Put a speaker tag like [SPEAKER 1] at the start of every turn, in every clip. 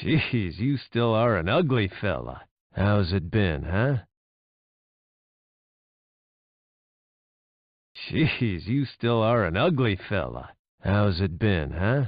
[SPEAKER 1] Jeez, you still are an ugly fella. How's it been, huh? Jeez, you still are an ugly fella. How's it been, huh?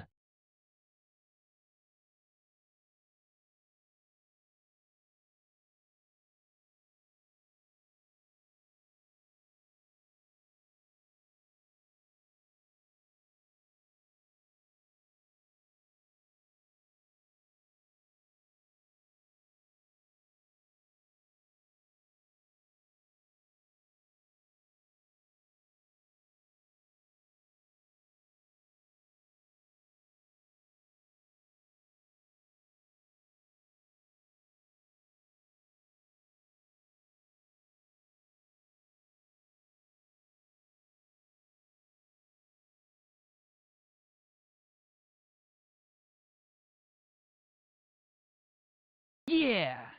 [SPEAKER 2] Yeah.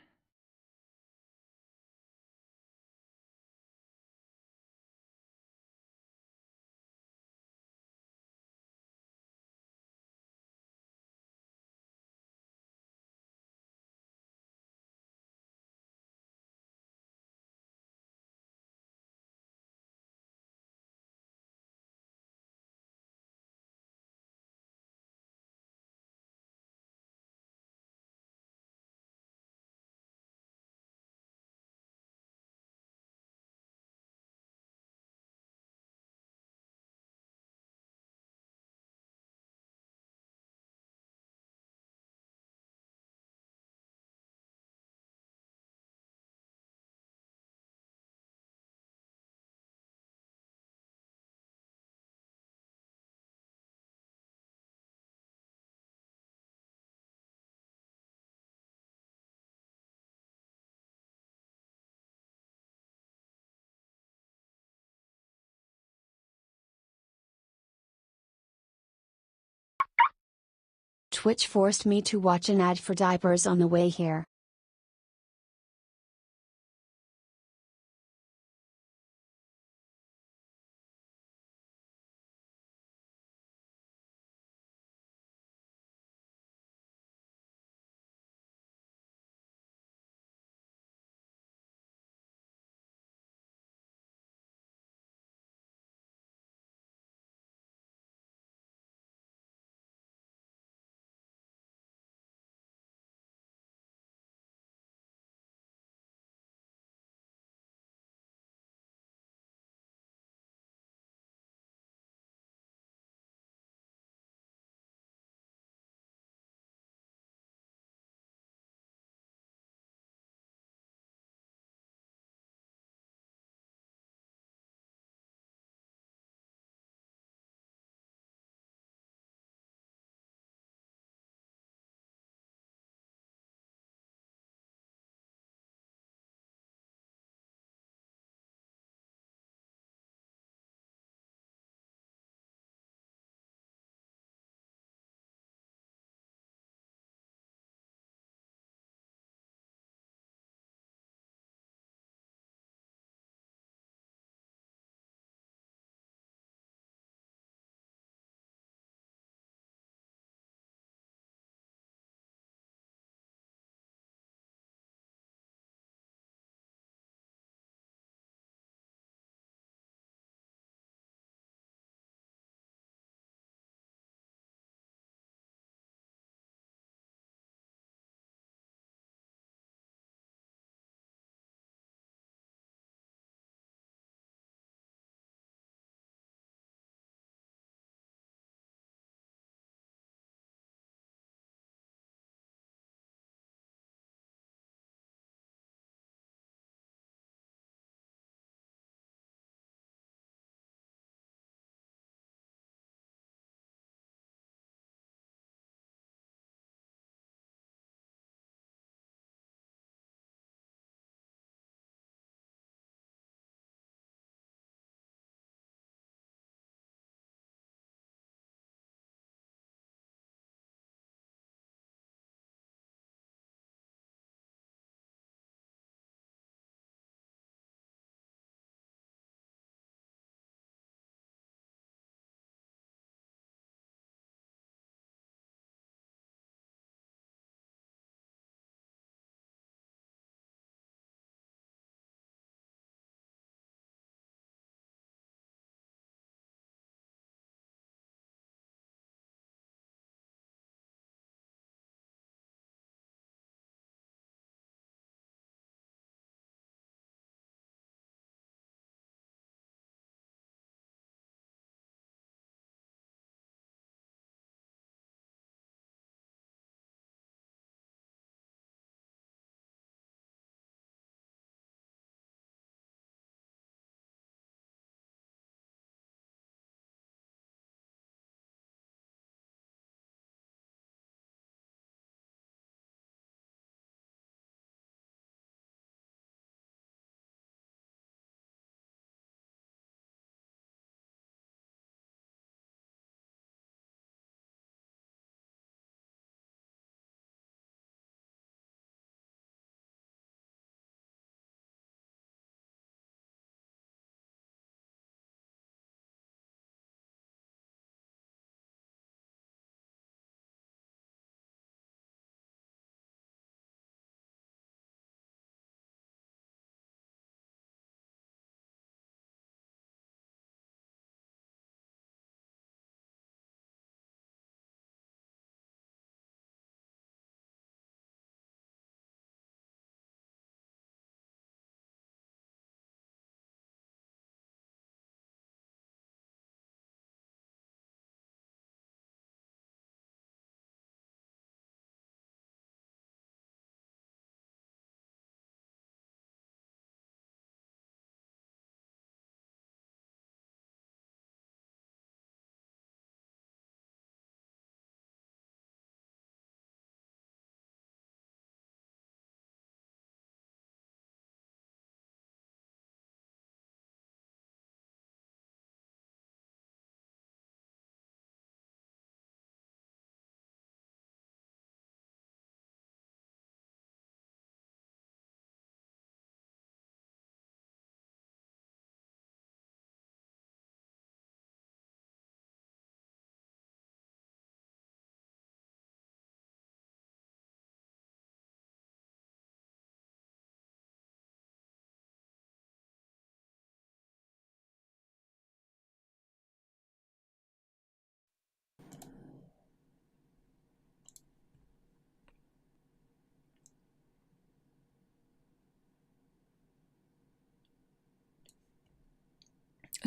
[SPEAKER 3] Twitch forced me to watch an ad for diapers on the way here.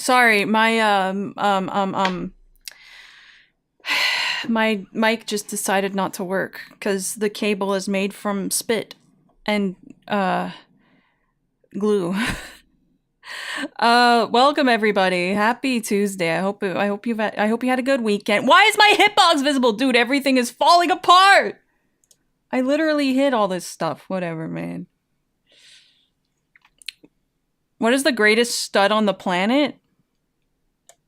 [SPEAKER 4] Sorry, my mic just decided not to work because the cable is made from spit and glue. Welcome everybody. Happy Tuesday. I hope you had a good weekend. Why is my hitbox visible? Dude, everything is falling apart. I literally hit all this stuff. Whatever, man. What is the greatest stud on the planet?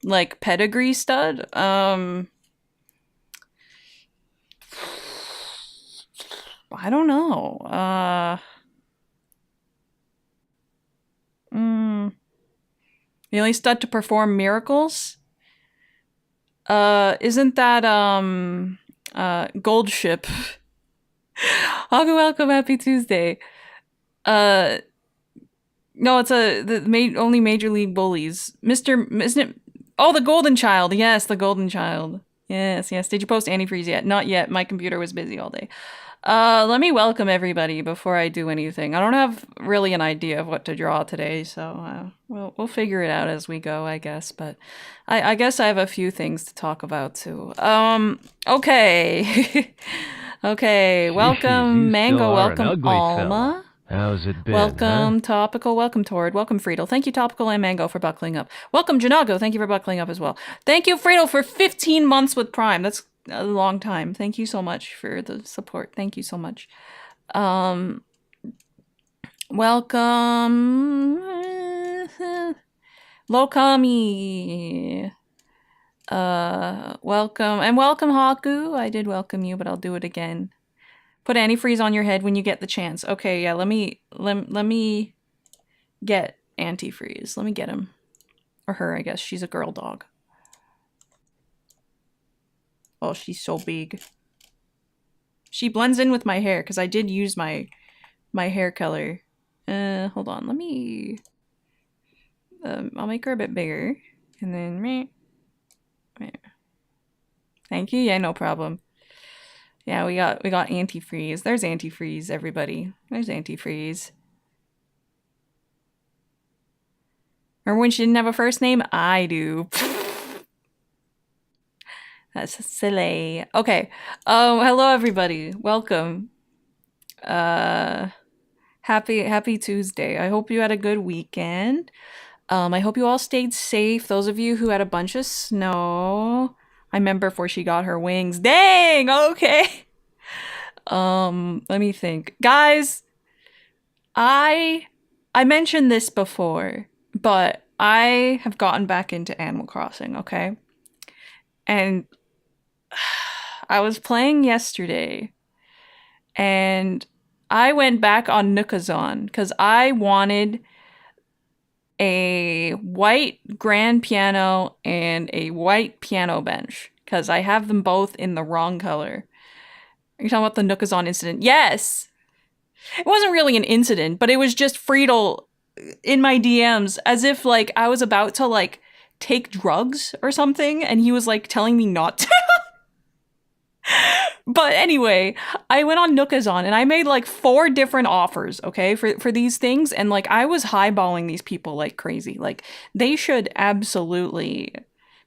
[SPEAKER 4] Like pedigree stud? I don't know. The only stud to perform miracles? Isn't that, Gold Ship? Welcome, happy Tuesday. No, it's only Major League Bullies. Isn't it? Oh, the Golden Child. Yes, the Golden Child. Yes. Did you post antifreeze yet? Not yet. My computer was busy all day. Let me welcome everybody before I do anything. I don't have really an idea of what to draw today, so we'll figure it out as we go, I guess. But I guess I have a few things to talk about too. Okay. Okay, welcome Mango, welcome Alma.
[SPEAKER 1] How's it been,
[SPEAKER 4] welcome
[SPEAKER 1] huh?
[SPEAKER 4] Topical, welcome Tord, welcome Friedel. Thank you Topical and Mango for buckling up. Welcome Janago, thank you for buckling up as well. Thank you Friedel for 15 months with Prime. That's a long time. Thank you so much for the support. Thank you so much. Welcome Lokami. Welcome Haku. I did welcome you, but I'll do it again. Put antifreeze on your head when you get the chance. Okay, yeah, let me get antifreeze. Let me get him. Or her, I guess. She's a girl dog. Oh, she's so big. She blends in with my hair, because I did use my hair color. Hold on, let me... I'll make her a bit bigger. And then... Thank you, yeah, no problem. Yeah, we got antifreeze. There's antifreeze, everybody. There's antifreeze. Remember when she didn't have a first name? I do. That's silly. Okay. Hello everybody. Welcome. Happy Tuesday. I hope you had a good weekend. I hope you all stayed safe. Those of you who had a bunch of snow. I remember before she got her wings. Dang! Okay. Let me think. Guys, I mentioned this before, but I have gotten back into Animal Crossing, okay? And I was playing yesterday, and I went back on Nookazon because I wanted a white grand piano and a white piano bench because I have them both in the wrong color. Are you talking about the Nookazon incident? Yes! It wasn't really an incident, but it was just Friedel in my DMs as if, like, I was about to, like, take drugs or something, and he was, like, telling me not to. But anyway, I went on Nookazon and I made like 4 different offers, okay, for these things. And like I was highballing these people like crazy. Like they should absolutely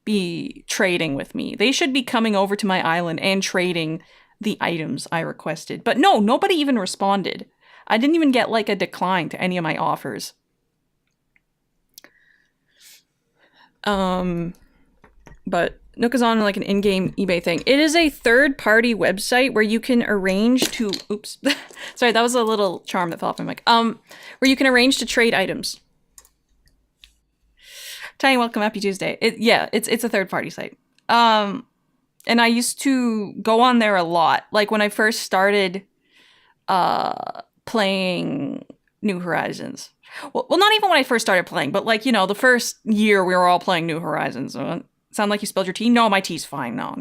[SPEAKER 4] be trading with me. They should be coming over to my island and trading the items I requested. But no, nobody even responded. I didn't even get like a decline to any of my offers. But Nookazon, like an in-game eBay thing. It is a third-party website where you can arrange to... Oops. Sorry, that was a little charm that fell off my mic. Where you can arrange to trade items. Tiny, welcome. Happy Tuesday. It's a third-party site. And I used to go on there a lot. Like, when I first started playing New Horizons. Well, not even when I first started playing, but, like, you know, the first year we were all playing New Horizons. Sound like you spilled your tea? No, my tea's fine. No.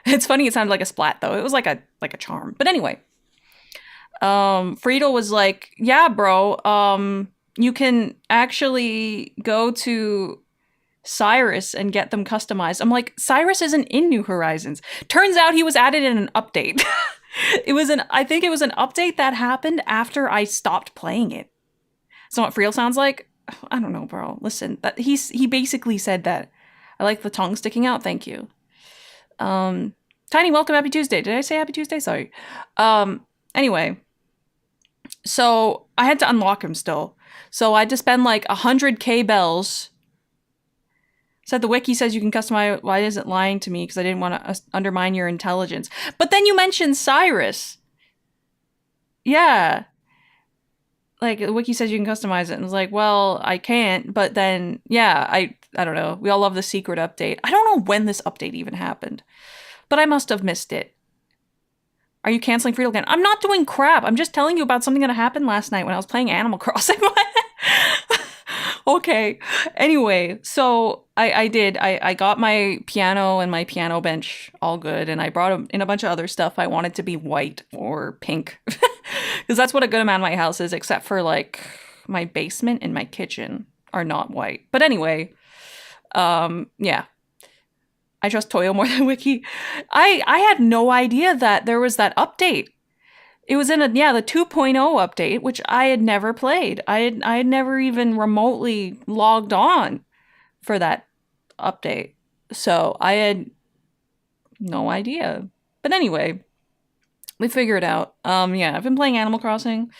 [SPEAKER 4] It's funny, it sounded like a splat, though. It was like a charm. But anyway. Friedel was like, yeah, bro, you can actually go to Cyrus and get them customized. I'm like, Cyrus isn't in New Horizons. Turns out he was added in an update. I think it was an update that happened after I stopped playing it. So what Friedel sounds like? I don't know, bro. Listen, he basically said that. I like the tongue sticking out. Thank you. Tiny, welcome. Happy Tuesday. Did I say Happy Tuesday? Sorry. Anyway. So I had to unlock him still. So I had to spend like 100k bells. Said the wiki says you can customize. Why is it lying to me? Because I didn't want to undermine your intelligence. But then you mentioned Cyrus. Yeah. Like, the wiki says you can customize it. And it's like, well, I can't. But then, yeah, I don't know. We all love the secret update. I don't know when this update even happened. But I must have missed it. Are you canceling Friedel again? I'm not doing crap. I'm just telling you about something that happened last night when I was playing Animal Crossing. Okay. Anyway, so I did. I got my piano and my piano bench all good, and I brought in a bunch of other stuff. I wanted to be white or pink because that's what a good amount of my house is, except for like my basement and my kitchen are not white. But anyway, yeah. I trust Toyo more than Wiki. I had no idea that there was that update. It was in the 2.0 update, which I had never played. I had never even remotely logged on for that update. So I had no idea. But anyway, we figured it out. Yeah, I've been playing Animal Crossing.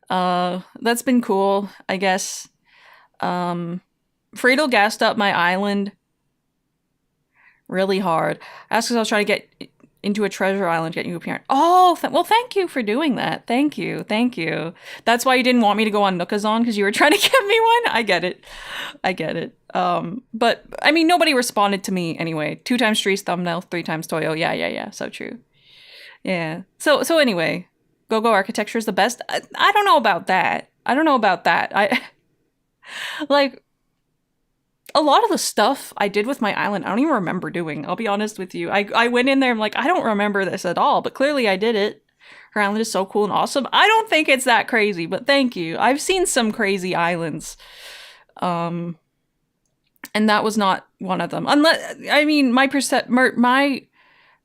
[SPEAKER 4] That's been cool, I guess. Friedel gassed up my island really hard. That's because I was trying to get into a treasure island, get you a parent. Oh, well, thank you for doing that. Thank you. That's why you didn't want me to go on Nookazon, because you were trying to get me one. I get it. But I mean, nobody responded to me anyway. 2 times Street's thumbnail, 3 times Toyo. Yeah. So true. Yeah. So anyway, Go Architecture is the best. I don't know about that. I like. A lot of the stuff I did with my island, I don't even remember doing. I'll be honest with you. I went in there, I'm like, I don't remember this at all, but clearly I did it. Her island is so cool and awesome. I don't think it's that crazy, but thank you. I've seen some crazy islands. And that was not one of them. My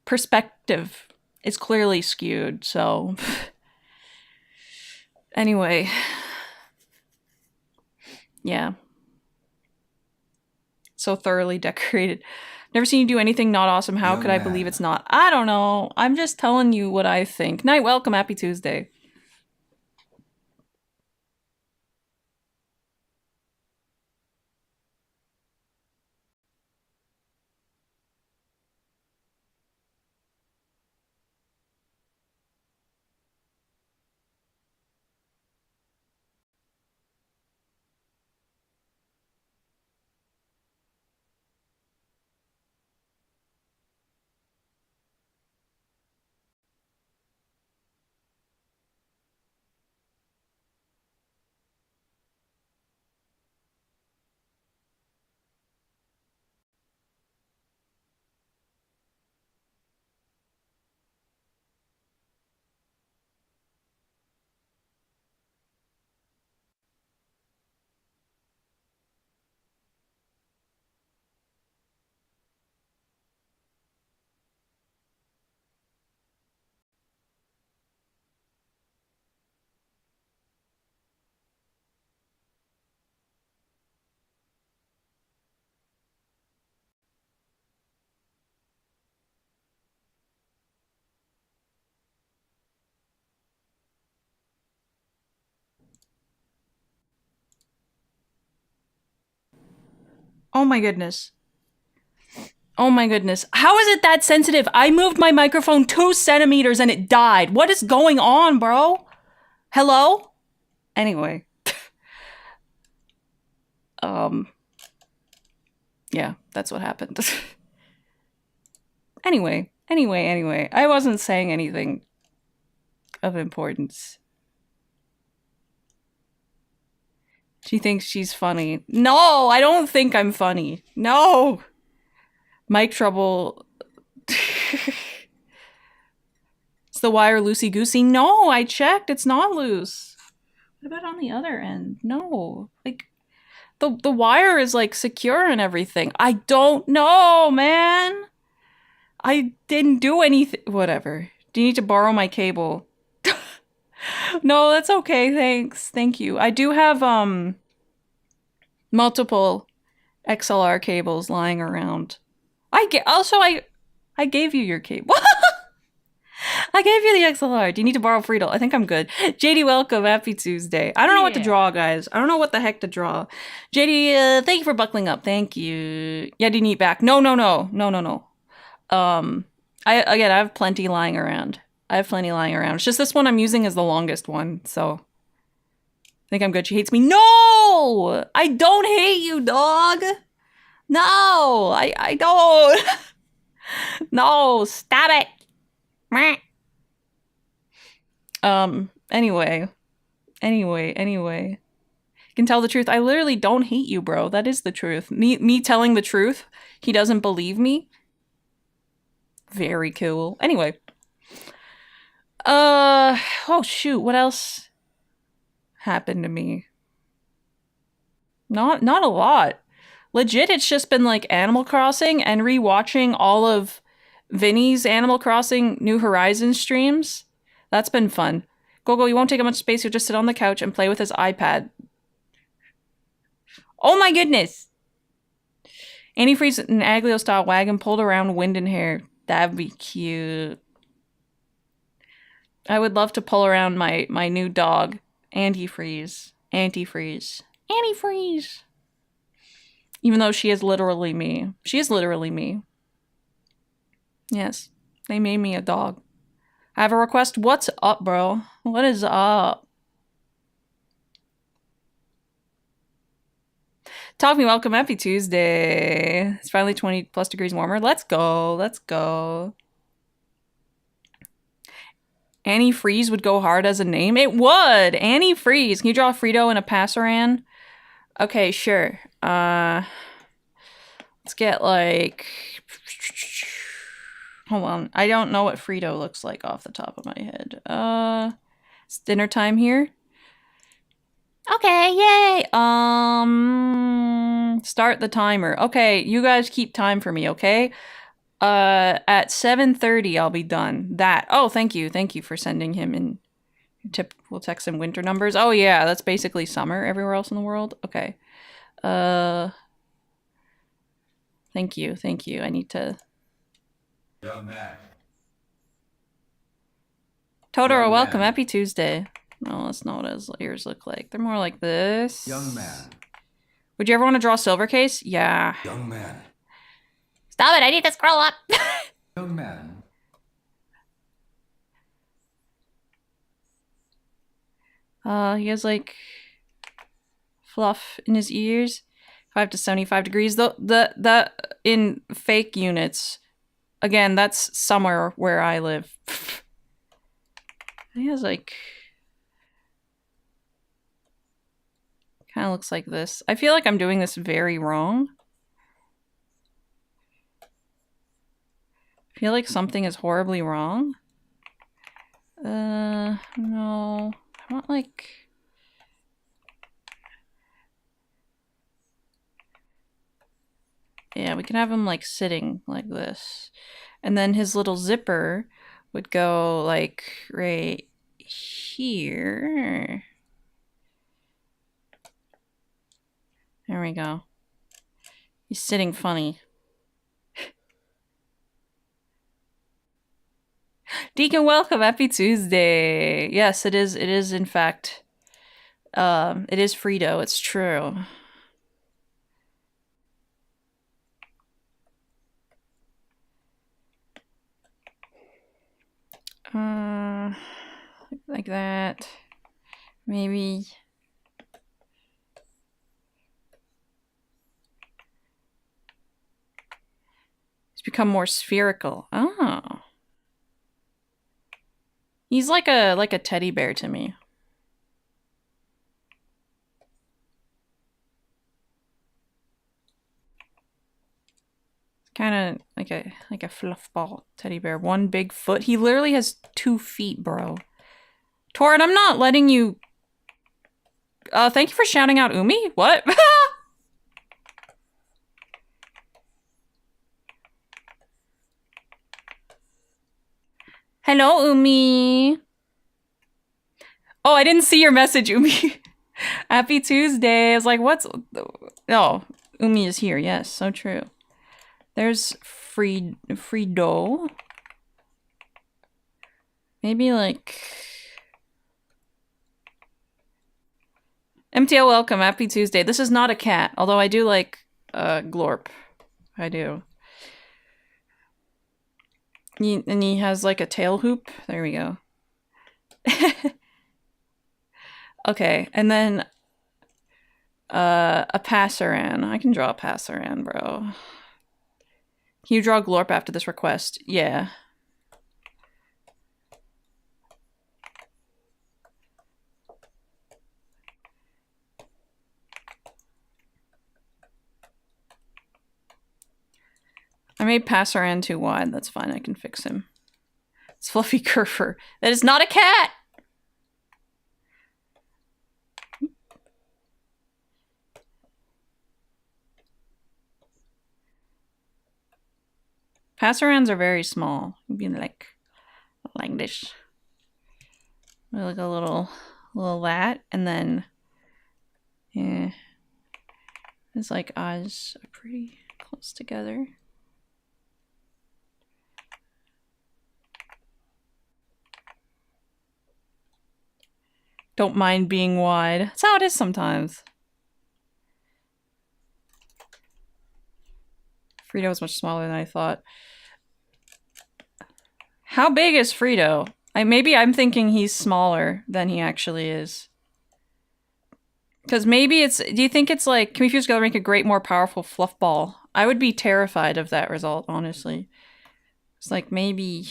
[SPEAKER 4] perspective is clearly skewed, so. Anyway. Yeah. So thoroughly decorated. Never seen you do anything not awesome. How could I believe it's not? I don't know. I'm just telling you what I think. Night, welcome. Happy Tuesday. Oh my goodness. How is it that sensitive? I moved my microphone 2 centimeters and it died. What is going on, bro? Hello? Anyway. Yeah, that's what happened. Anyway. I wasn't saying anything of importance. She thinks she's funny. No, I don't think I'm funny. No. Mic trouble. Is the wire loosey-goosey? No, I checked. It's not loose. What about on the other end? No. Like, the wire is, like, secure and everything. I don't know, man. I didn't do anything. Whatever. Do you need to borrow my cable? No, that's okay. Thanks. Thank you. I do have, multiple XLR cables lying around. I gave you your cable. I gave you the XLR. Do you need to borrow Friedel? I think I'm good. JD, welcome. Happy Tuesday. I don't know what to draw, guys. I don't know what the heck to draw. JD, thank you for buckling up. Thank you. Yeah, do you need back? No. I have plenty lying around. It's just this one I'm using is the longest one, so I think I'm good. She hates me. No! I don't hate you, dog. No, I don't. No, stop it. Anyway. You can tell the truth. I literally don't hate you, bro. That is the truth. Me telling the truth. He doesn't believe me. Very cool. Anyway. Oh shoot, what else happened to me? Not a lot. Legit, it's just been like Animal Crossing and rewatching all of Vinny's Animal Crossing New Horizons streams. That's been fun. Gogo, you won't take up much space. You'll just sit on the couch and play with his iPad. Oh my goodness! Antifreeze and Aglio style wagon pulled around wind and hair. That'd be cute. I would love to pull around my new dog, Antifreeze. Even though she is literally me. Yes, they made me a dog. I have a request. What's up, bro? What is up? Talk me, welcome. Happy Tuesday. It's finally 20 plus degrees warmer. Let's go. Antifreeze would go hard as a name. It would. Antifreeze. Can you draw a Frito and a Pasoaran? Okay, sure. Let's get like... Hold on. I don't know what Frito looks like off the top of my head. It's dinner time here. Okay, yay! Start the timer. Okay, you guys keep time for me, okay? At 7:30 I'll be done. Thank you for sending him in. We'll text him winter numbers. Oh yeah, that's basically summer everywhere else in the world. Okay. Thank you. I need to...
[SPEAKER 5] Young man.
[SPEAKER 4] Totoro, welcome. Happy Tuesday. No, that's not what his ears look like. They're more like this.
[SPEAKER 5] Young man.
[SPEAKER 4] Would you ever want to draw Silver Case? Yeah.
[SPEAKER 5] Young man.
[SPEAKER 4] Stop it, I need to scroll up.
[SPEAKER 5] Young man.
[SPEAKER 4] He has like fluff in his ears. 5 to 75 degrees. The in fake units. Again, that's somewhere where I live. He has like... Kind of looks like this. I feel like I'm doing this very wrong. I feel like something is horribly wrong. No. I want like... Yeah, we can have him like sitting like this. And then his little zipper would go like right here. There we go. He's sitting funny. Deacon, welcome. Happy Tuesday. Yes, it is in fact. It is Frito. It's true. Like that. Maybe. He's become more spherical. Oh. He's like a teddy bear to me. Kind of like a fluff ball teddy bear. One big foot. He literally has 2 feet, bro. Torrid, I'm not letting you... thank you for shouting out Umi. What? Hello, Umi. Oh, I didn't see your message, Umi. Happy Tuesday. I was like, what's... Oh, Umi is here. Yes, so true. There's Frido. Maybe like... MTL welcome, happy Tuesday. This is not a cat, although I do like Glorp. I do. And he has like a tail hoop. There we go. Okay, and then a Pasoaran. I can draw a Pasoaran, bro. Can you draw Glorp after this request? Yeah. I made Pasoaran too wide. That's fine. I can fix him. It's Fluffy Kerfer. That is not a cat! Pasoarans are very small. Maybe like this. Like a little that, and then yeah, his like eyes are pretty close together. Don't mind being wide. That's how it is sometimes. Frito is much smaller than I thought. How big is Frito? Maybe I'm thinking he's smaller than he actually is. Because maybe it's... Do you think it's like... Can we fuse together to make a great, more powerful fluff ball? I would be terrified of that result, honestly. It's like maybe...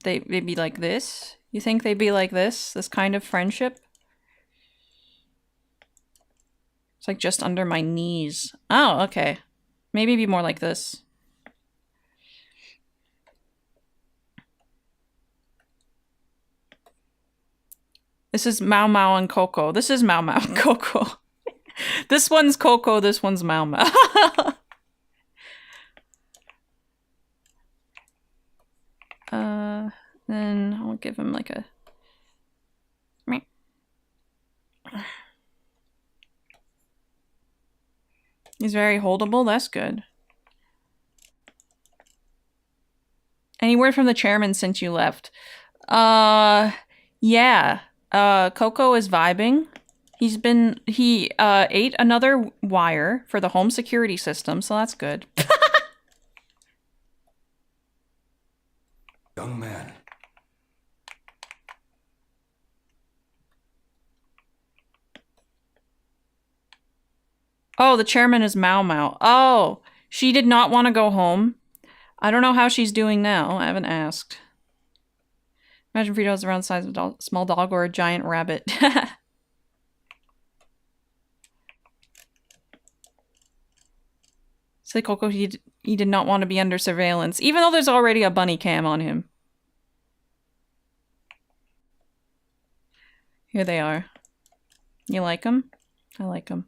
[SPEAKER 4] They'd be like this? You think they'd be like this? This kind of friendship? It's like just under my knees. Oh, okay. Maybe be more like this. This is Mau Mau and Coco. This is Mau Mau and Coco. This one's Coco, this one's Mau Mau. Then I'll give him like a... He's very holdable, that's good. Any word from the chairman since you left? Yeah. Coco is vibing. He ate another wire for the home security system, so that's good.
[SPEAKER 5] Young man.
[SPEAKER 4] Oh, the chairman is Mau Mau. Oh, she did not want to go home. I don't know how she's doing now. I haven't asked. Imagine Frito's around the size of a small dog or a giant rabbit. Say Coco, he did not want to be under surveillance, even though there's already a bunny cam on him. Here they are. You like them? I like them.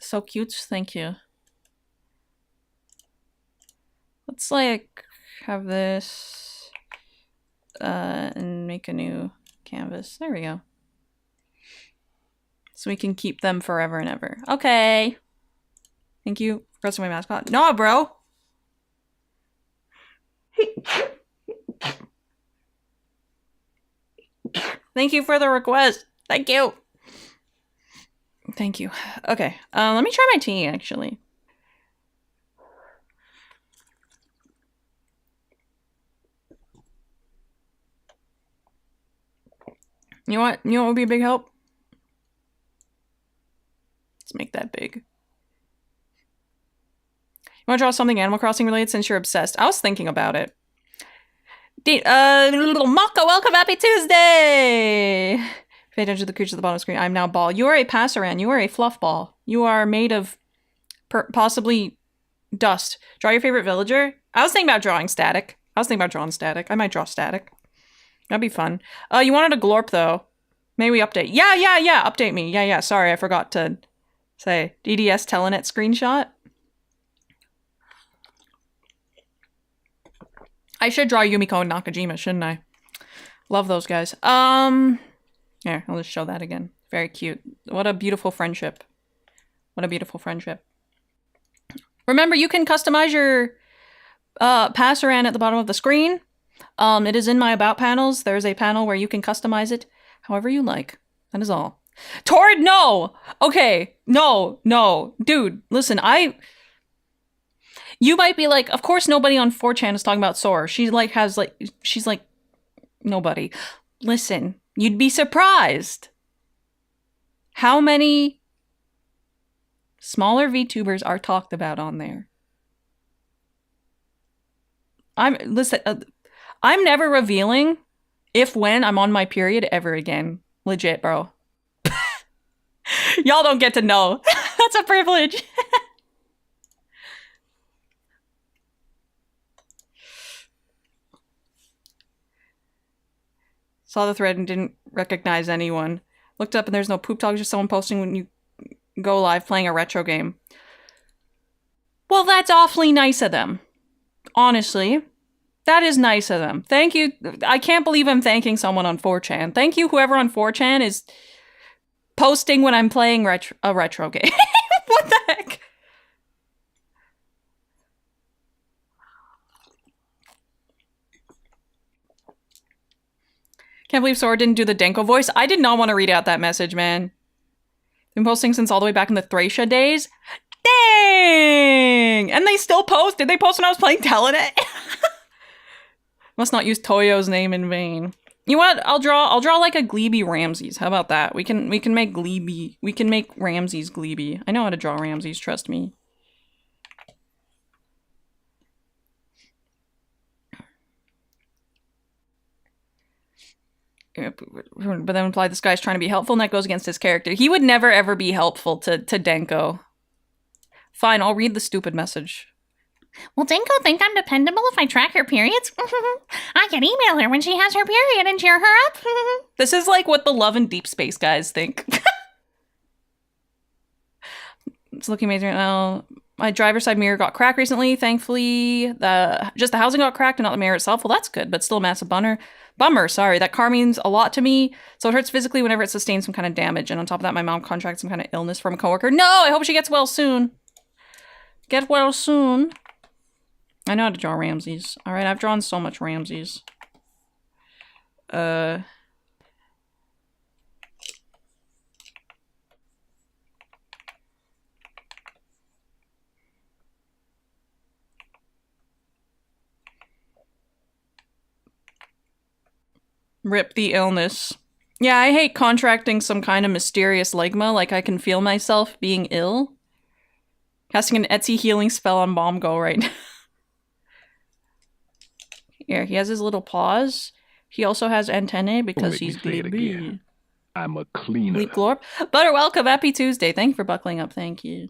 [SPEAKER 4] So cute, thank you. Let's like have this and make a new canvas. There we go. So we can keep them forever and ever. Okay. Thank you for requesting my mascot. No, bro. Thank you for the request. Thank you. Thank you. Okay. Let me try my tea, actually. You know what would be a big help? Let's make that big. You want to draw something Animal Crossing related since you're obsessed? I was thinking about it. Little Maka, welcome, happy Tuesday! Pay attention to the creatures at the bottom of the screen. I'm now ball. You are a Pasoaran. You are a fluff ball. You are made of possibly dust. Draw your favorite villager. I was thinking about drawing Static. I might draw Static. That'd be fun. You wanted a Glorp, though. Maybe we update. Yeah. Update me. Yeah. Sorry, I forgot to say. DDS Telenet screenshot. I should draw Yumiko and Nakajima, shouldn't I? Love those guys. Here, I'll just show that again. Very cute. What a beautiful friendship. What a beautiful friendship. Remember, you can customize your Pasoran at the bottom of the screen. It is in my About panels. There's a panel where you can customize it however you like. That is all. Tord, no! Okay, no. Dude, listen, you might be like, of course nobody on 4chan is talking about Soarer. She's like, nobody. Listen, you'd be surprised how many smaller VTubers are talked about on there. I'm never revealing when I'm on my period ever again. Legit, bro. Y'all don't get to know. That's a privilege. Saw the thread and didn't recognize anyone. Looked up and there's no poop talk, just someone posting when you go live playing a retro game. Well, that's awfully nice of them. Honestly. That is nice of them. Thank you. I can't believe I'm thanking someone on 4chan. Thank you, whoever on 4chan is posting when I'm playing a retro game. What the heck? Can't believe Sora didn't do the Denko voice. I did not want to read out that message, man. Been posting since all the way back in the Thracia days. Dang! And they still post. Did they post when I was playing Telenet? Must not use Toyo's name in vain. You know what? I'll draw like a Gleeby Ramses. How about that? We can make Gleeby. We can make Ramses Gleeby. I know how to draw Ramses, trust me. But then imply this guy's trying to be helpful and that goes against his character. He would never ever be helpful to Denko. Fine, I'll read the stupid message.
[SPEAKER 6] Will Denko think I'm dependable if I track her periods? I can email her when she has her period and cheer her up.
[SPEAKER 4] This is like what the Love and Deep Space guys think. It's looking amazing right now. My driver's side mirror got cracked recently. Thankfully, just the housing got cracked and not the mirror itself. Well, that's good, but still a massive bummer. Sorry, that car means a lot to me. So it hurts physically whenever it sustains some kind of damage. And on top of that, my mom contracted some kind of illness from a coworker. No, I hope she gets well soon. Get well soon. I know how to draw Ramses. All right, I've drawn so much Ramses. Rip the illness. Yeah, I hate contracting some kind of mysterious ligma, like I can feel myself being ill. Casting an Etsy healing spell on Bomgo right now. Here, he has his little paws. He also has antennae because he's Gleeby.
[SPEAKER 7] I'm a cleaner.
[SPEAKER 4] Leap Glorp. Butter, welcome. Happy Tuesday. Thank you for buckling up. Thank you.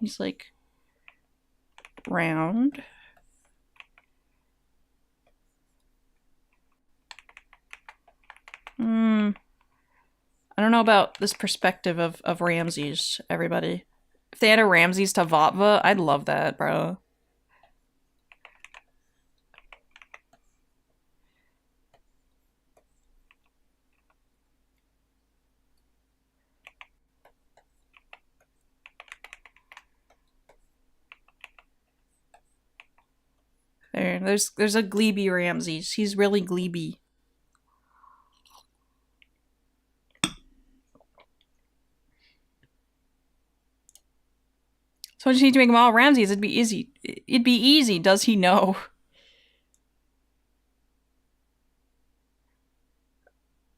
[SPEAKER 4] He's like round. I don't know about this perspective of Ramses, everybody. If they had a Ramses to Vatva, I'd love that, bro. There's a Gleeby Ramses. He's really Gleeby. So I just need to make them all Ramses. It'd be easy. It'd be easy. Does he know?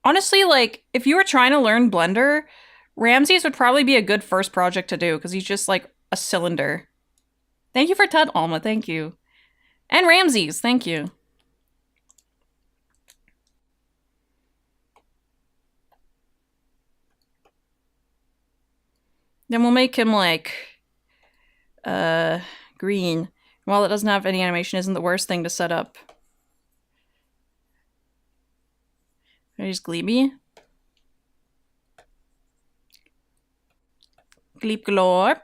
[SPEAKER 4] Honestly, like, if you were trying to learn Blender, Ramses would probably be a good first project to do, because he's just like a cylinder. Thank you for Tud Alma. Thank you. And Ramses. Thank you. Then we'll make him like green. While it doesn't have any animation, isn't the worst thing to set up. There's Gleeby. Gleep Glorp.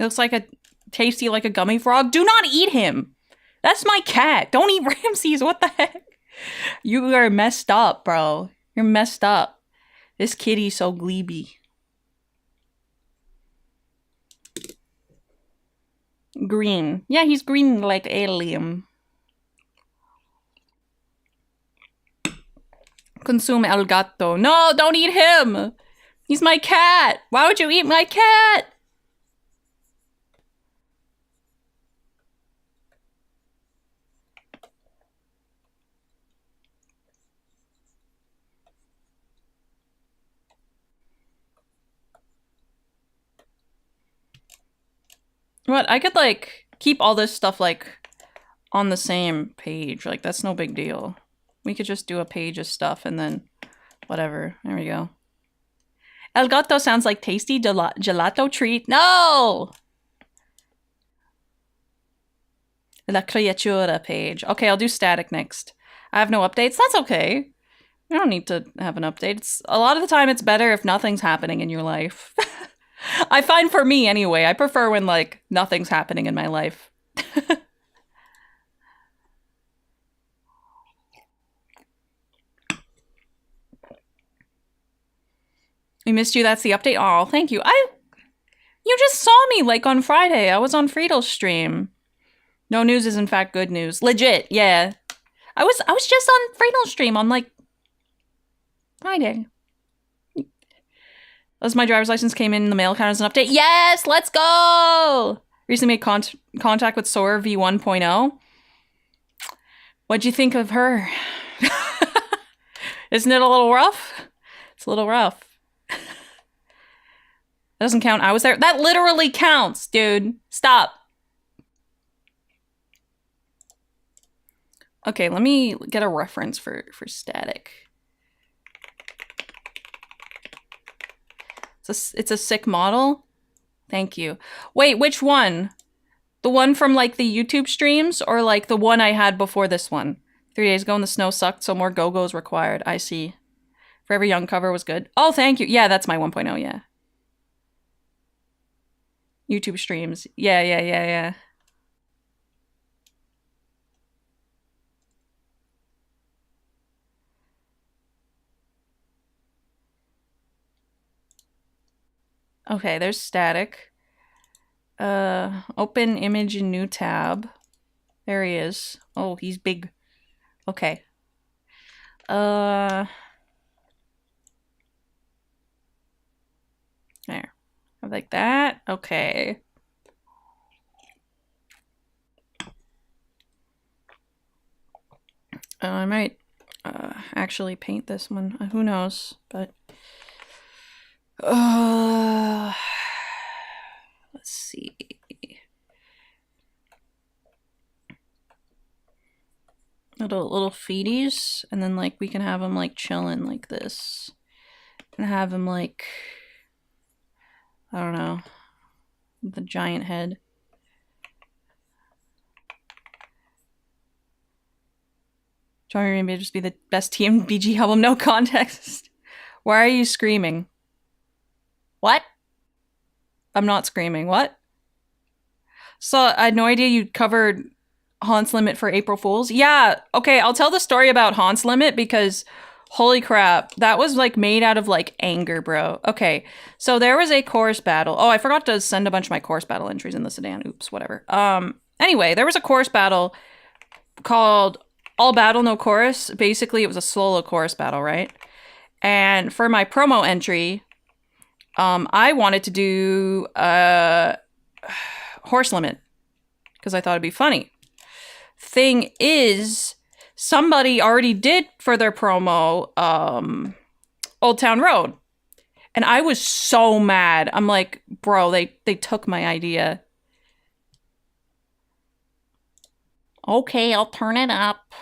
[SPEAKER 4] He looks like a tasty like a gummy frog. Do not eat him. That's my cat. Don't eat Ramses. What the heck? You are messed up, bro. You're messed up. This kitty's so gleeby. Green. Yeah, he's green like alien. Consume el gato. No, don't eat him. He's my cat. Why would you eat my cat? What? I could, like, keep all this stuff, like, on the same page. Like, that's no big deal. We could just do a page of stuff and then whatever. There we go. El gato sounds like tasty gelato treat. No! La criatura page. Okay, I'll do static next. I have no updates. That's okay. We don't need to have an update. A lot of the time, it's better if nothing's happening in your life. I find for me, anyway, I prefer when, like, nothing's happening in my life. I missed you, that's the update. Oh, thank you. You just saw me, like, on Friday. I was on Friedel's stream. No news is, in fact, good news. Legit, yeah. I was just on Friedel's stream on, like, Friday. As my driver's license came in the mail, count as an update. Yes, let's go! Recently made contact with Soarer v1.0. What'd you think of her? Isn't it a little rough? It's a little rough. That doesn't count. I was there. That literally counts, dude. Stop. Okay, let me get a reference for static. It's a sick model. Thank you. Wait, which one? The one from, like, the YouTube streams or, like, the one I had before this one? 3 days ago when the snow sucked, so more go-go's required. I see. Forever Young cover was good. Oh, thank you. Yeah, that's my 1.0, yeah. YouTube streams. Yeah. Okay, there's static. Open image in new tab. There he is. Oh, he's big. Okay. There. Like that. Okay. I might actually paint this one. Who knows? But let's see. Little feeties, and then, like, we can have them, like, chilling like this, and have them, like, I don't know, the giant head. Trying to just be the best TMBG album, no context. Why are you screaming? What? I'm not screaming. What? So I had no idea you covered Hans Limit for April Fools. Yeah, okay, I'll tell the story about Hans Limit because holy crap, that was, like, made out of, like, anger, bro. Okay, so there was a chorus battle. Oh, I forgot to send a bunch of my chorus battle entries in the sedan. Oops, whatever. Anyway, there was a chorus battle called All Battle, No Chorus. Basically, it was a solo chorus battle, right? And for my promo entry, I wanted to do Horse Limit because I thought it'd be funny. Thing is, somebody already did for their promo Old Town Road. And I was so mad. I'm like, bro, they took my idea. Okay, I'll turn it up.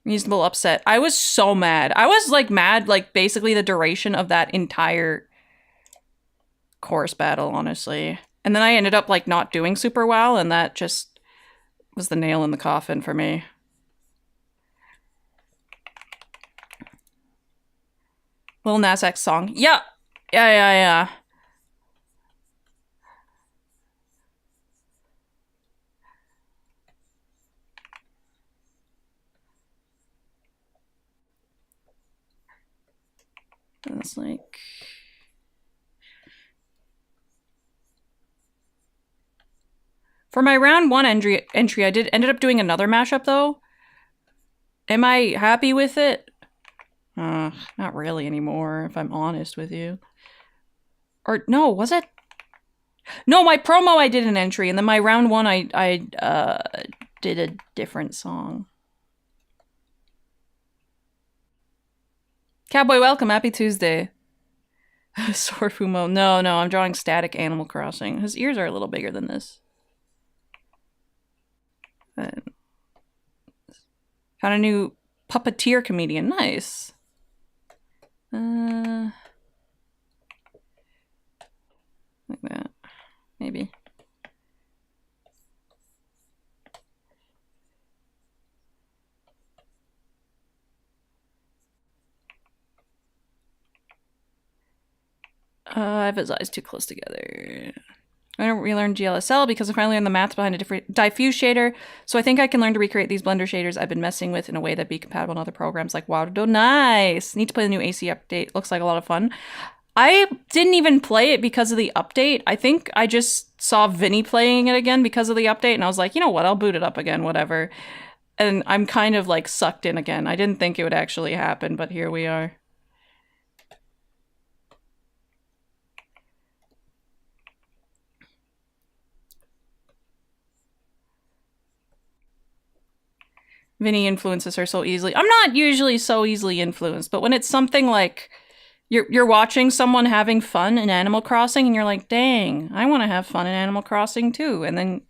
[SPEAKER 4] Reasonable upset. I was so mad. I was, like, mad, like, basically the duration of that entire chorus battle, honestly. And then I ended up, like, not doing super well, and that just was the nail in the coffin for me. Lil Nas X song. Yeah. Yeah. It's like... For my round 1 entry, I ended up doing another mashup, though. Am I happy with it? Not really anymore, if I'm honest with you. Or, no, was it? No, my promo I did an entry, and then my round 1 I did a different song. Cowboy, welcome. Happy Tuesday. Sorfumo. No, I'm drawing static Animal Crossing. His ears are a little bigger than this. Found a new puppeteer comedian. Nice. Like that. Maybe. I have his eyes too close together. I don't relearn GLSL because I finally learned the math behind a different diffuse shader, so I think I can learn to recreate these Blender shaders I've been messing with in a way that'd be compatible in other programs like Wado. Nice! Need to play the new AC update. Looks like a lot of fun. I didn't even play it because of the update. I think I just saw Vinny playing it again because of the update, and I was like, you know what, I'll boot it up again, whatever. And I'm kind of like sucked in again. I didn't think it would actually happen, but here we are. Vinny influences her so easily. I'm not usually so easily influenced, but when it's something like you're watching someone having fun in Animal Crossing and you're like, dang, I want to have fun in Animal Crossing too. And then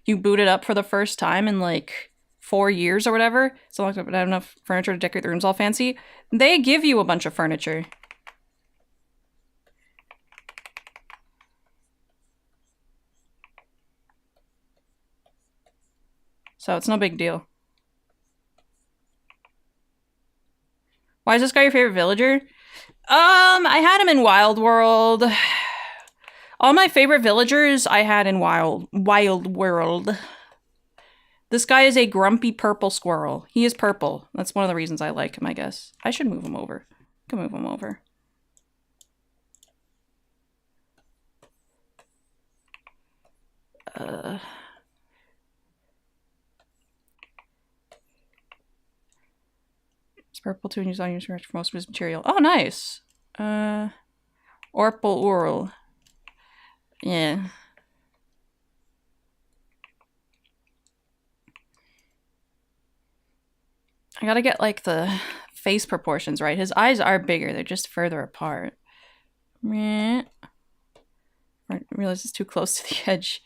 [SPEAKER 4] you boot it up for the first time in like 4 years or whatever. So long as I have enough furniture to decorate the rooms all fancy. They give you a bunch of furniture. So it's no big deal. Why is this guy your favorite villager? I had him in Wild World. All my favorite villagers I had in Wild World. This guy is a grumpy purple squirrel. He is purple. That's one of the reasons I like him, I guess. I should move him over. I can move him over. It's purple too and used on your search for most of his material. Oh, nice. Orpal Ural. Yeah. I gotta get, like, the face proportions right. His eyes are bigger. They're just further apart. I realize it's too close to the edge.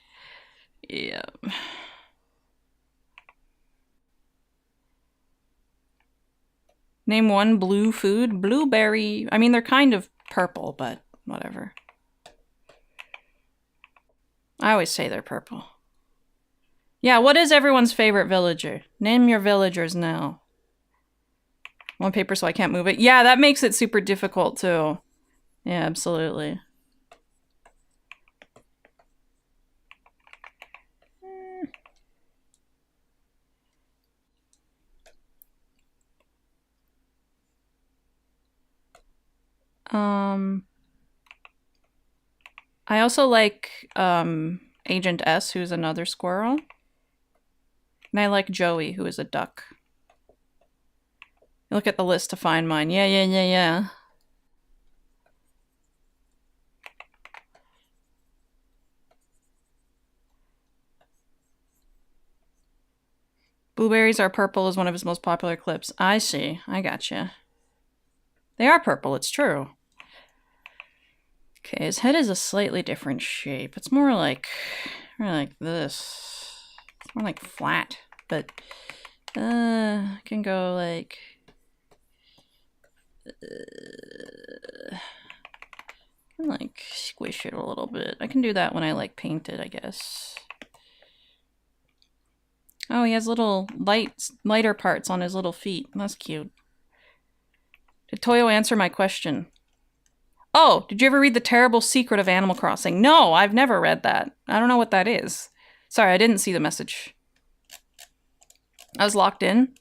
[SPEAKER 4] Yeah. Name one blue food. Blueberry. I mean, they're kind of purple, but whatever. I always say they're purple. Yeah, what is everyone's favorite villager? Name your villagers now. One paper so I can't move it. Yeah, that makes it super difficult too. Yeah, absolutely. I also like Agent S, who's another squirrel. And I like Joey, who is a duck. Look at the list to find mine. Yeah. Blueberries are purple is one of his most popular clips. I see. I gotcha. They are purple, it's true. Okay, his head is a slightly different shape. It's more like this. It's more like flat, but I can go like I can like squish it a little bit. I can do that when I like paint it, I guess. Oh, he has little lighter parts on his little feet. That's cute. Did Toyo answer my question? Oh, did you ever read The Terrible Secret of Animal Crossing? No, I've never read that. I don't know what that is. Sorry, I didn't see the message. I was locked in.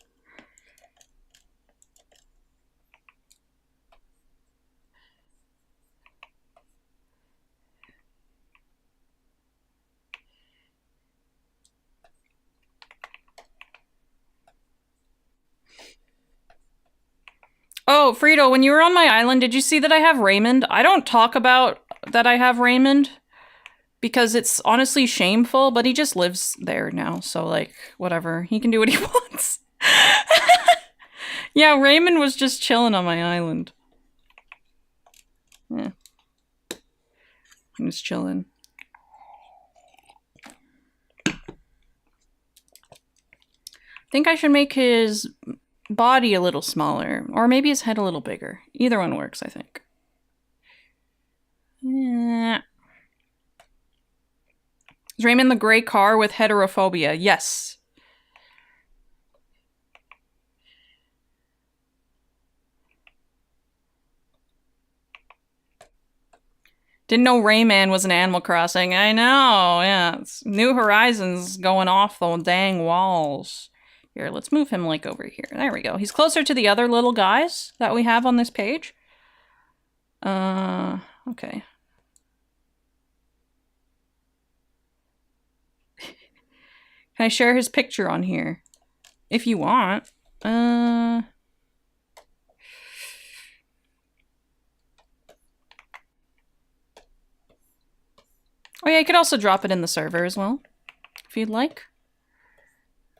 [SPEAKER 4] Oh, Frito, when you were on my island, did you see that I have Raymond? I don't talk about that I have Raymond because it's honestly shameful, but he just lives there now. So, like, whatever. He can do what he wants. Yeah, Raymond was just chilling on my island. Yeah. I'm just chilling. I think I should make his body a little smaller, or maybe his head a little bigger. Either one works, I think. Yeah. Is Raymond the gray car with heterophobia? Yes. Didn't know Rayman was an Animal Crossing. I know, yeah. It's New Horizons going off the dang walls. Here, let's move him, like, over here. There we go. He's closer to the other little guys that we have on this page. Okay. Can I share his picture on here? If you want. Oh yeah, you could also drop it in the server as well, if you'd like.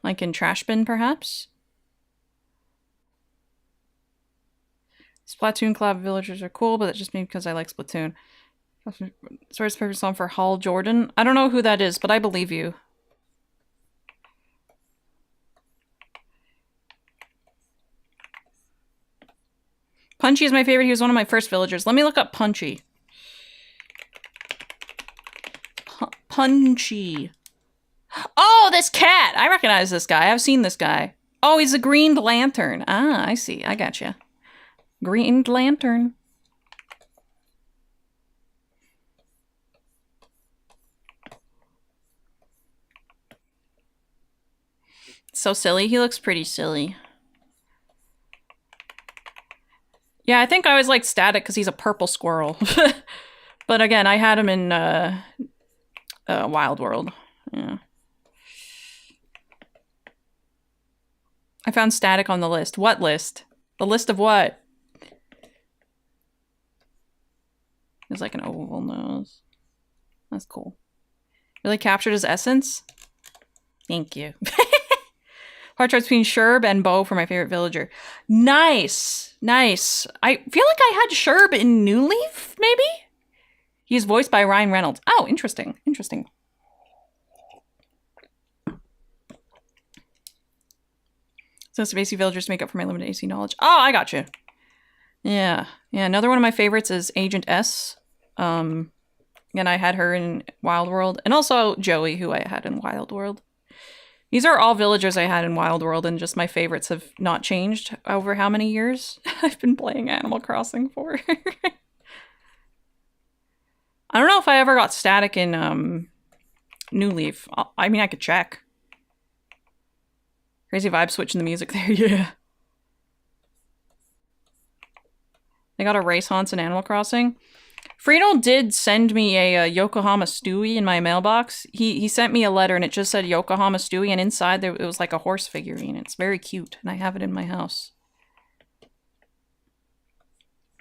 [SPEAKER 4] Like in Trash Bin, perhaps? Splatoon collab villagers are cool, but that's just me because I like Splatoon. Source paper song for Hall Jordan. I don't know who that is, but I believe you. Punchy is my favorite. He was one of my first villagers. Let me look up Punchy. Punchy. Oh, this cat! I recognize this guy. I've seen this guy. Oh, he's a Green Lantern. Ah, I see. I gotcha. Green Lantern. So silly. He looks pretty silly. Yeah, I think I always liked Static because he's a purple squirrel. But again, I had him in Wild World. Yeah. I found Static on the list. What list? The list of what? It's like an oval nose. That's cool. Really captured his essence? Thank you. Heart charts between Sherb and Bo for my favorite villager. Nice! Nice. I feel like I had Sherb in New Leaf, maybe? He's voiced by Ryan Reynolds. Oh, interesting. Interesting. So it's basic villagers to make up for my limited AC knowledge. Oh, I got you. Yeah. Yeah, another one of my favorites is Agent S. And I had her in Wild World. And also Joey, who I had in Wild World. These are all villagers I had in Wild World, and just my favorites have not changed over how many years I've been playing Animal Crossing for. I don't know if I ever got Static in New Leaf. I mean, I could check. Crazy vibe switching the music there, yeah. They got a race haunts in Animal Crossing. Frito did send me a Yokohama Stewie in my mailbox. He sent me a letter and it just said Yokohama Stewie, and inside there it was like a horse figurine. It's very cute and I have it in my house.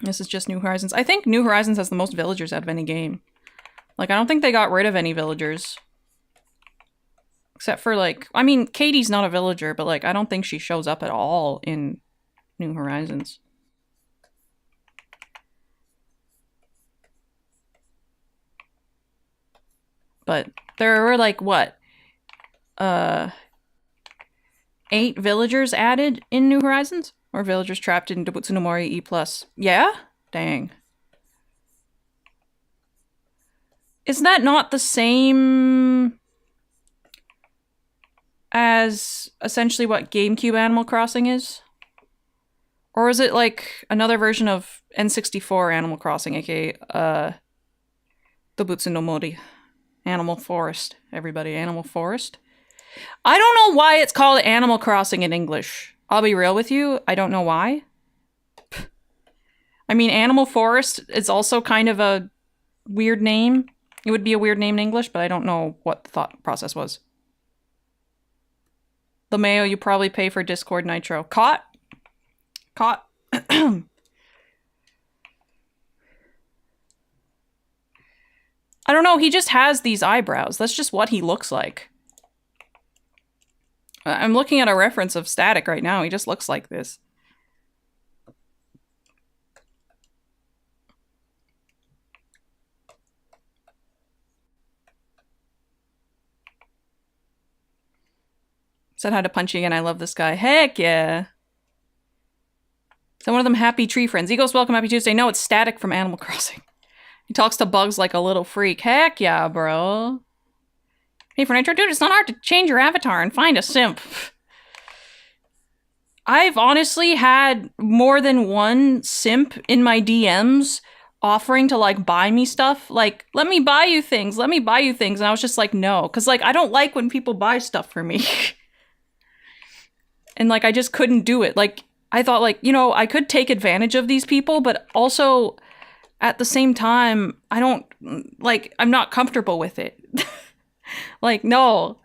[SPEAKER 4] This is just New Horizons. I think New Horizons has the most villagers out of any game. Like, I don't think they got rid of any villagers. Except for, like, I mean, Katie's not a villager, but, like, I don't think she shows up at all in New Horizons. But there were, like, what? 8 villagers added in New Horizons? Or villagers trapped in Dobutsu no Mori E+. Yeah? Dang. Is that not the same as essentially what GameCube Animal Crossing is? Or is it like another version of N64 Animal Crossing, aka the Butsu no Mori? Animal Forest, everybody. Animal Forest. I don't know why it's called Animal Crossing in English. I'll be real with you. I don't know why. I mean, Animal Forest is also kind of a weird name. It would be a weird name in English, but I don't know what the thought process was. The Mayo, you probably pay for Discord Nitro. Caught? I don't know, he just has these eyebrows. That's just what he looks like. I'm looking at a reference of Static right now. He just looks like this. Said hi to Punchy again. I love this guy. Heck yeah. So one of them happy tree friends. Egos, welcome. Happy Tuesday. No, it's Static from Animal Crossing. He talks to bugs like a little freak. Heck yeah, bro. Hey, for Nitro, dude, it's not hard to change your avatar and find a simp. I've honestly had more than one simp in my DMs offering to, like, buy me stuff. Like, let me buy you things. Let me buy you things. And I was just like, no. Because, like, I don't like when people buy stuff for me. And, like, I just couldn't do it. Like, I thought, like, you know, I could take advantage of these people, but also at the same time, I don't, like, I'm not comfortable with it. Like, no.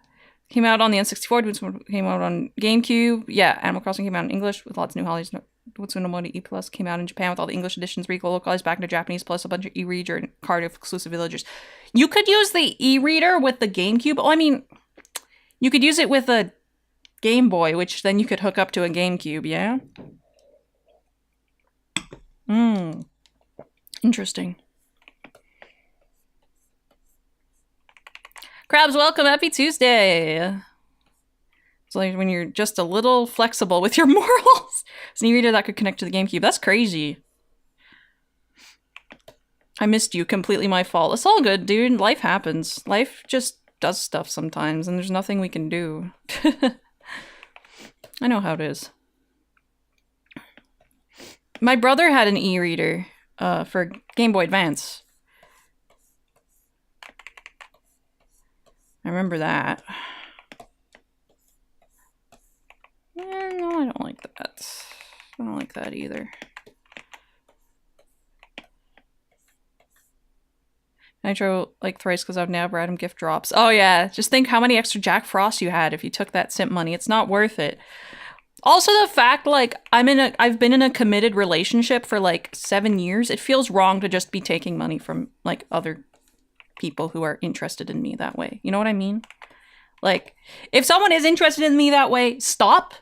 [SPEAKER 4] Came out on the N64, came out on GameCube. Yeah, Animal Crossing came out in English with lots of new holidays. Butsu no Mori E Plus came out in Japan with all the English editions localized back into Japanese, plus a bunch of e-reader and Cardiff exclusive villagers. You could use the e-reader with the GameCube. Oh, I mean, you could use it with a Game Boy, which then you could hook up to a GameCube, yeah? Interesting. Crabs, welcome. Happy Tuesday. It's like when you're just a little flexible with your morals. It's an e-reader that could connect to the GameCube. That's crazy. I missed you. Completely my fault. It's all good, dude. Life happens. Life just does stuff sometimes, and there's nothing we can do. I know how it is. My brother had an e-reader for Game Boy Advance. I remember that. No, I don't like that. I don't like that either. Nitro like thrice because I've never had him gift drops. Oh yeah, just think how many extra Jack Frost you had if you took that simp money. It's not worth it. Also the fact, like, I've been in a committed relationship for like 7 years. It feels wrong to just be taking money from like other people who are interested in me that way. You know what I mean? Like, if someone is interested in me that way, stop.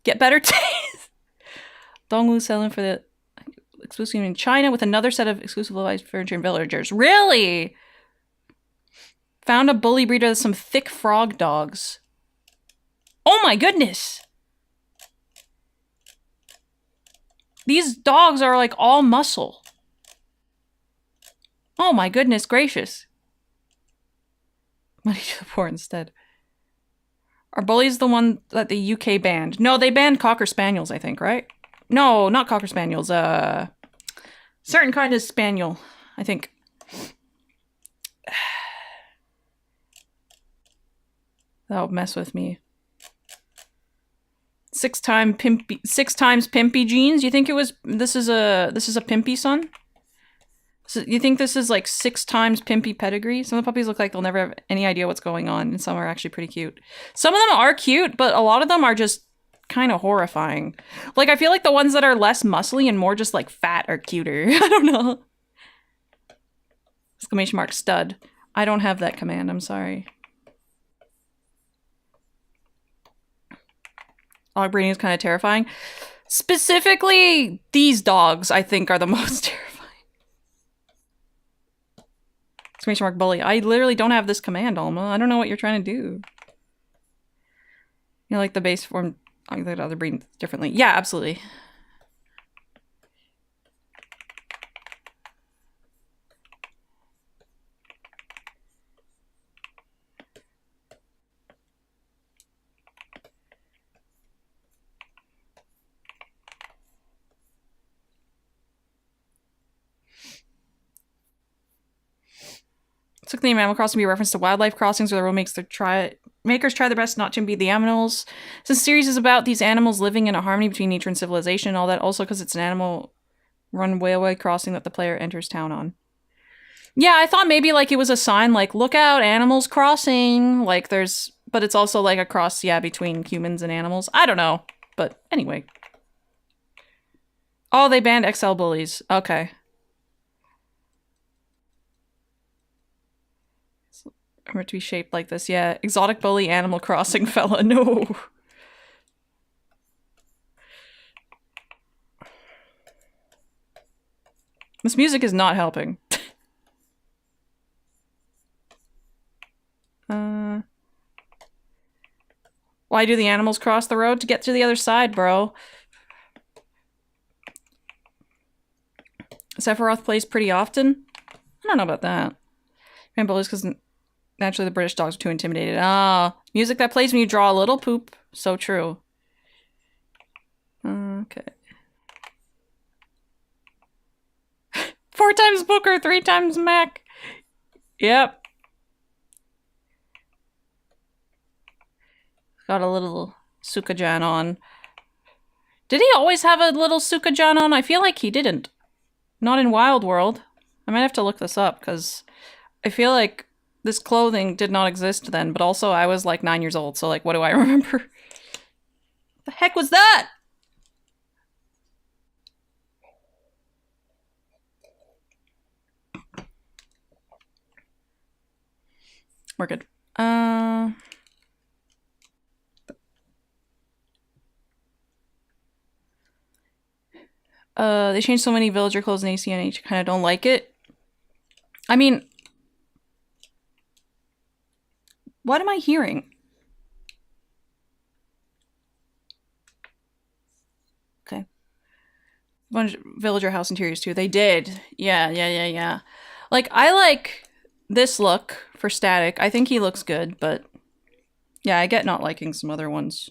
[SPEAKER 4] Get better taste. Dongwu selling for the exclusive in China with another set of exclusive localized furniture and villagers. Really? Found a bully breeder with some thick frog dogs. Oh my goodness. These dogs are like all muscle. Oh my goodness gracious. Money to the poor instead. Are bullies the one that the UK banned? No, they banned Cocker Spaniels, I think, right? No, not Cocker Spaniels. Certain kind of Spaniel, I think. That'll mess with me. 6 times pimpy jeans. You think it was? This is a pimpy son. So you think this is like 6 times pimpy pedigree? Some of the puppies look like they'll never have any idea what's going on, and some are actually pretty cute. Some of them are cute, but a lot of them are just kind of horrifying. Like, I feel like the ones that are less muscly and more just like fat are cuter. I don't know. Exclamation mark stud. I don't have that command, I'm sorry. Dog breeding is kind of terrifying. Specifically, these dogs, I think, are the most terrifying. Exclamation mark bully. I literally don't have this command, Alma. I don't know what you're trying to do. You know, like the base form, I like other breeds differently. Yeah, absolutely. Took the name Animal Crossing to be a reference to wildlife crossings where the road makers try their best not to impede the animals. Since the series is about these animals living in a harmony between nature and civilization and all that, also because it's an animal-run railway crossing that the player enters town on. Yeah, I thought maybe like it was a sign like, look out, animals crossing. Like there's, but it's also like a cross, yeah, between humans and animals. I don't know, but anyway. Oh, they banned XL bullies. Okay. For it to be shaped like this, yeah. Exotic bully, Animal Crossing fella, no. This music is not helping. Why do the animals cross the road? To get to the other side, bro. Sephiroth plays pretty often? I don't know about that. And bullies because naturally the British dogs are too intimidated. Ah, music that plays when you draw a little poop. So true. Okay. 4 times Booker, 3 times Mac. Yep. Got a little Sukajan on. Did he always have a little Sukajan on? I feel like he didn't. Not in Wild World. I might have to look this up, because I feel like this clothing did not exist then, but also I was like 9 years old, so like, what do I remember? The heck was that? We're good. They changed so many villager clothes in ACNH. Kind of don't like it. I mean, what am I hearing? Okay. Bunch of villager house interiors too. They did. Yeah. Like, I like this look for Static. I think he looks good, but yeah, I get not liking some other ones.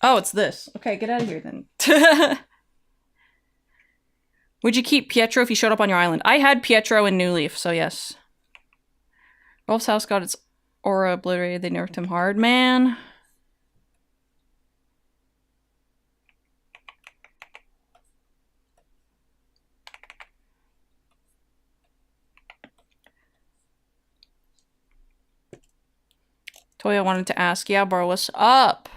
[SPEAKER 4] Oh, it's this. Okay, get out of here then. Would you keep Pietro if he showed up on your island? I had Pietro in New Leaf, so yes. Rolf's house got its aura obliterated. They nerfed him hard, man. Toyo wanted to ask, yeah, bro, what's up?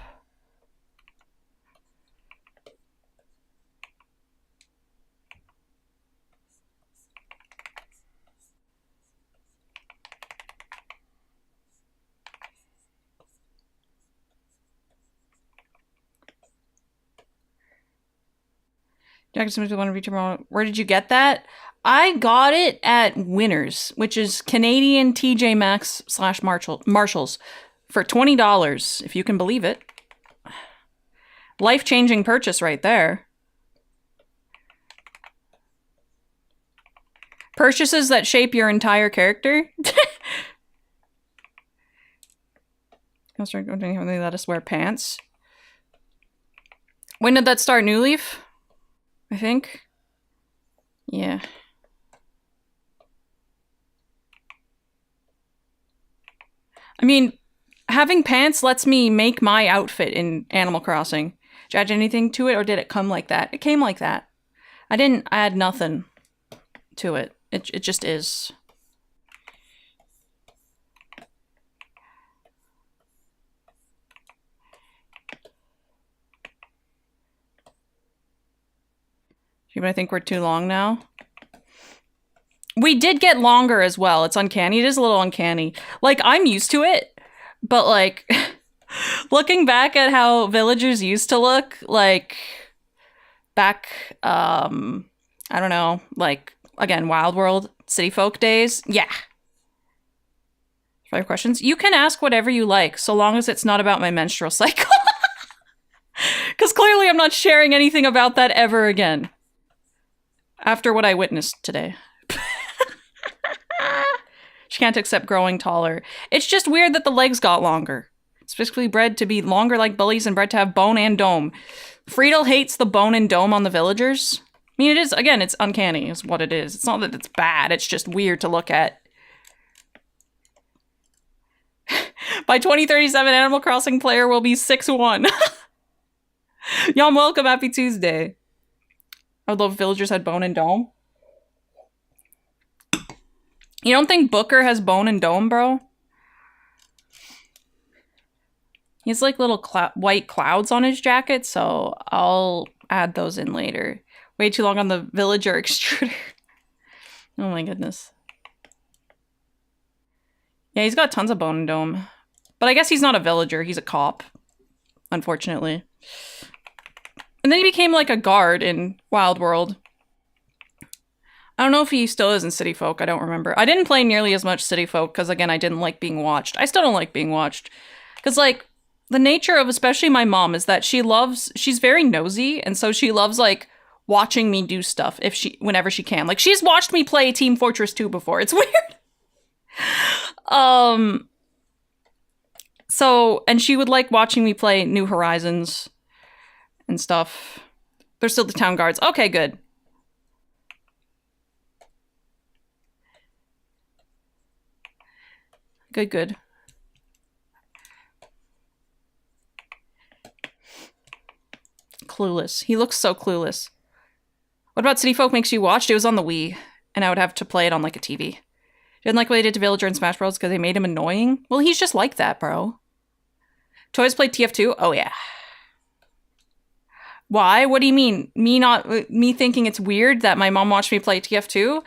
[SPEAKER 4] Where did you get that? I got it at Winners, which is Canadian TJ Maxx / Marshalls, for $20, if you can believe it. Life-changing purchase right there. Purchases that shape your entire character. They let us wear pants. When did that start? New Leaf? I think. Yeah. I mean, having pants lets me make my outfit in Animal Crossing. Did you add anything to it, or did it come like that? It came like that. I didn't add nothing to it. It just is. But I think we're too long now. We did get longer as well. It's uncanny. It is a little uncanny. Like, I'm used to it, but like, looking back at how villagers used to look, like, back, I don't know, like, again, Wild World, City Folk days, yeah. 5 questions. You can ask whatever you like, so long as it's not about my menstrual cycle. Because clearly I'm not sharing anything about that ever again. After what I witnessed today. She can't accept growing taller. It's just weird that the legs got longer. Specifically bred to be longer like bullies and bred to have bone and dome. Friedel hates the bone and dome on the villagers. mean, it is, again, it's uncanny is what it is. It's not that it's bad, it's just weird to look at. By 2037, Animal Crossing player will be 6'1". Yum, welcome, happy Tuesday. I would love if villagers had bone and dome. You don't think Booker has bone and dome, bro? He has like little white clouds on his jacket, so I'll add those in later. Way too long on the villager extruder. Oh my goodness. Yeah, he's got tons of bone and dome. But I guess he's not a villager, he's a cop. Unfortunately. And then he became like a guard in Wild World. I don't know if he still is in City Folk, I don't remember. I didn't play nearly as much City Folk because, again, I didn't like being watched. I still don't like being watched. Because, like, the nature of especially my mom is that she's very nosy, and so she loves, like, watching me do stuff whenever she can. Like, she's watched me play Team Fortress 2 before. It's weird. So, and she would like watching me play New Horizons and stuff. They're still the town guards. Okay, good. Good. Clueless. He looks so clueless. What about City Folk makes you watch? It was on the Wii, and I would have to play it on like a TV. Didn't like what they did to Villager in Smash Bros. Because they made him annoying. Well, he's just like that, bro. Toys played TF2? Oh, yeah. Why? What do you mean? Me thinking it's weird that my mom watched me play TF2?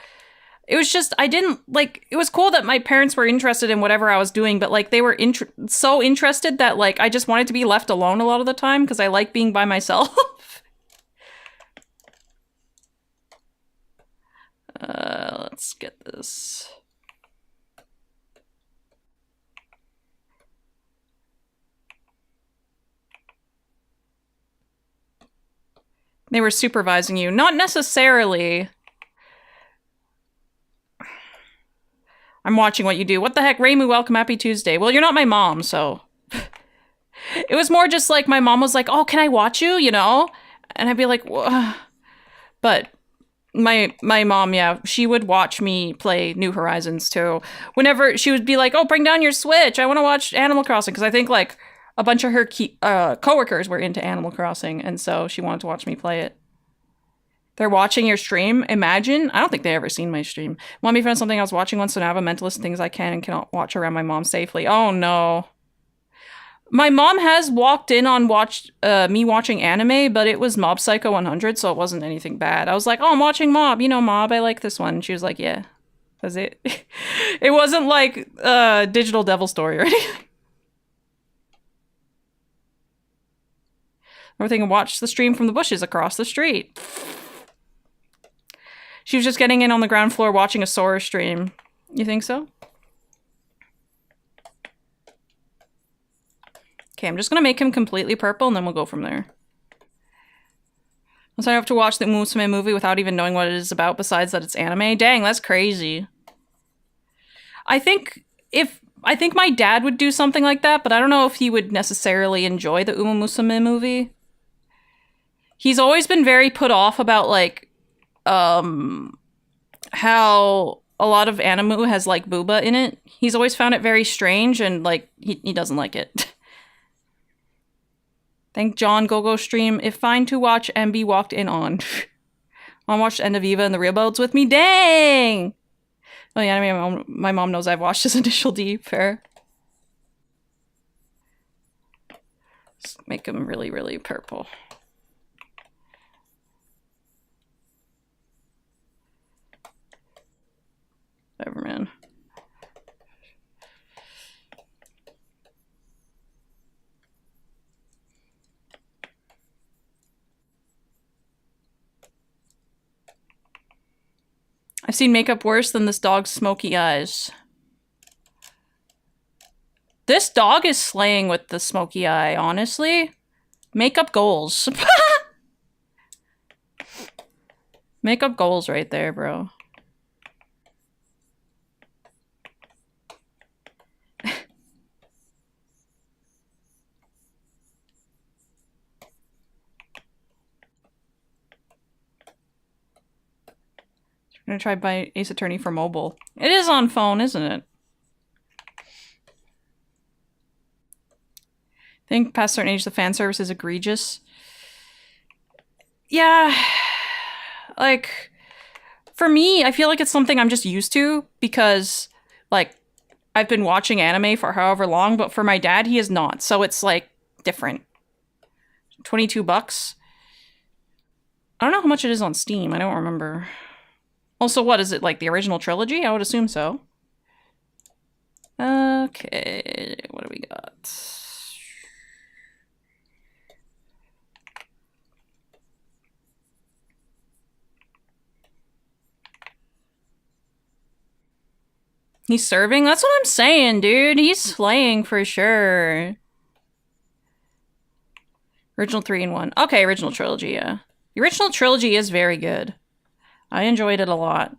[SPEAKER 4] It was just, I didn't, like, it was cool that my parents were interested in whatever I was doing, but, like, they were so interested that, like, I just wanted to be left alone a lot of the time because I like being by myself. Let's get this. They were supervising you. Not necessarily. I'm watching what you do. What the heck? Ramu, welcome. Happy Tuesday. Well, you're not my mom, so... It was more just like my mom was like, oh, can I watch you? You know? And I'd be like, whoa. But my mom, yeah, she would watch me play New Horizons too. Whenever she would be like, oh, bring down your Switch. I want to watch Animal Crossing. Because I think like a bunch of her coworkers were into Animal Crossing. And so she wanted to watch me play it. They're watching your stream. Imagine. I don't think they ever seen my stream. Mommy found something I was watching once, so now I have a mental list of things I can and cannot watch around my mom safely. Oh no. My mom has walked in on me watching anime, but it was Mob Psycho 100, so it wasn't anything bad. I was like, oh, I'm watching Mob. You know Mob, I like this one. And she was like, yeah. That's it. It wasn't like Digital Devil Story or anything. Everything watched the stream from the bushes across the street. She was just getting in on the ground floor watching a Soarer stream. You think so? Okay, I'm just gonna make him completely purple and then we'll go from there. So I have to watch the Musume movie without even knowing what it is about besides that it's anime? Dang, that's crazy. I think my dad would do something like that, but I don't know if he would necessarily enjoy the Uma Musume movie. He's always been very put off about like how a lot of anime has like booba in it. He's always found it very strange and like he doesn't like it. Thank John Gogo stream. If fine to watch, MB walked in on. Mom watched End of Eva and the Real Builds with me. Dang! Oh yeah, I mean, my mom knows I've watched his Initial D. Fair. Just make him really, really purple. Whatever, man. I've seen makeup worse than this dog's smoky eyes. This dog is slaying with the smoky eye, honestly. Makeup goals. Makeup goals right there, bro. gonna try buy Ace Attorney for mobile. It is on phone, isn't it? I think past a certain age, the fan service is egregious. Yeah, like, for me, I feel like it's something I'm just used to because, like, I've been watching anime for however long, but for my dad, he is not. So it's, like, different. $22? I don't know how much it is on Steam. I don't remember. Also, what is it, like the original trilogy? I would assume so. Okay, what do we got? He's serving? That's what I'm saying, dude. He's slaying for sure. Original 3-in-1. Okay, original trilogy, yeah. The original trilogy is very good. I enjoyed it a lot.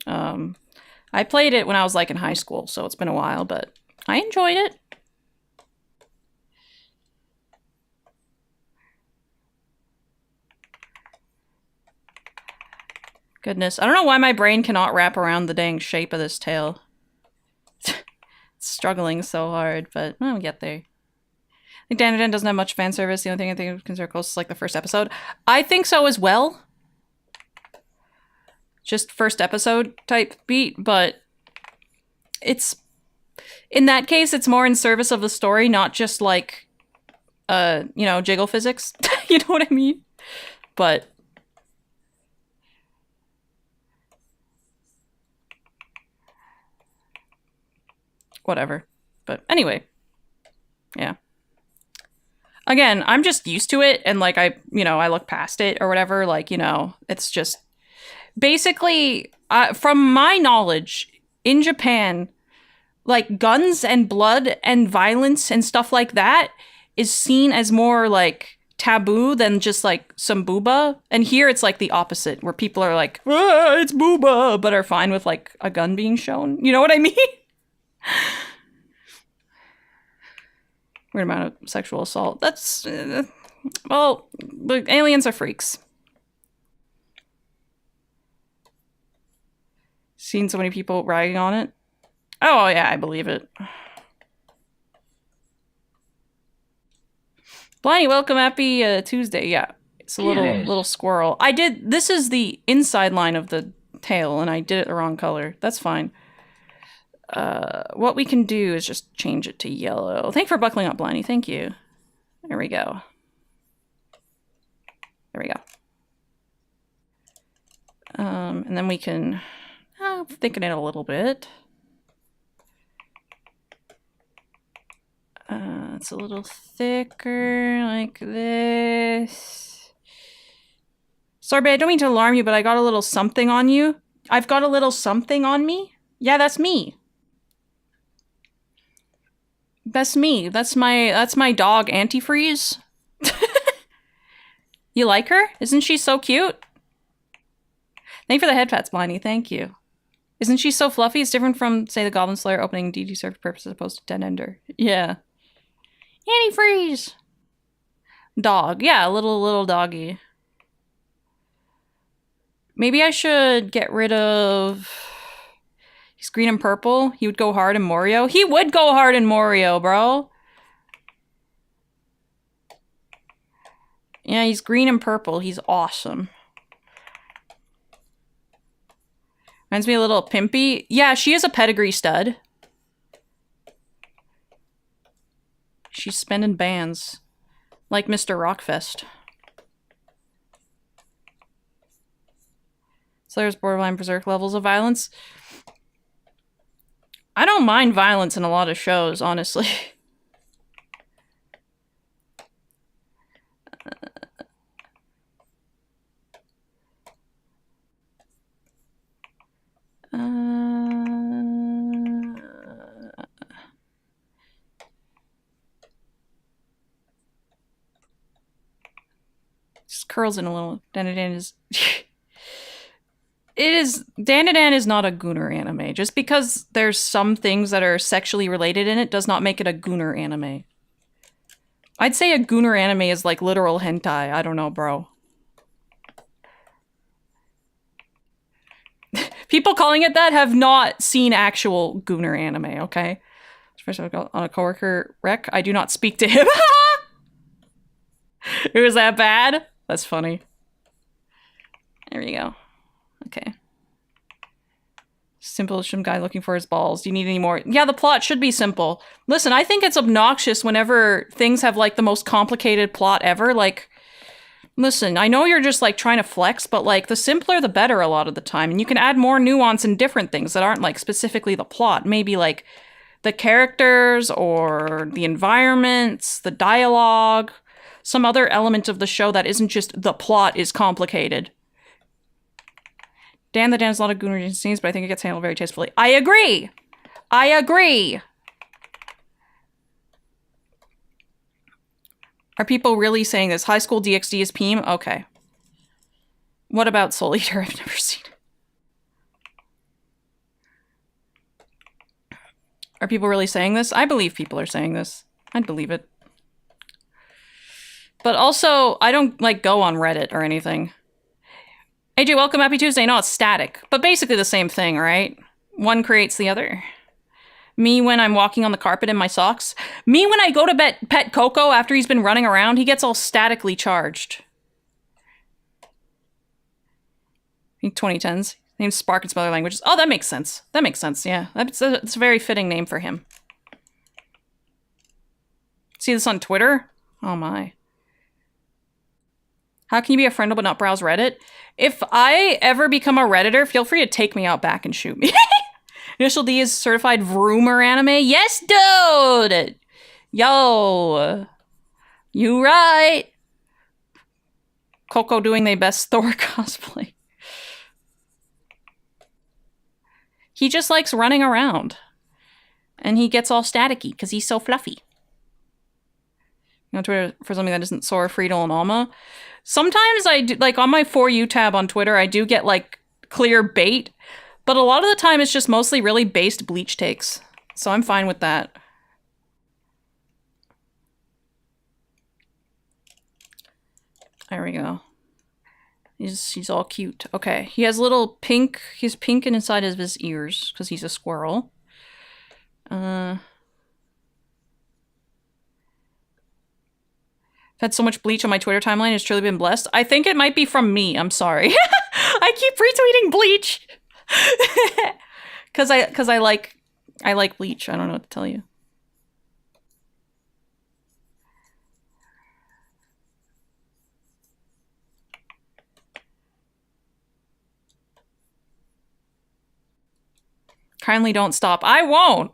[SPEAKER 4] I played it when I was like in high school, so it's been a while, but I enjoyed it. Goodness, I don't know why my brain cannot wrap around the dang shape of this tail. It's struggling so hard, but we'll get there. I think Dan doesn't have much fan service. The only thing I think of consider close is like the first episode. I think so as well. Just first episode type beat, but it's in that case it's more in service of the story, not just like you know, jiggle physics. You know what I mean? But whatever. But anyway. Yeah. Again, I'm just used to it, and like I look past it or whatever, like, you know, it's just basically from my knowledge in Japan, like guns and blood and violence and stuff like that is seen as more like taboo than just like some booba. And here it's like the opposite, where people are like, ah, it's booba, but are fine with like a gun being shown. You know what I mean? Weird amount of sexual assault. That's, well, aliens are freaks. Seen so many people ragging on it. Oh, yeah, I believe it. Bliney, welcome. Happy Tuesday. Yeah, it's a little squirrel. This is the inside line of the tail, and I did it the wrong color. That's fine. What we can do is just change it to yellow. Thank you for buckling up, Bliney. Thank you. There we go. There we go. And then we can thicken it a little bit. It's a little thicker, like this. Sorry, babe, I don't mean to alarm you, but I got a little something on you. I've got a little something on me? Yeah, that's me. That's me. That's my dog, Antifreeze. You like her? Isn't she so cute? Thank you for the head pats, Bliney. Thank you. Isn't she so fluffy? It's different from, say, the Goblin Slayer opening DD served purpose as opposed to Dead Ender. Yeah. Antifreeze! Dog. Yeah, a little doggy. Maybe I should get rid of... He's green and purple. He would go hard in Morio. He would go hard in Morio, bro. Yeah, he's green and purple. He's awesome. Reminds me a little Pimpy. Yeah, she is a pedigree stud. She's spending bands. Like Mr. Rockfest. So there's borderline berserk levels of violence. I don't mind violence in a lot of shows, honestly. Just curls in a little. Danadan is... Danadan is not a Gunner anime. Just because there's some things that are sexually related in it does not make it a Gunner anime. I'd say a Gunner anime is like literal hentai. I don't know, bro. People calling it that have not seen actual Gooner anime, okay? First of all, on a coworker wreck, I do not speak to him. It was that bad? That's funny. There we go. Okay. Simple, some guy looking for his balls. Do you need any more? Yeah, the plot should be simple. Listen, I think it's obnoxious whenever things have like the most complicated plot ever. Like, listen, I know you're just like trying to flex, but like the simpler the better a lot of the time. And you can add more nuance in different things that aren't like specifically the plot. Maybe like the characters or the environments, the dialogue, some other element of the show that isn't just the plot is complicated. Dan the Dan has a lot of Gooner scenes, but I think it gets handled very tastefully. I agree! I agree! Are people really saying this? High School DxD is Peem? Okay. What about Soul Eater? I've never seen it. Are people really saying this? I believe people are saying this. I'd believe it. But also, I don't, like, go on Reddit or anything. AJ, welcome. Happy Tuesday. No, it's static. But basically the same thing, right? One creates the other. Me when I'm walking on the carpet in my socks. Me when I go to pet Coco after he's been running around, he gets all statically charged. I think 2010s. Name's Spark in some other languages. Oh, that makes sense. That makes sense, yeah. It's a very fitting name for him. See this on Twitter? Oh my. How can you be a friend but not browse Reddit? If I ever become a Redditor, feel free to take me out back and shoot me. Initial D is certified Vroomer anime. Yes, dude! Yo! You right! Coco doing their best Thor cosplay. He just likes running around. And he gets all staticky because he's so fluffy. You know, Twitter for something that isn't Sora, Friedel, and Alma. Sometimes I do, like on my For You tab on Twitter, I do get like clear bait, but a lot of the time it's just mostly really based Bleach takes. So I'm fine with that. There we go. He's all cute. Okay, he has little pink, he's pink inside of his ears because he's a squirrel. I've had so much Bleach on my Twitter timeline, it's truly been blessed. I think it might be from me, I'm sorry. I keep retweeting Bleach. Cause I like Bleach, I don't know what to tell you. Kindly don't stop. I won't.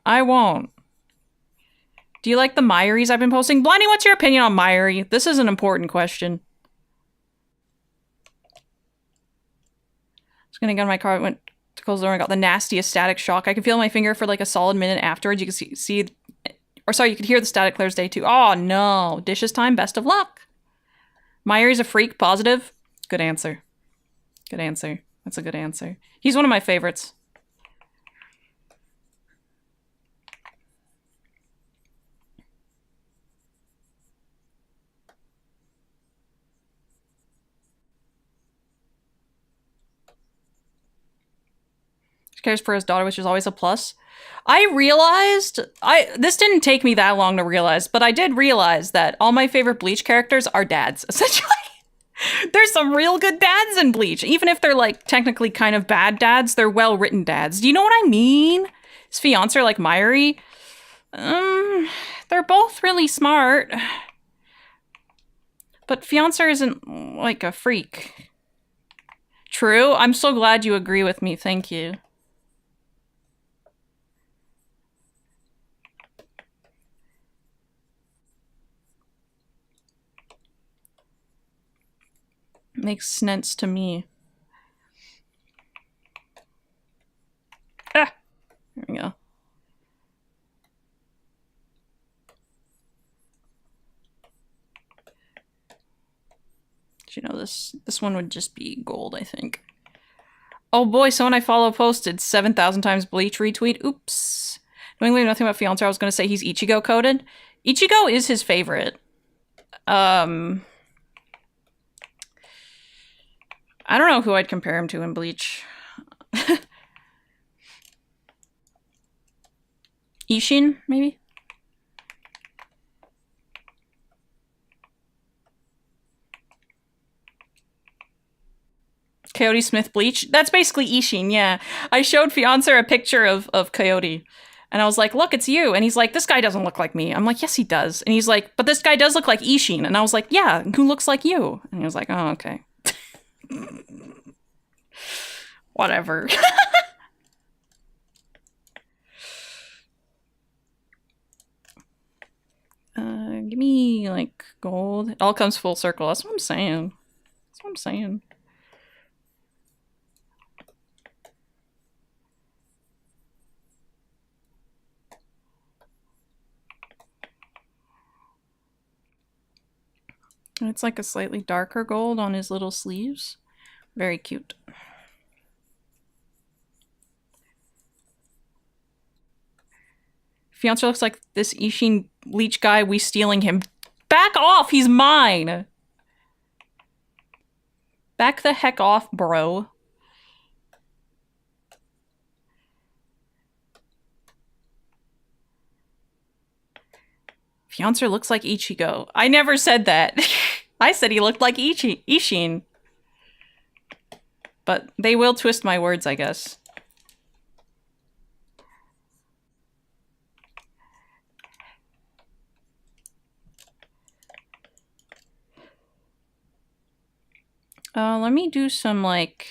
[SPEAKER 4] Do you like the Myeries I've been posting? Blindie, what's your opinion on Myery? This is an important question. I was gonna get in my car, I went to close the door and got the nastiest static shock. I could feel my finger for like a solid minute afterwards. You could see or sorry, you could hear the static clear as day too. Oh no, dishes time, best of luck. Myery's a freak, positive? Good answer. Good answer. That's a good answer. He's one of my favorites. Cares for his daughter, which is always a plus. I realized, this didn't take me that long to realize, but I did realize that all my favorite Bleach characters are dads, essentially. There's some real good dads in Bleach. Even if they're like technically kind of bad dads, they're well-written dads. Do you know what I mean? His fiancé like Myery. They're both really smart. But fiancé isn't like a freak. True. I'm so glad you agree with me. Thank you. Makes sense to me. Ah! There we go. Did you know this one would just be gold, I think. Oh boy, someone I follow posted 7,000 times Bleach retweet. Oops. Knowing nothing about fiancé, I was gonna say he's Ichigo coded. Ichigo is his favorite. I don't know who I'd compare him to in Bleach. Ishin, maybe? Coyote Smith bleach? That's basically Ishin, yeah. I showed Fiancer a picture of Coyote. And I was like, look, it's you. And he's like, this guy doesn't look like me. I'm like, yes, he does. And he's like, but this guy does look like Ishin. And I was like, yeah, who looks like you? And he was like, oh, okay. Whatever. Give me, like, gold. It all comes full circle. That's what I'm saying. That's what I'm saying. And it's like a slightly darker gold on his little sleeves. Very cute. Fiance looks like this Ishin leech guy. We stealing him. Back off! He's mine! Back the heck off, bro. Fiancer looks like Ichigo. I never said that. I said he looked like Ishin. But they will twist my words, I guess. Let me do some, like...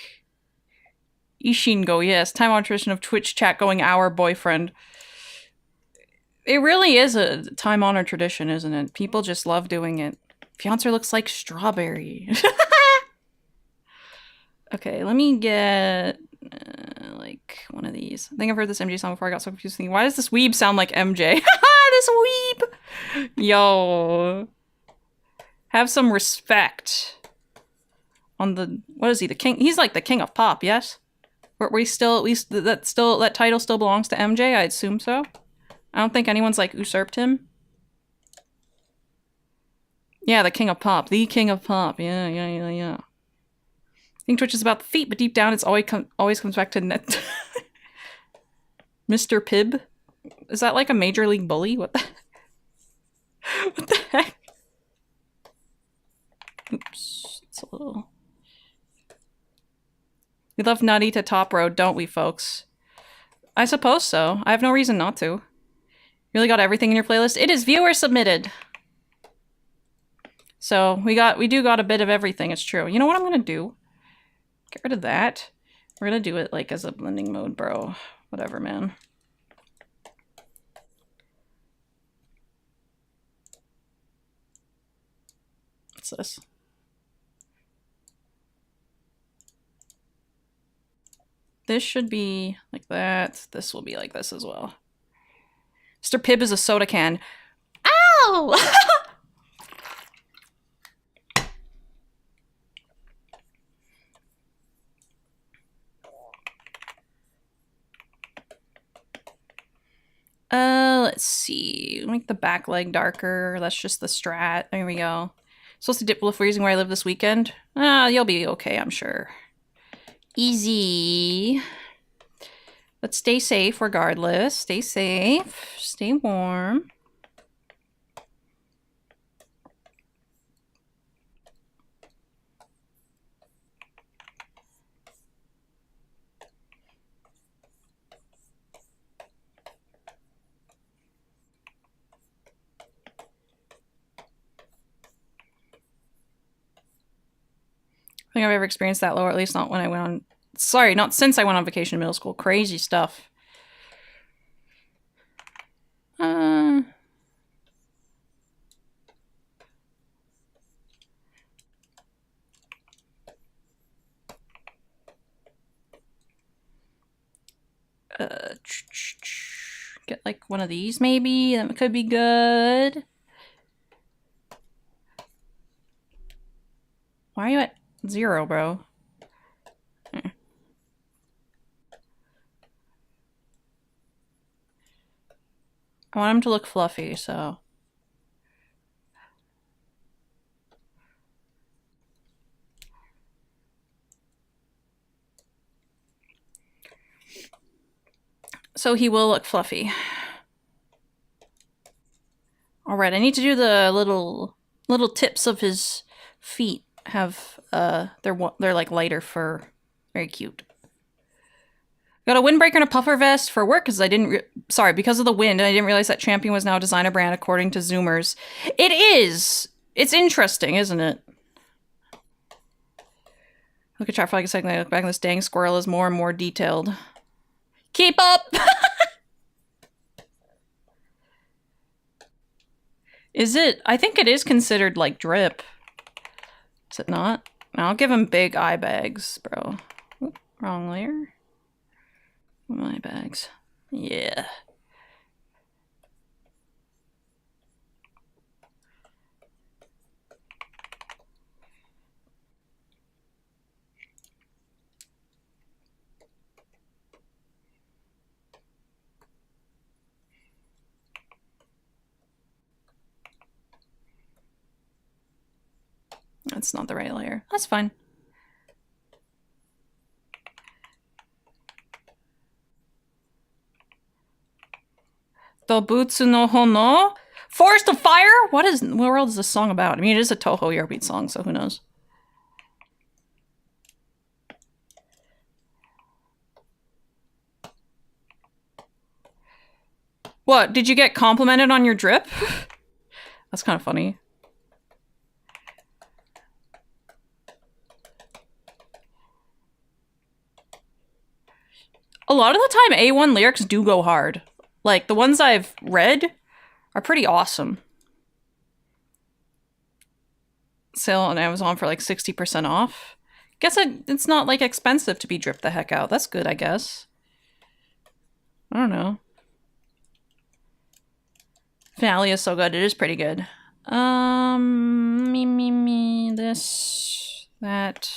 [SPEAKER 4] Ishin go, yes. Time-honored tradition of Twitch chat going our boyfriend. It really is a time-honored tradition, isn't it? People just love doing it. Fiancer looks like strawberry. Okay, let me get... like, one of these. I think I've heard this MJ song before. I got so confused thinking, why does this weeb sound like MJ? This weeb! Yo. Have some respect. On the... What is he? The king? He's like the king of pop, yes? We still... At least that title still belongs to MJ? I assume so. I don't think anyone's, like, usurped him. Yeah, the king of pop. The king of pop. Yeah. I think Twitch is about the feet, but deep down it's always comes back to net. Mr. Pibb? Is that, like, a major league bully? What the... What the heck? Oops. It's a little... We love Nutty to Top Road, don't we, folks? I suppose so. I have no reason not to. You really got everything in your playlist? It is viewer submitted. So we do got a bit of everything, it's true. You know what I'm gonna do? Get rid of that. We're gonna do it like as a blending mode, bro. Whatever, man. What's this? This should be like that. This will be like this as well. Mr. Pibb is a soda can. Ow! Let's see. Make the back leg darker. That's just the strat. There we go. Supposed to dip below freezing where I live this weekend. You'll be okay, I'm sure. Easy. But stay safe regardless. Stay safe. Stay warm. I think I've ever experienced that low, or at least not when I went on... Sorry, not since I went on vacation in middle school. Crazy stuff. Get like one of these maybe. That could be good. Why are you at 0, bro? I want him to look fluffy, so... So he will look fluffy. red. I need to do the little tips of his feet have they're like lighter fur. Very cute. Got a windbreaker and a puffer vest for work because I didn't because of the wind, I didn't realize that Champion was now a designer brand according to Zoomers. It is. It's interesting, isn't it? Look at chat for like a second. I look back and this dang squirrel is more and more detailed. Keep up! Is it? I think it is considered like drip. Is it not? I'll give him big eye bags, bro. Oop, wrong layer. My bags. Yeah. That's not the right layer. That's fine. Dobutsu no Hono? Forest of Fire? What world is this song about? I mean, it is a Toho Eurobeat song, so who knows? What? Did you get complimented on your drip? That's kind of funny. A lot of the time, A1 lyrics do go hard. Like, the ones I've read are pretty awesome. Sale on Amazon for like 60% off. Guess it's not like expensive to be dripped the heck out. That's good, I guess. I don't know. Finale is so good. It is pretty good. This, that.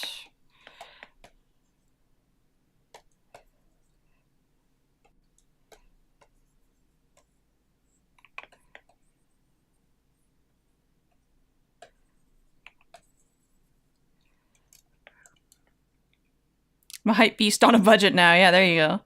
[SPEAKER 4] I'm a hype beast on a budget now. Yeah, there you go.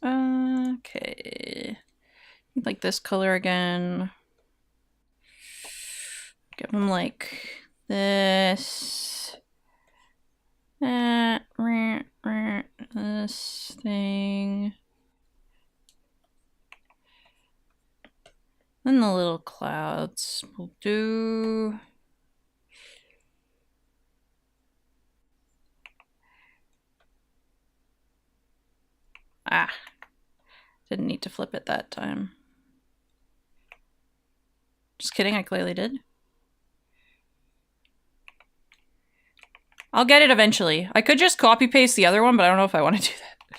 [SPEAKER 4] Okay. Like this color again. Give them like this. This thing. And the little clouds will do. Ah. Didn't need to flip it that time. Just kidding, I clearly did. I'll get it eventually. I could just copy paste the other one, but I don't know if I want to do that.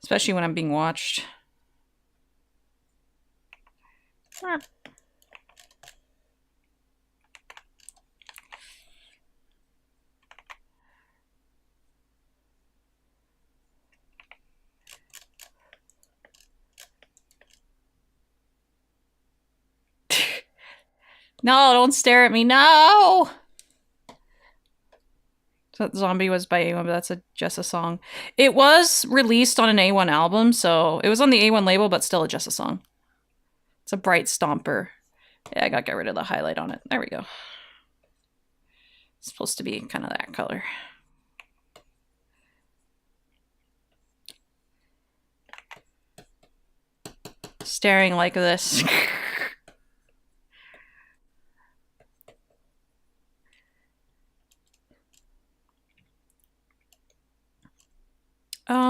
[SPEAKER 4] Especially when I'm being watched. Ah. No, don't stare at me. No! So Zombie was by A1, but that's just a song. It was released on an A1 album, so it was on the A1 label, but still just a song. It's a bright stomper. Yeah, I gotta get rid of the highlight on it. There we go. It's supposed to be kind of that color. Staring like this.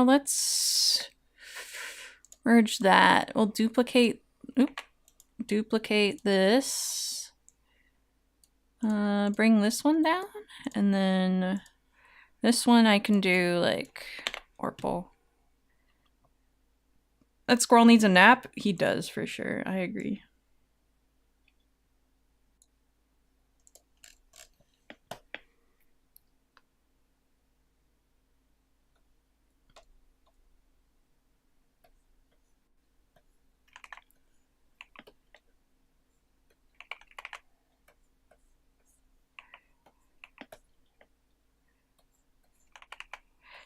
[SPEAKER 4] Let's merge that. We'll duplicate this. Bring this one down, and then this one I can do like Orpal. That squirrel needs a nap? He does, for sure. I agree.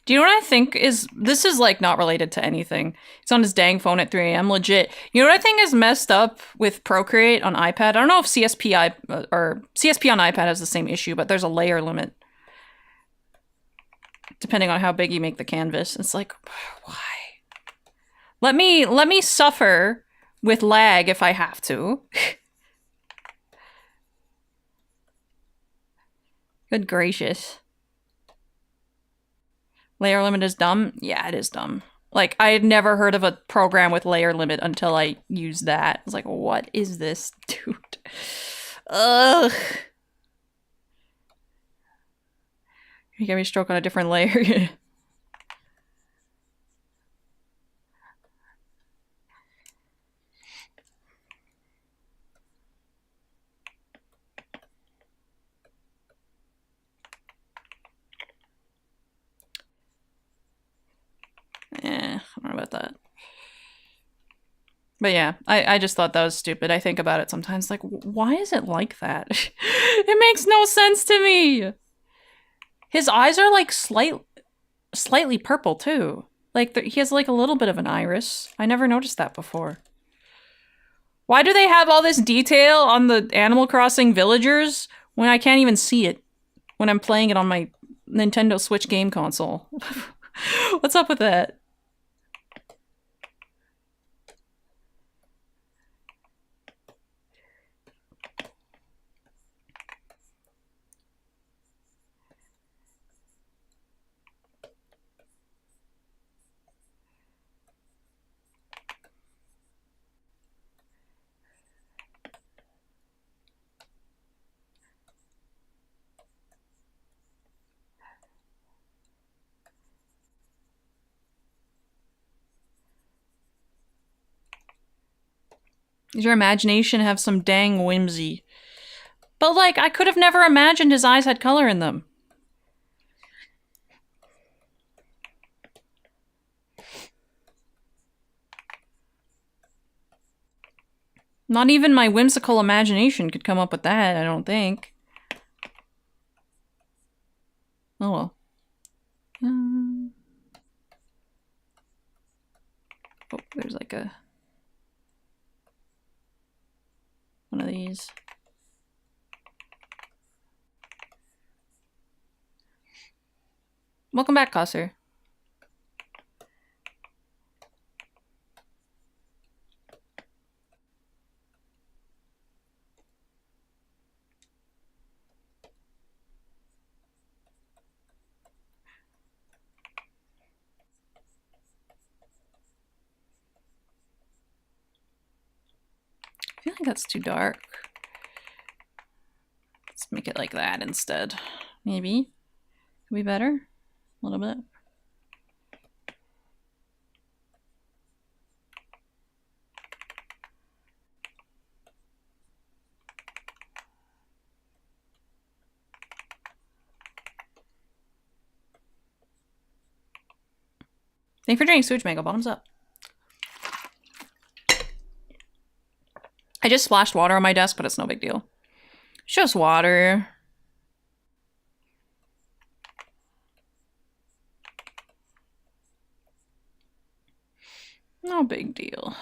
[SPEAKER 4] Do you know what I think is... This is, like, not related to anything. He's on his dang phone at 3 a.m. Legit. You know what I think is messed up with Procreate on iPad? I don't know if CSP on iPad has the same issue, but there's a layer limit. Depending on how big you make the canvas. It's like, why? Let me suffer with lag if I have to. Good gracious. Layer limit is dumb? Yeah, it is dumb. Like, I had never heard of a program with layer limit until I used that. I was like, what is this, dude? Ugh. You gave me a stroke on a different layer. I don't know about that. But yeah, I just thought that was stupid. I think about it sometimes, like, why is it like that? It makes no sense to me. His eyes are like slightly purple too. Like he has like a little bit of an iris. I never noticed that before. Why do they have all this detail on the Animal Crossing villagers when I can't even see it when I'm playing it on my Nintendo Switch game console? What's up with that? Does your imagination have some dang whimsy? But like, I could have never imagined his eyes had color in them. Not even my whimsical imagination could come up with that, I don't think. Oh well. Oh, there's like a... one of these. Welcome back, Cosser. I feel like that's too dark. Let's make it like that instead. Maybe. Could be better. A little bit. Thank you for drinking Swooch Mango. Bottoms up. I just splashed water on my desk, but it's no big deal. It's just water. No big deal.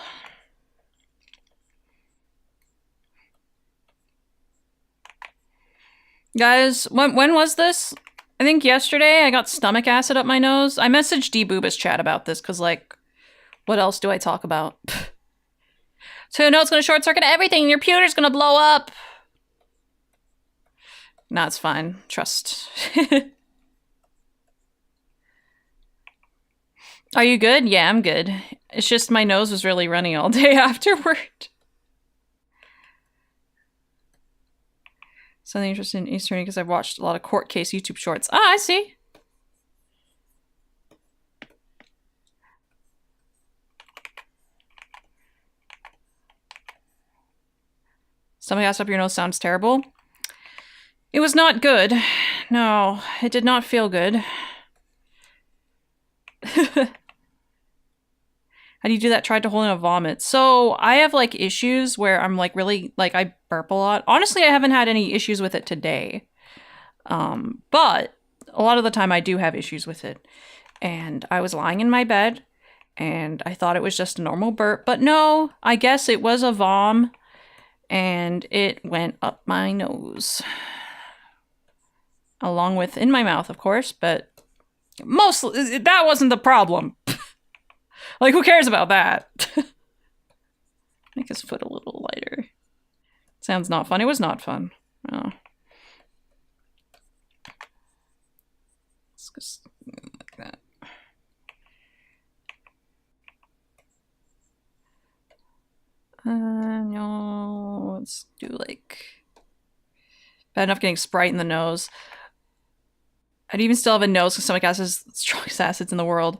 [SPEAKER 4] Guys, when was this? I think yesterday I got stomach acid up my nose. I messaged D-Booba's chat about this because, like, what else do I talk about? So you know it's gonna short circuit everything. Your computer's gonna blow up. Nah, it's fine. Trust. Are you good? Yeah, I'm good. It's just my nose was really runny all day afterward. Something interested in Eastern because I've watched a lot of court case YouTube shorts. Ah, I see. Stomach acid up your nose sounds terrible. It was not good. No, it did not feel good. How do you do that? Tried to hold in a vomit. So I have like issues where I'm like really like I burp a lot. Honestly, I haven't had any issues with it today. But a lot of the time I do have issues with it. and I was lying in my bed, and I thought it was just a normal burp, but no, I guess it was a vom, and it went up my nose. Along with in my mouth, of course, but mostly, that wasn't the problem. Like, who cares about that? Make his foot a little lighter. Sounds not fun. It was not fun. Oh. Let's just like that. No, let's do like... Bad enough getting Sprite in the nose. I'd even still have a nose because stomach acid is the strongest acids in the world.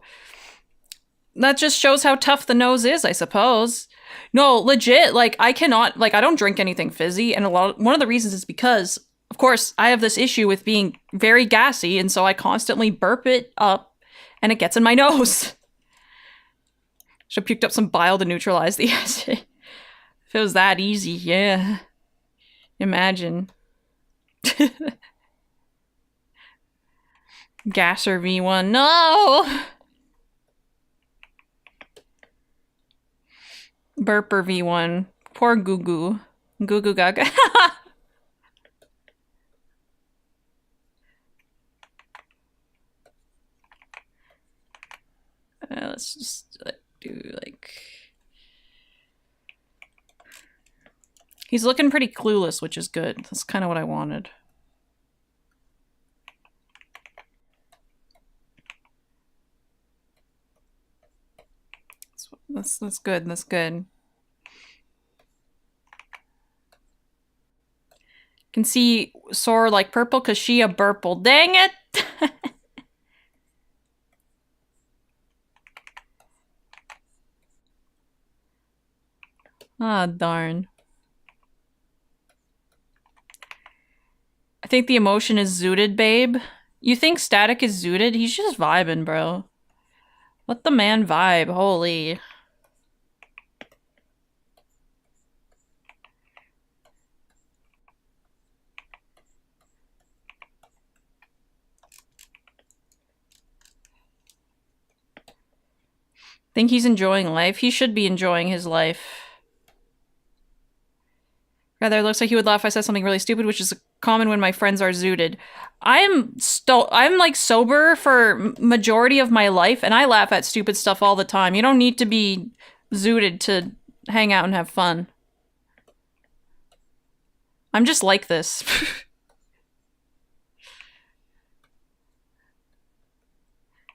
[SPEAKER 4] That just shows how tough the nose is, I suppose. No, legit, like, I cannot, like, I don't drink anything fizzy, and one of the reasons is because, of course, I have this issue with being very gassy, and so I constantly burp it up, and it gets in my nose. Should have puked up some bile to neutralize the acid. If it was that easy, yeah. Imagine. Gasser V1, no! Burper V1. Poor Goo Goo. Goo Goo Gaga. Let's just do like... He's looking pretty clueless, which is good. That's kind of what I wanted. That's good. That's good. Can see Soarer like purple because she a burple. Dang it! Ah, darn. I think the emotion is zooted, babe. You think Static is zooted? He's just vibing, bro. Let the man vibe. Holy. Think he's enjoying life? He should be enjoying his life. Rather, it looks like he would laugh if I said something really stupid, which is common when my friends are zooted. I'm like sober for majority of my life, and I laugh at stupid stuff all the time. You don't need to be zooted to hang out and have fun. I'm just like this.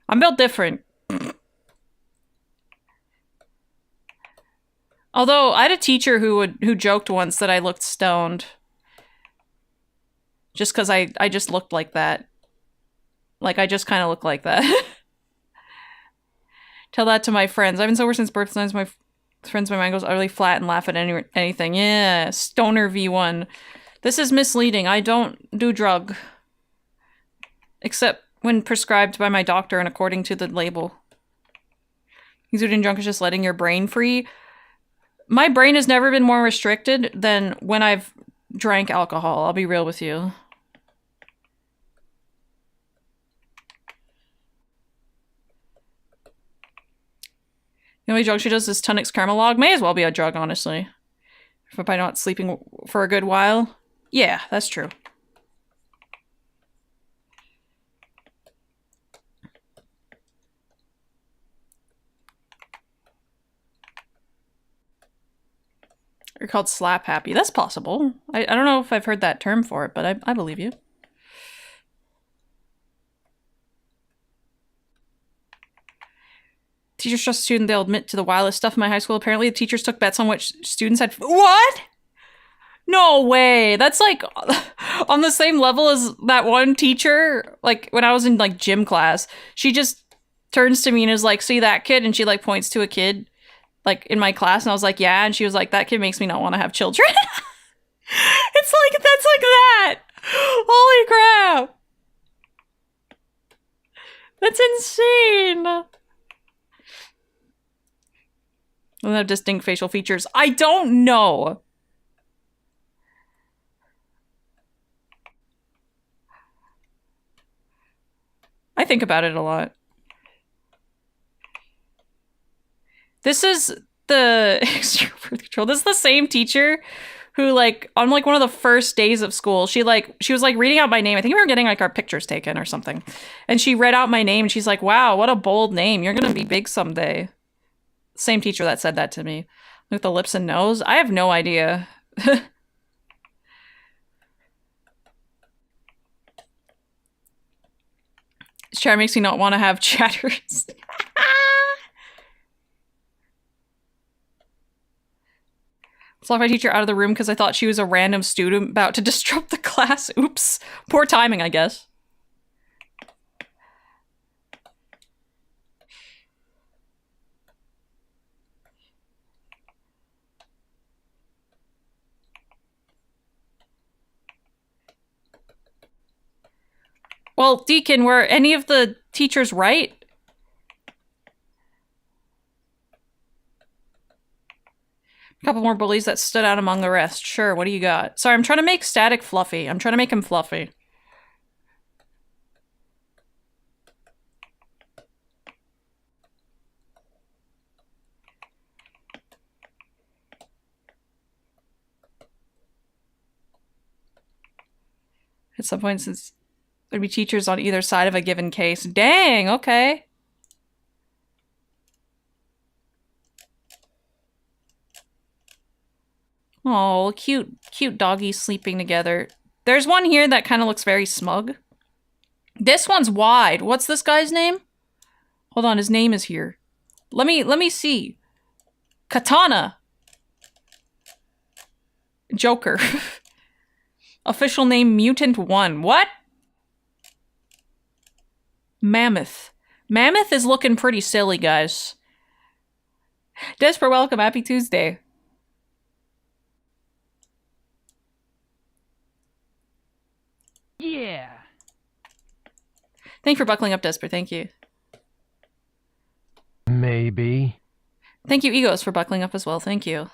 [SPEAKER 4] I'm built different. Although, I had a teacher who joked once that I looked stoned. Just because I just looked like that. Like, I just kind of look like that. Tell that to my friends. I've been sober since birth. Sometimes my friends, my mind goes utterly flat and laugh at anything. Yeah, stoner V1. This is misleading. I don't do drug. Except when prescribed by my doctor and according to the label. Exuding drunk is just letting your brain free. My brain has never been more restricted than when I've drank alcohol. I'll be real with you. The only drug she does is Tunnix Carmelog. May as well be a drug, honestly. If by not sleeping for a good while. Yeah, that's true. You're called slap happy. That's possible. I don't know if I've heard that term for it, but I believe you. Teachers trust a student, they'll admit to the wildest stuff in my high school. Apparently the teachers took bets on which students had... What? No way. That's like on the same level as that one teacher. Like when I was in like gym class, she just turns to me and is like, see that kid? And she like points to a kid like in my class, and I was like, yeah, and she was like, that kid makes me not want to have children. It's like, that's like that. Holy crap. That's insane. Doesn't have distinct facial features. I don't know. I think about it a lot. This is the extrovert control. This is the same teacher who, like, on like one of the first days of school, she was like reading out my name. I think we were getting like our pictures taken or something. And she read out my name and she's like, wow, what a bold name. You're gonna be big someday. Same teacher that said that to me. With the lips and nose. I have no idea. This chat makes me not want to have chatters. Let's lock my teacher out of the room because I thought she was a random student about to disrupt the class. Oops. Poor timing, I guess. Well, Deacon, were any of the teachers right? A couple more bullies that stood out among the rest. Sure, what do you got? Sorry, I'm trying to make Static fluffy. I'm trying to make him fluffy. At some point, since there'd be teachers on either side of a given case. Dang, okay. Oh, cute doggies sleeping together. There's one here that kind of looks very smug. This one's wide. What's this guy's name? Hold on, his name is here. Let me see. Katana. Joker. Official name Mutant 1. What? Mammoth. Mammoth is looking pretty silly, guys. Desper, welcome. Happy Tuesday.
[SPEAKER 2] Yeah.
[SPEAKER 4] Thank you for buckling up, Desper. Thank you.
[SPEAKER 1] Maybe.
[SPEAKER 4] Thank you, Egos, for buckling up as well. Thank you.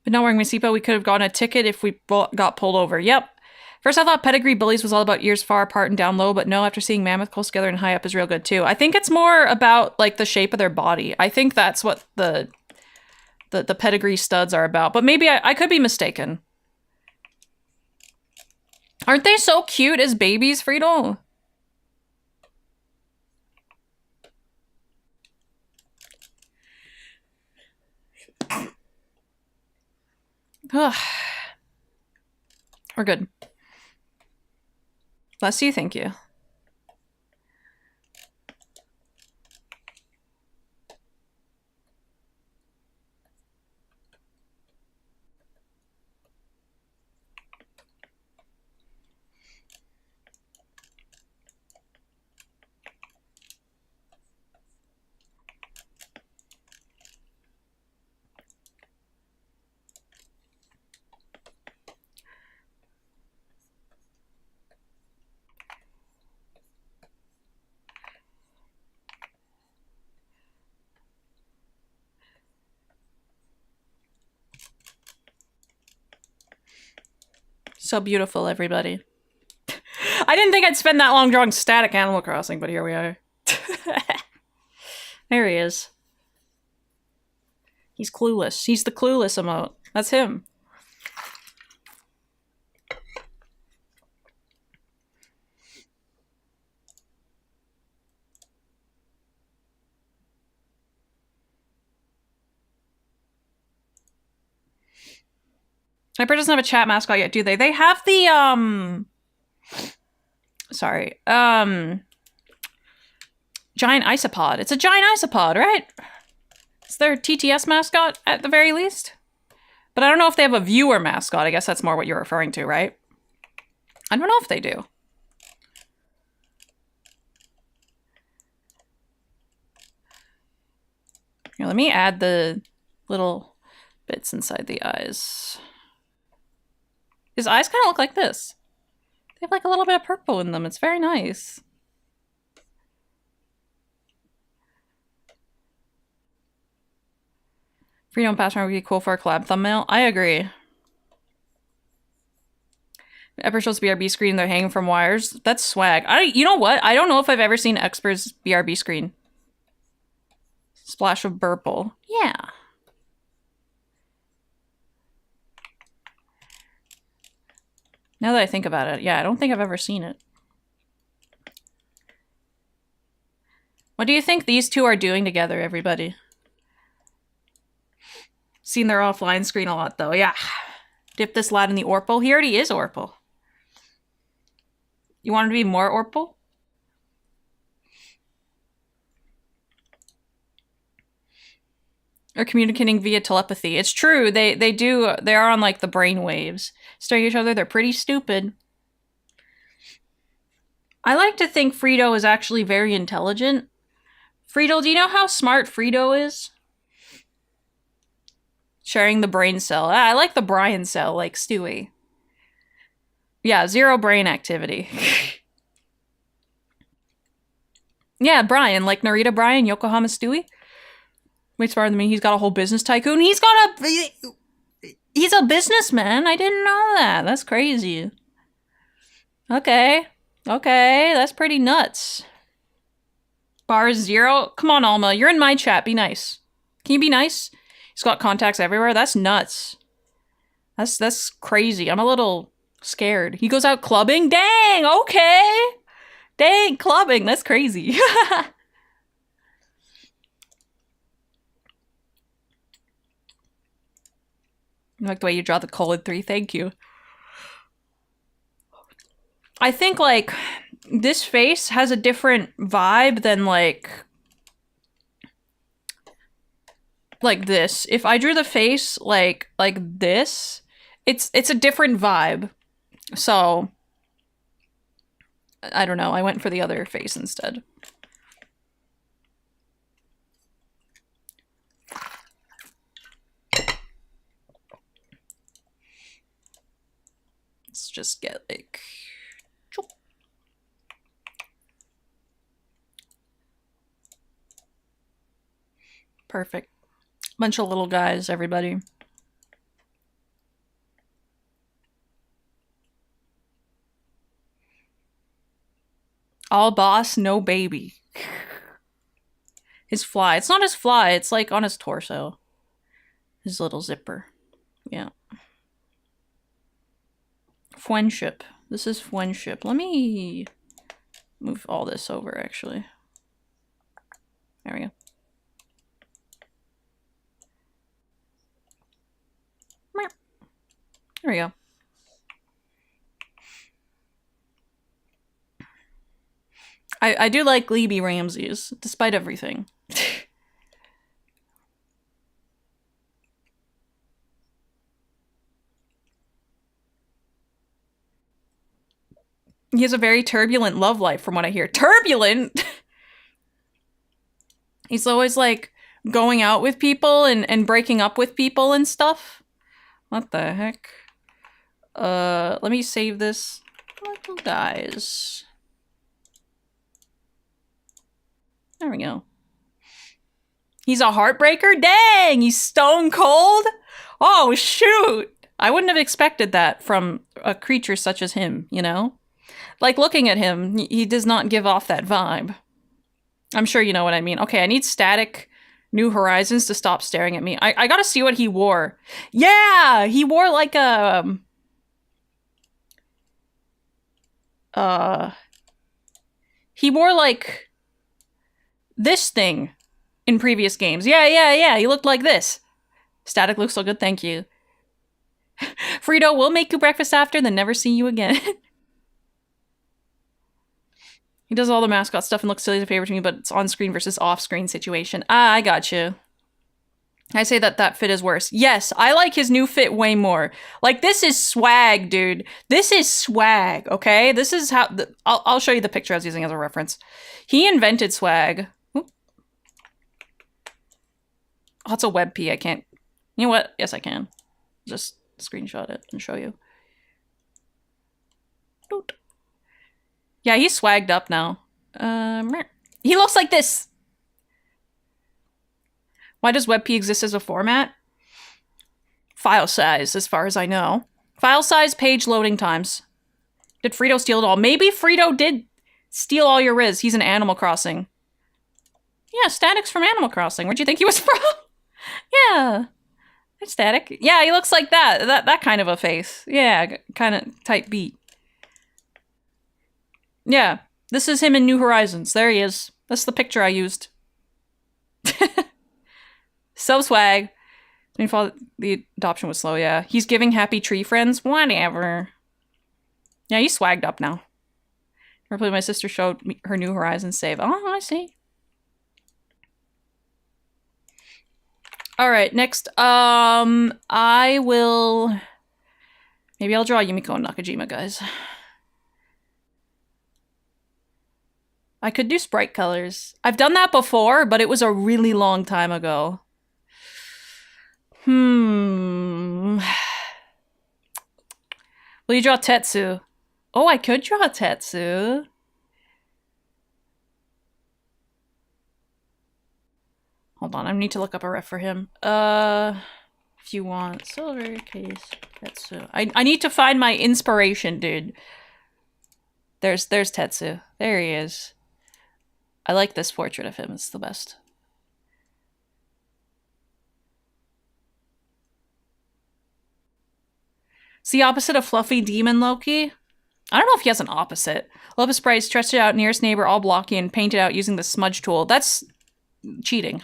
[SPEAKER 4] But not wearing my seatbelt, we could have gotten a ticket if we got pulled over. Yep. First, I thought Pedigree Bullies was all about ears far apart and down low, but no, after seeing Mammoth close together and high up is real good too. I think it's more about, like, the shape of their body. I think that's what the Pedigree studs are about. But maybe I could be mistaken. Aren't they so cute as babies, Friedel? We're good. Bless you, thank you. So beautiful, everybody. I didn't think I'd spend that long drawing static Animal Crossing, but here we are. There he is. He's clueless. He's the clueless emote. That's him. Sniper doesn't have a chat mascot yet, do they? They have the, sorry. Giant isopod. It's a giant isopod, right? It's their TTS mascot at the very least. But I don't know if they have a viewer mascot. I guess that's more what you're referring to, right? I don't know if they do. Here, let me add the little bits inside the eyes. His eyes kind of look like this. They have like a little bit of purple in them. It's very nice. Freedom Pasoarans would be cool for a collab thumbnail. I agree. Ever shows BRB screen, they're hanging from wires. That's swag. You know what? I don't know if I've ever seen Expert's BRB screen. Splash of purple. Yeah. Now that I think about it, yeah, I don't think I've ever seen it. What do you think these two are doing together, everybody? Seen their offline screen a lot, though. Yeah. Dip this lad in the Orpal. He already is Orpal. You want him to be more Orpal? Or communicating via telepathy. It's true. They are on like the brain waves. Staring at each other, they're pretty stupid. I like to think Frito is actually very intelligent. Frito, do you know how smart Frito is? Sharing the brain cell. I like the Brian cell, like Stewie. Yeah, 0 brain activity. Yeah, Brian, like Narita Brian, Yokohama Stewie. Way smarter than me. He's got a whole business tycoon. He's a businessman. I didn't know that. That's crazy. Okay. Okay, that's pretty nuts. Bars 0. Come on, Alma. You're in my chat. Be nice. Can you be nice? He's got contacts everywhere. That's nuts. That's crazy. I'm a little scared. He goes out clubbing? Dang, okay. Dang, clubbing. That's crazy. I like the way you draw the colon 3. Thank you. I think, like, this face has a different vibe than, like this. If I drew the face like this, it's a different vibe. So, I don't know. I went for the other face instead. Let's just get like... Perfect. Bunch of little guys, everybody. All boss, no baby. His fly. It's not his fly. It's like on his torso. His little zipper. Yeah. Friendship. This is friendship. Let me move all this over, actually. There we go. There we go. I do like Leeby Ramses, despite everything. He has a very turbulent love life, from what I hear. Turbulent? He's always, like, going out with people and breaking up with people and stuff. What the heck? Let me save this. Little guys. There we go. He's a heartbreaker? Dang! He's stone cold? Oh, shoot! I wouldn't have expected that from a creature such as him, you know? Like, looking at him, he does not give off that vibe. I'm sure you know what I mean. Okay, I need static New Horizons to stop staring at me. I gotta see what he wore. Yeah! He wore like a... He wore like... this thing in previous games. Yeah. He looked like this. Static looks so good, thank you. Frito, we'll make you breakfast after, then never see you again. He does all the mascot stuff and looks silly as a favor to me, but it's on-screen versus off-screen situation. Ah, I got you. I say that fit is worse. Yes, I like his new fit way more. Like, this is swag, dude. This is swag, okay? This is how... I'll show you the picture I was using as a reference. He invented swag. Oop. Oh, it's a WebP. I can't... You know what? Yes, I can. Just screenshot it and show you. Yeah, he's swagged up now. He looks like this. Why does WebP exist as a format? File size, as far as I know. File size, page loading times. Did Frito steal it all? Maybe Frito did steal all your Riz. He's in Animal Crossing. Yeah, Static's from Animal Crossing. Where'd you think he was from? Yeah. It's Static. Yeah, he looks like that. That kind of a face. Yeah, kind of type beat. Yeah, this is him in New Horizons. There he is. That's the picture I used. So swag. The adoption was slow, yeah. He's giving happy tree friends. Whatever. Yeah, he's swagged up now. Hopefully my sister showed me her New Horizons save. Oh, I see. Alright, next. I will... Maybe I'll draw Yumiko and Nakajima, guys. I could do sprite colors. I've done that before, but it was a really long time ago. Will you draw Tetsu? Oh, I could draw Tetsu. Hold on, I need to look up a ref for him. If you want silver case Tetsu. I need to find my inspiration, dude. There's Tetsu. There he is. I like this portrait of him. It's the best. It's the opposite of Fluffy Demon Loki. I don't know if he has an opposite. Love a sprite, stretched it out, nearest neighbor, all blocky, and painted out using the smudge tool. That's cheating.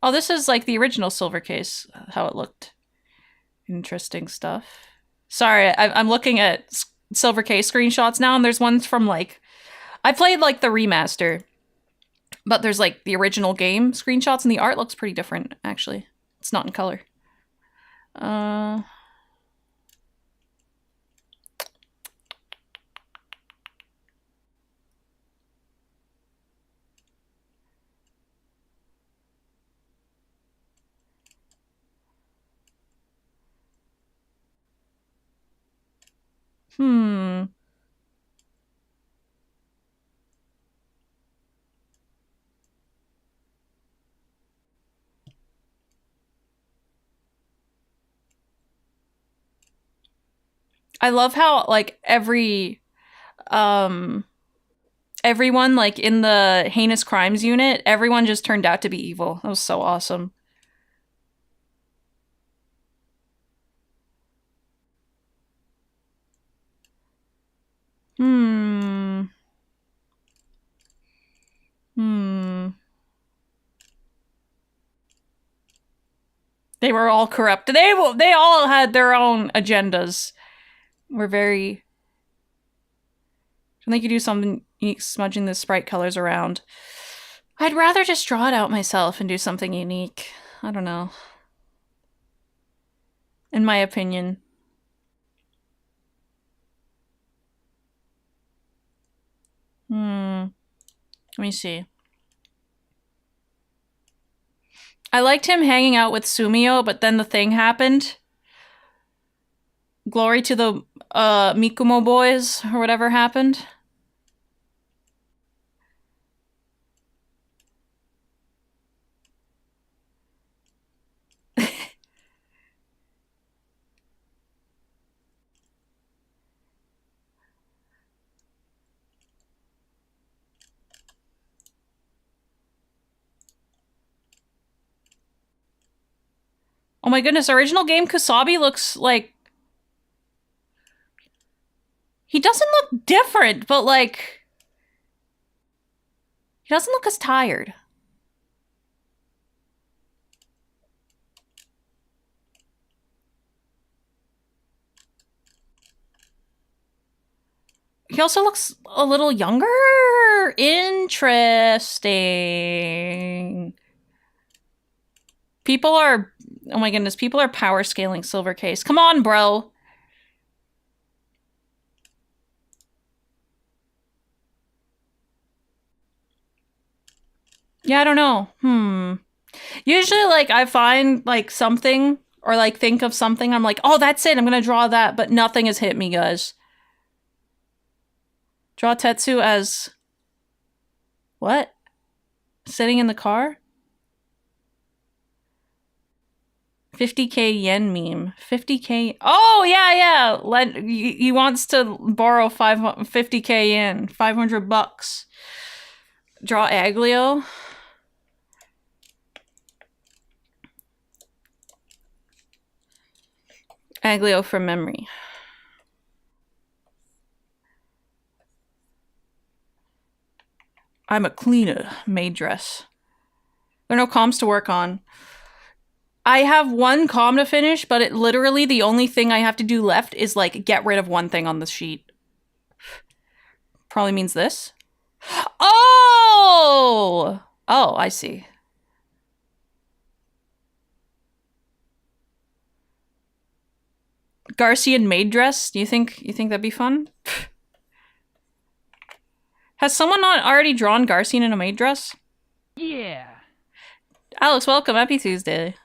[SPEAKER 4] Oh, this is like the original silver case, how it looked. Interesting stuff. Sorry, I'm looking at silver case screenshots now, and there's ones from like... I played like the remaster, but there's like the original game screenshots, and the art looks pretty different, actually. It's not in color. I love how, like, everyone, like, in the heinous crimes unit, everyone just turned out to be evil. That was so awesome. They were all corrupt. They all had their own agendas. We're very... I think you do something unique, smudging the sprite colors around. I'd rather just draw it out myself and do something unique. I don't know. In my opinion. Let me see. I liked him hanging out with Sumio, but then the thing happened. Glory to the Mikumo boys, or whatever happened. Oh my goodness, original game Kusabi looks like... He doesn't look different, but like... He doesn't look as tired. He also looks a little younger? Interesting. People are... Oh my goodness, people are power scaling silver case. Come on, bro. Yeah, I don't know. Usually, like, I find, like, something, or, like, think of something, I'm like, oh, that's it, I'm gonna draw that, but nothing has hit me, guys. Draw Tetsu as... What? Sitting in the car? 50k yen meme. 50k... Oh, yeah! He wants to borrow 50k yen. 500 bucks. Draw Aglio. Aglio from memory. I'm a cleaner. Maid dress. There are no comms to work on. I have one comm to finish, but it literally the only thing I have to do left is like get rid of one thing on the sheet. Probably means this. Oh! Oh, I see. Garcian maid dress? Do you think that'd be fun? Has someone not already drawn Garcian in a maid dress?
[SPEAKER 2] Yeah.
[SPEAKER 4] Alex, welcome. Happy Tuesday.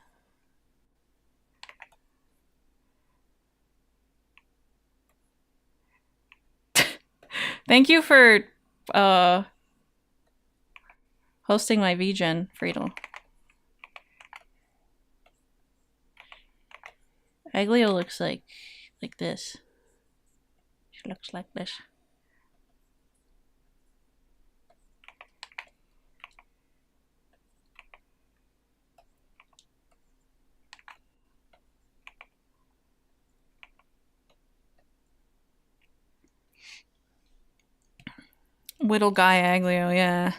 [SPEAKER 4] Thank you for hosting my VGen, Friedel. Aglio looks like this. She looks like this. Whittle guy Aglio, yeah.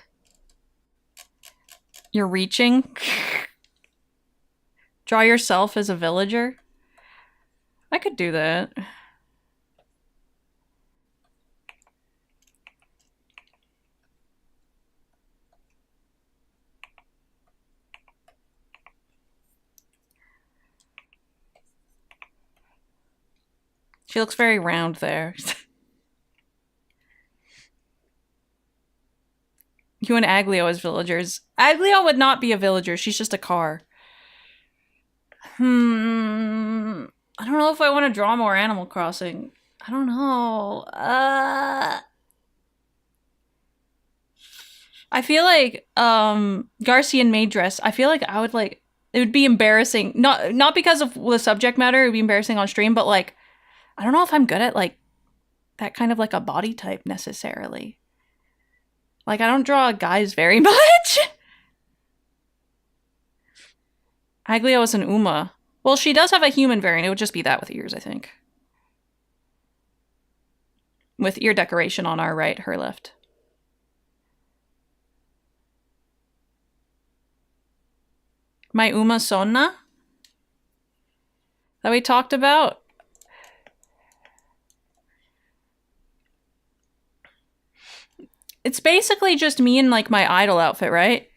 [SPEAKER 4] You're reaching? Draw yourself as a villager? I could do that. She looks very round there. You and Aglio as villagers. Aglio would not be a villager. She's just a car. I don't know if I want to draw more Animal Crossing. I don't know. I feel like Garcian maid dress. I feel like I would like it would be embarrassing. Not because of the subject matter. It would be embarrassing on stream, but like I don't know if I'm good at like that kind of like a body type necessarily. Like, I don't draw guys very much. Aglio is an Uma. Well, she does have a human variant. It would just be that with ears, I think. With ear decoration on our right, her left. My Uma Sonna? That we talked about? It's basically just me in, like, my idol outfit, right?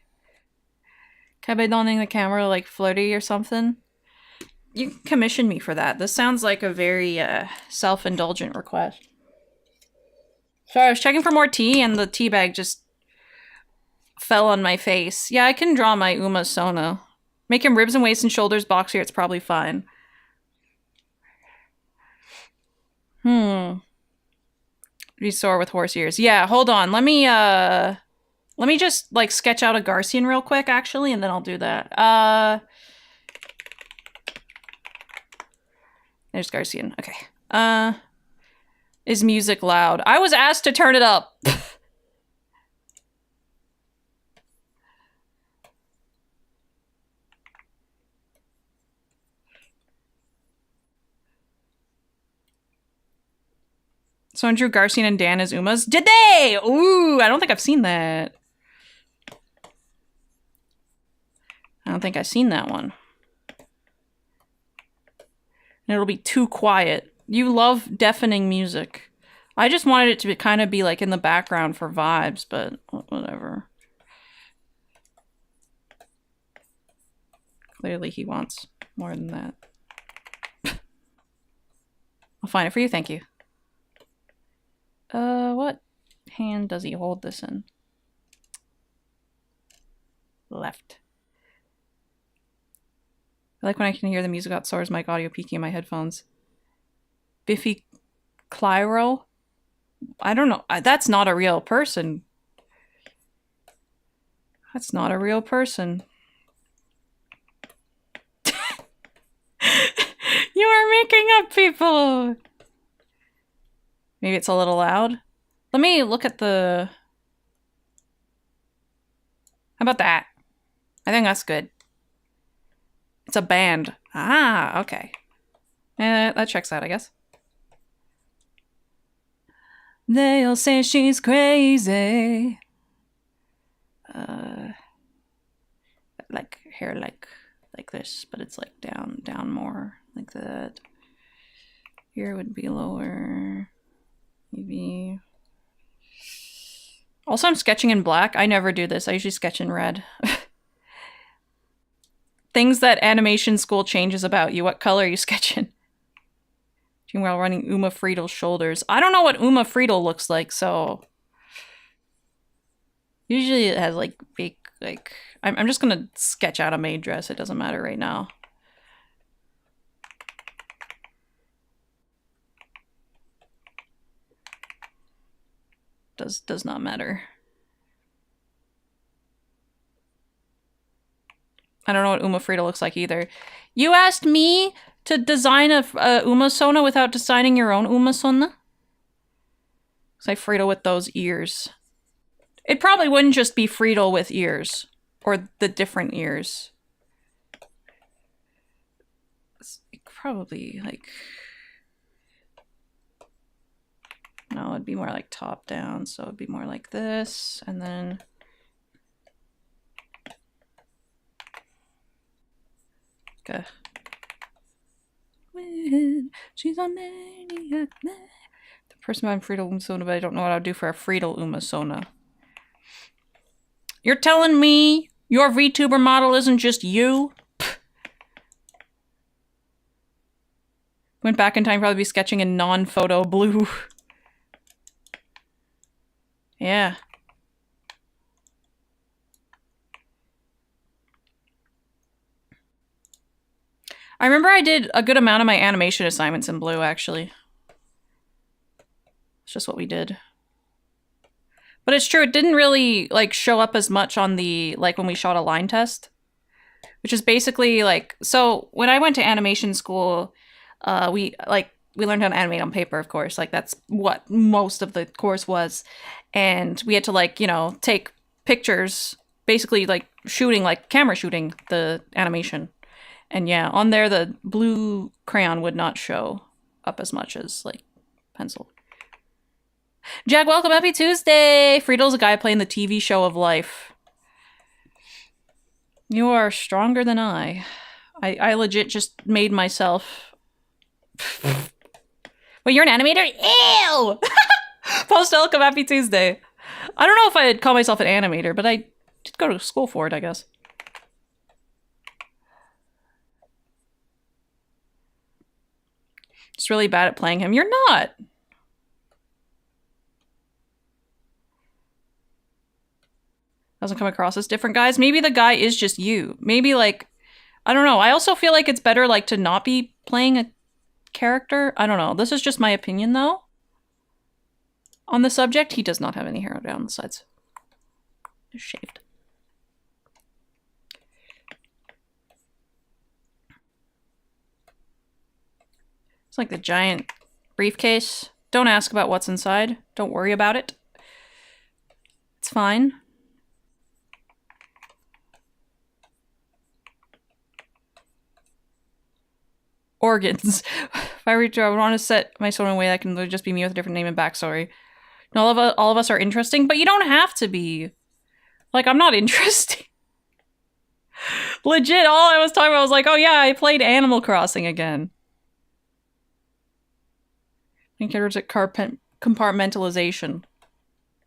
[SPEAKER 4] Can I be donning the camera, like, floaty or something? You can commission me for that. This sounds like a very, self-indulgent request. Sorry, I was checking for more tea, and the tea bag just fell on my face. Yeah, I can draw my Uma Sona. Make him ribs and waist and shoulders boxier, it's probably fine. Be sore with horse ears. Yeah, hold on. Let me just, like, sketch out a Garcian real quick, actually, and then I'll do that. There's Garcian. Okay. Is music loud? I was asked to turn it up. Someone drew Garcian and Dan as Umas. Did they? Ooh, I don't think I've seen that. I don't think I've seen that one. And it'll be too quiet. You love deafening music. I just wanted it to kind of be like in the background for vibes, but whatever. Clearly he wants more than that. I'll find it for you, thank you. What hand does he hold this in? left. I like when I can hear the music out Soarer's mic audio peaking in my headphones. Biffy Clyro? I don't know. That's not a real person. That's not a real person. You are making up people! Maybe it's a little loud. Let me look at the... How about that? I think that's good. It's a band. Ah, okay. That checks out, I guess. They'll say she's crazy. Like hair like this, but it's like down more like that. Here would be lower. Maybe. Also, I'm sketching in black. I never do this. I usually sketch in red. Things that animation school changes about you. What color are you sketching? While running Uma Friedel's shoulders. I don't know what Uma Friedel looks like, so... Usually it has like big, like... I'm just gonna sketch out a maid dress. It doesn't matter right now. Does not matter. I don't know what Uma Friedel looks like either. You asked me to design a Uma Sona without designing your own Uma Sona? Because I Friedel with those ears. It probably wouldn't just be Friedel with ears. Or the different ears. It's probably like... No, it'd be more like top down, so it'd be more like this, and then... Okay. When she's a maniac. The person behind Friedel Uma Sona, but I don't know what I'll do for a Friedel Uma Sona. You're telling me your VTuber model isn't just you? Went back in time, probably be sketching in non-photo blue. Yeah. I remember I did a good amount of my animation assignments in blue, actually. It's just what we did. But it's true, it didn't really, like, show up as much on the, like, when we shot a line test. Which is basically, like, so when I went to animation school, we learned how to animate on paper, of course. Like, that's what most of the course was. And we had to, like, you know, take pictures, basically, like, shooting, like, camera shooting the animation. And yeah, on there, the blue crayon would not show up as much as, like, pencil. Jack, welcome. Happy Tuesday. Friedel's a guy playing the TV show of life. You are stronger than I. I legit just made myself... Wait, you're an animator? Ew! Post welcome. Happy Tuesday. I don't know if I'd call myself an animator, but I did go to school for it, I guess. Just really bad at playing him. You're not! Doesn't come across as different guys. Maybe the guy is just you. Maybe, like, I don't know. I also feel like it's better, like, to not be playing a character. I don't know. This is just my opinion, though. On the subject, he does not have any hair down the sides. Just shaved. It's like the giant briefcase. Don't ask about what's inside. Don't worry about it. It's fine. Organs. If I reach, I would want to set my soul in a way that can just be me with a different name and backstory. And all of us are interesting, but you don't have to be. Like, I'm not interesting. Legit, all I was talking about was like, oh yeah, I played Animal Crossing again. I think there's a compartmentalization.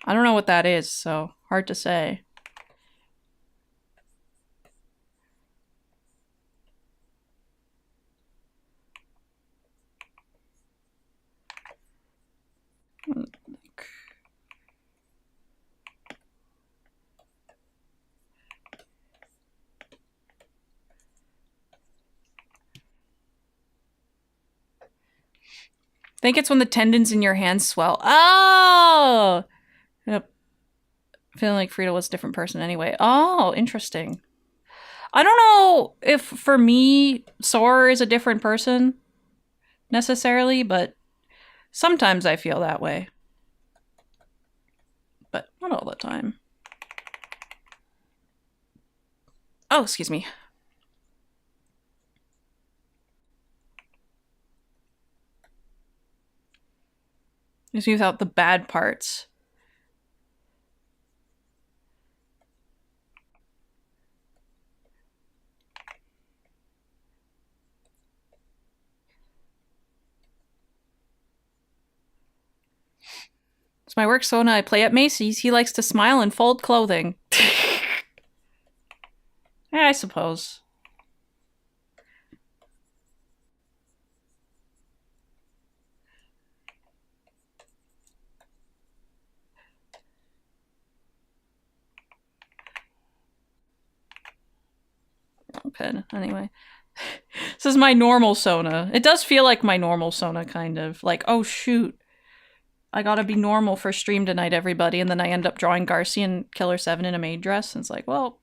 [SPEAKER 4] I don't know what that is, so hard to say. think it's when the tendons in your hands swell. Oh! Yep. Feeling like Frida was a different person anyway. Oh, interesting. I don't know if for me, Soarer is a different person necessarily, but sometimes I feel that way. But not all the time. Oh, excuse me. Just without the bad parts. It's my work Sona. I play at Macy's. He likes to smile and fold clothing. Yeah, I suppose. Pen anyway. This is my normal Sona. It does feel like my normal Sona, kind of. Like, oh shoot. I gotta be normal for stream tonight, everybody. And then I end up drawing Garcia and Killer 7 in a maid dress. And it's like, well.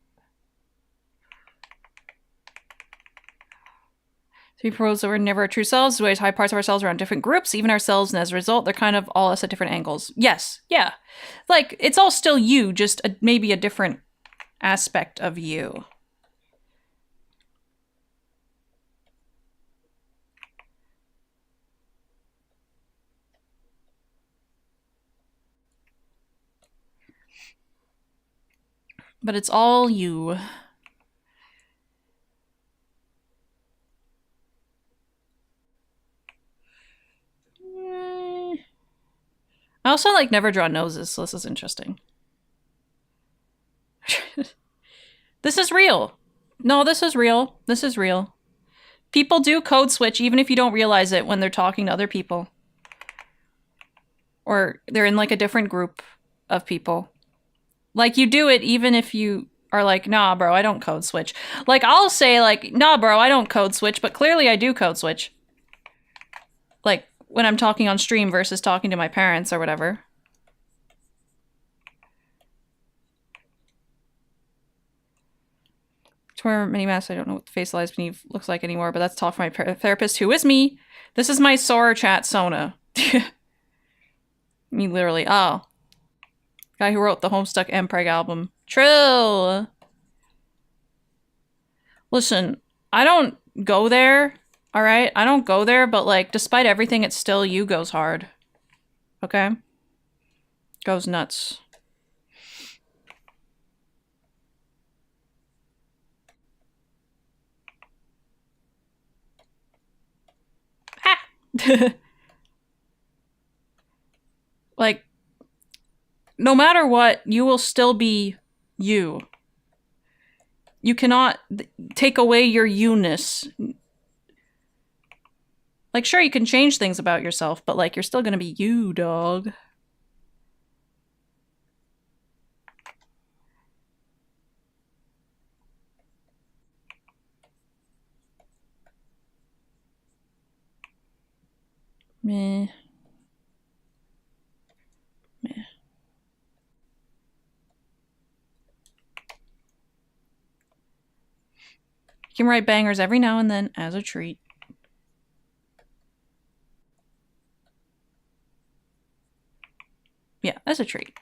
[SPEAKER 4] Three pros that were never our true selves. We always hide parts of ourselves around different groups, even ourselves. And as a result, they're kind of all us at different angles. Yes. Yeah. Like, it's all still you, just maybe a different aspect of you. But it's all you. I also like never draw noses, so this is interesting. This is real. No, this is real. This is real. People do code switch even if you don't realize it when they're talking to other people. Or they're in like a different group of people. Like, you do it even if you are like, nah, bro, I don't code switch. Like, I'll say, like, nah, bro, I don't code switch, but clearly I do code switch. Like, when I'm talking on stream versus talking to my parents or whatever. Tour mini mask, I don't know what the facialized beneath looks like anymore, but that's talk for my therapist, who is me. This is my Soarer chat Sona. Me literally, oh. Guy who wrote the Homestuck Mpreg album. Trill! Listen, I don't go there, alright? I don't go there, but like, despite everything, it's still you goes hard. Okay? Goes nuts. Ha! Like, no matter what, you will still be you. You cannot take away your you-ness. Like, sure, you can change things about yourself, but, like, you're still gonna be you, dog. Meh. Meh. You can write bangers every now and then as a treat. Yeah, as a treat.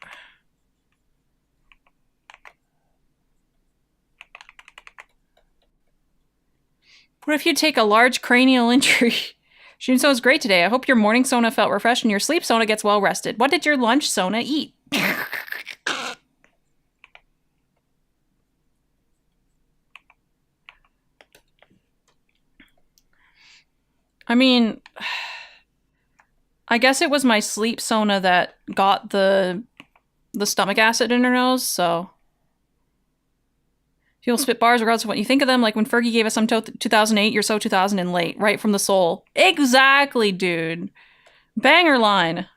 [SPEAKER 4] What if you take a large cranial injury? Stream Sona was great today. I hope your morning Sona felt refreshed and your sleep Sona gets well rested. What did your lunch Sona eat? I mean, I guess it was my sleep Sona that got the stomach acid in her nose, so. People spit bars regardless of what you think of them, like when Fergie gave us some 2008, you're so 2000 and late, right from the soul. Exactly, dude. Banger line.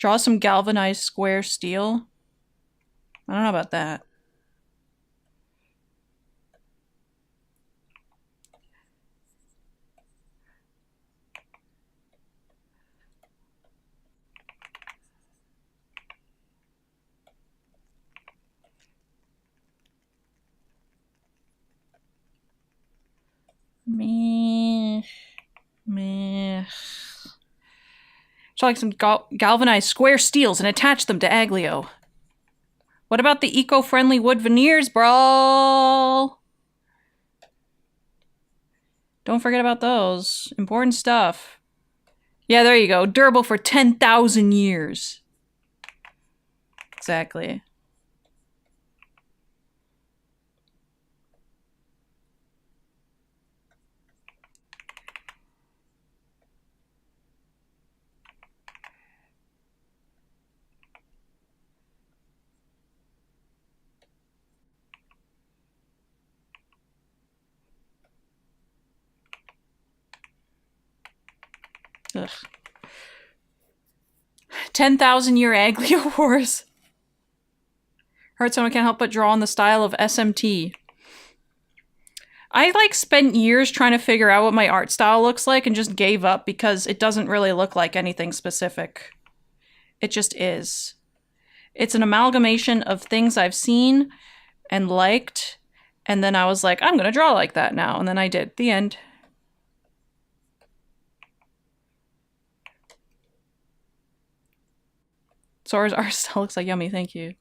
[SPEAKER 4] Draw some galvanized square steel. I don't know about that. Meh. Draw like some galvanized square steels and attach them to Aglio. What about the eco-friendly wood veneers, bro? Don't forget about those. Important stuff. Yeah, there you go. Durable for 10,000 years. Exactly. Ugh. 10,000 year Aglio Wars. Hearthstone can't help but draw in the style of SMT. I like spent years trying to figure out what my art style looks like and just gave up because it doesn't really look like anything specific. It just is. It's an amalgamation of things I've seen and liked, and then I was like, I'm gonna draw like that now, and then I did. The end. Sora's art style looks like yummy, thank you.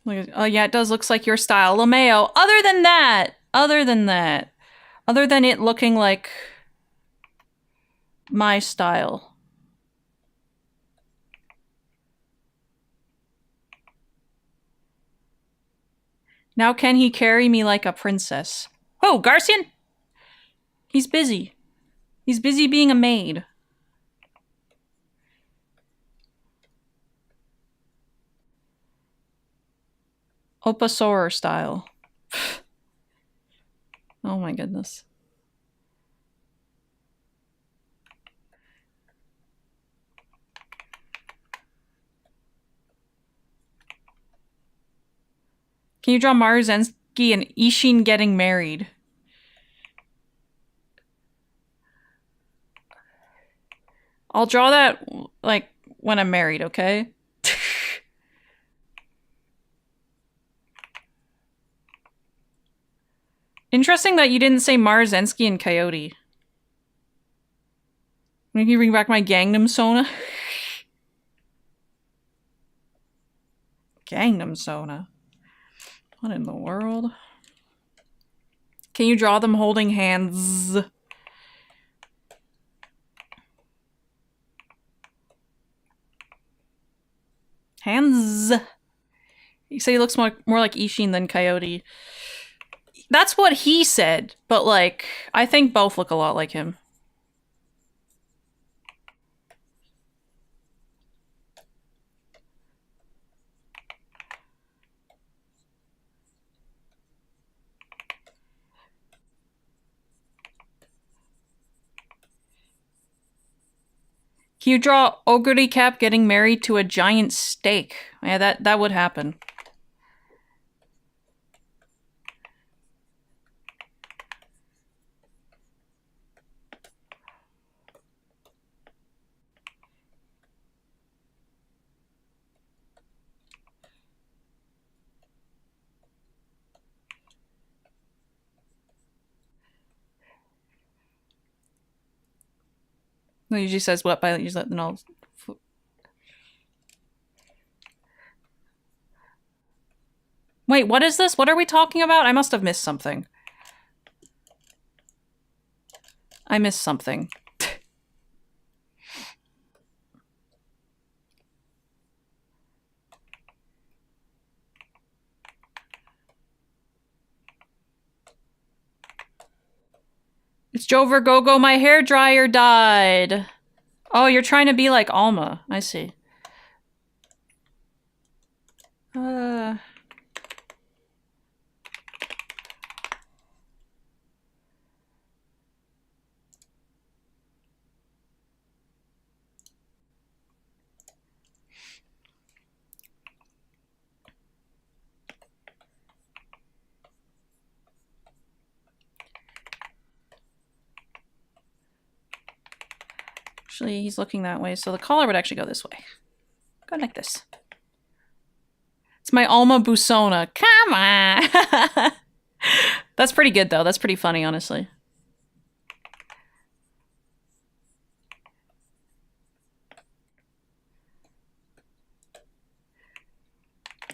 [SPEAKER 4] Oh yeah, it does looks like your style, LeMayo. Other than it looking like my style. Now can he carry me like a princess? Oh, Garcian! He's busy. He's busy being a maid. Pasoarans style. Oh my goodness. Can you draw Maruzensky and Ishin getting married? I'll draw that, like, when I'm married, okay? Interesting that you didn't say Maruzensky and Coyote. Can you bring back my Gangnam Sona? Gangnam Sona. What in the world? Can you draw them holding hands? Hands. You say he looks more like Ishin than Coyote. That's what he said, but like, I think both look a lot like him. Can you draw Ogre Cap getting married to a giant steak? Yeah, that would happen. It usually says what by usually letting all. Wait, what is this? What are we talking about? I must have missed something. I missed something. It's Joe Vergogo, my hair dryer died. Oh, you're trying to be like Alma. I see. Actually, he's looking that way, so the collar would actually go this way. Go like this. It's my Alma Busona. Come on! That's pretty good, though. That's pretty funny, honestly.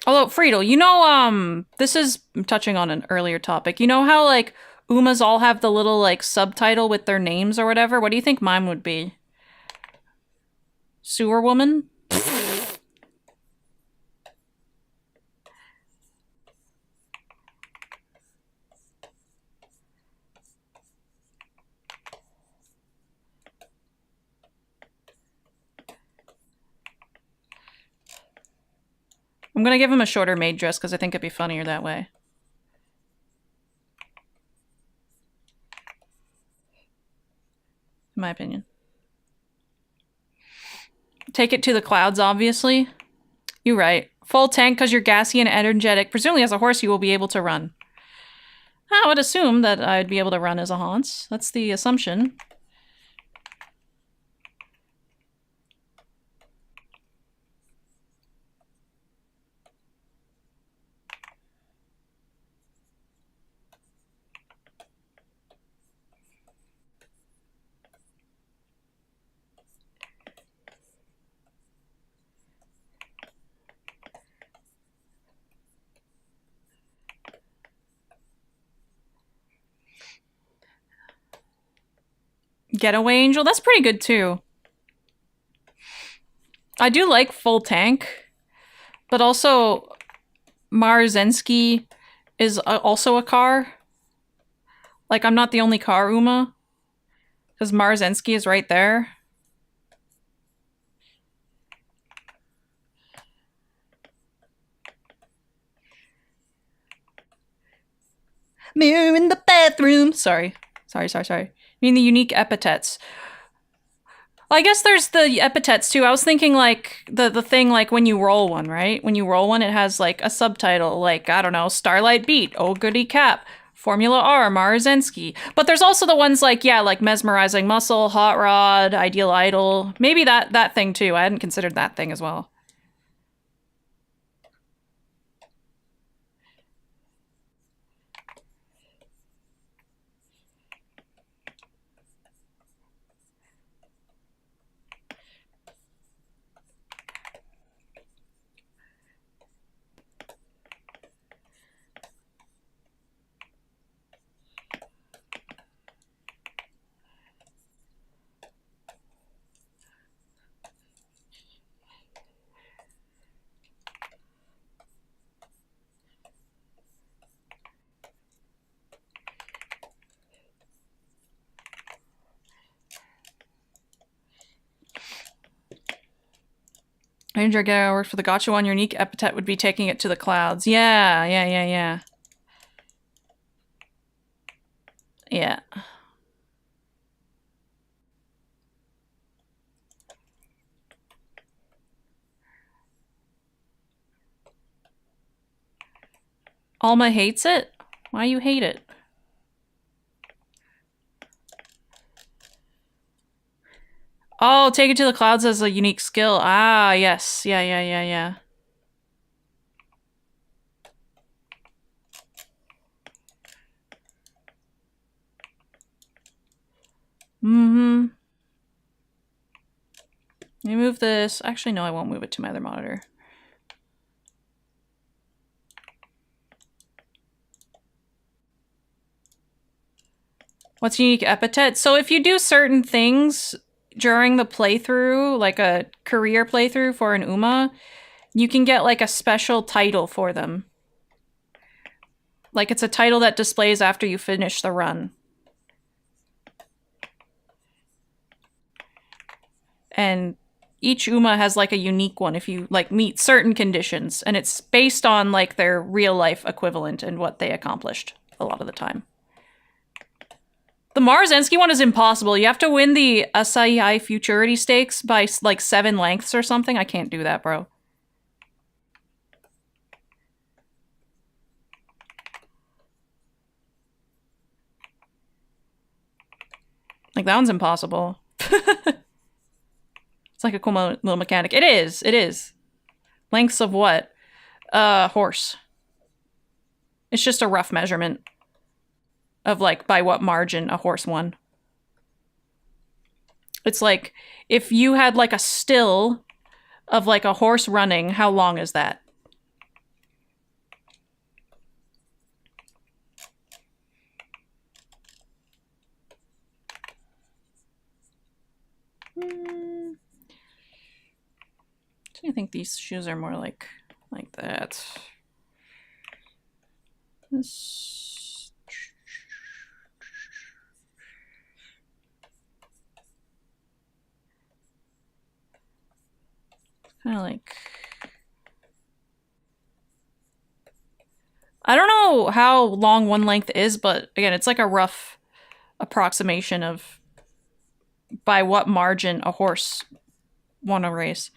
[SPEAKER 4] Although, Friedel, you know, this is touching on an earlier topic. You know how, like, Umas all have the little, like, subtitle with their names or whatever? What do you think mine would be? Sewer Woman? I'm gonna give him a shorter maid dress because I think it'd be funnier that way. In my opinion. Take it to the clouds, obviously. You're right. Full tank because you're gassy and energetic. Presumably as a horse you will be able to run. I would assume that I'd be able to run as a Hans. That's the assumption. Getaway Angel, that's pretty good too. I do like full tank, but also Marzensky is also a car. Like, I'm not the only car Uma, because Marzensky is right there. Mirror in the bathroom. Sorry. I mean the unique epithets. Well, I guess there's the epithets too. I was thinking like the thing like when you roll one, right? When you roll one, it has like a subtitle, like, I don't know, Starlight Beat, Oh Goody Cap, Formula R, Marzensky. But there's also the ones like, yeah, like Mesmerizing Muscle, Hot Rod, Ideal Idol. Maybe that thing too. I hadn't considered that thing as well. Ranger Gary worked for the Gotcha one. Your unique epithet would be taking it to the clouds. Yeah. Yeah. Alma hates it? Why you hate it? Oh, take it to the clouds as a unique skill. Ah, yes. Yeah. Mm-hmm. Let me move this. Actually, no, I won't move it to my other monitor. What's unique epithet? So if you do certain things during the playthrough, like a career playthrough for an Uma, you can get like a special title for them. Like it's a title that displays after you finish the run. And each Uma has like a unique one if you like meet certain conditions, and it's based on like their real life equivalent and what they accomplished a lot of the time. The Marzensky one is impossible. You have to win the Asahi Futurity Stakes by like 7 lengths or something. I can't do that, bro. Like, that one's impossible. It's like a cool little mechanic. It is. It is. Lengths of what? Horse. It's just a rough measurement of like by what margin a horse won. It's like if you had like a still of like a horse running, how long is that? I think these shoes are more like that. This kind of like, I don't know how long one length is, but again, it's like a rough approximation of by what margin a horse won a race.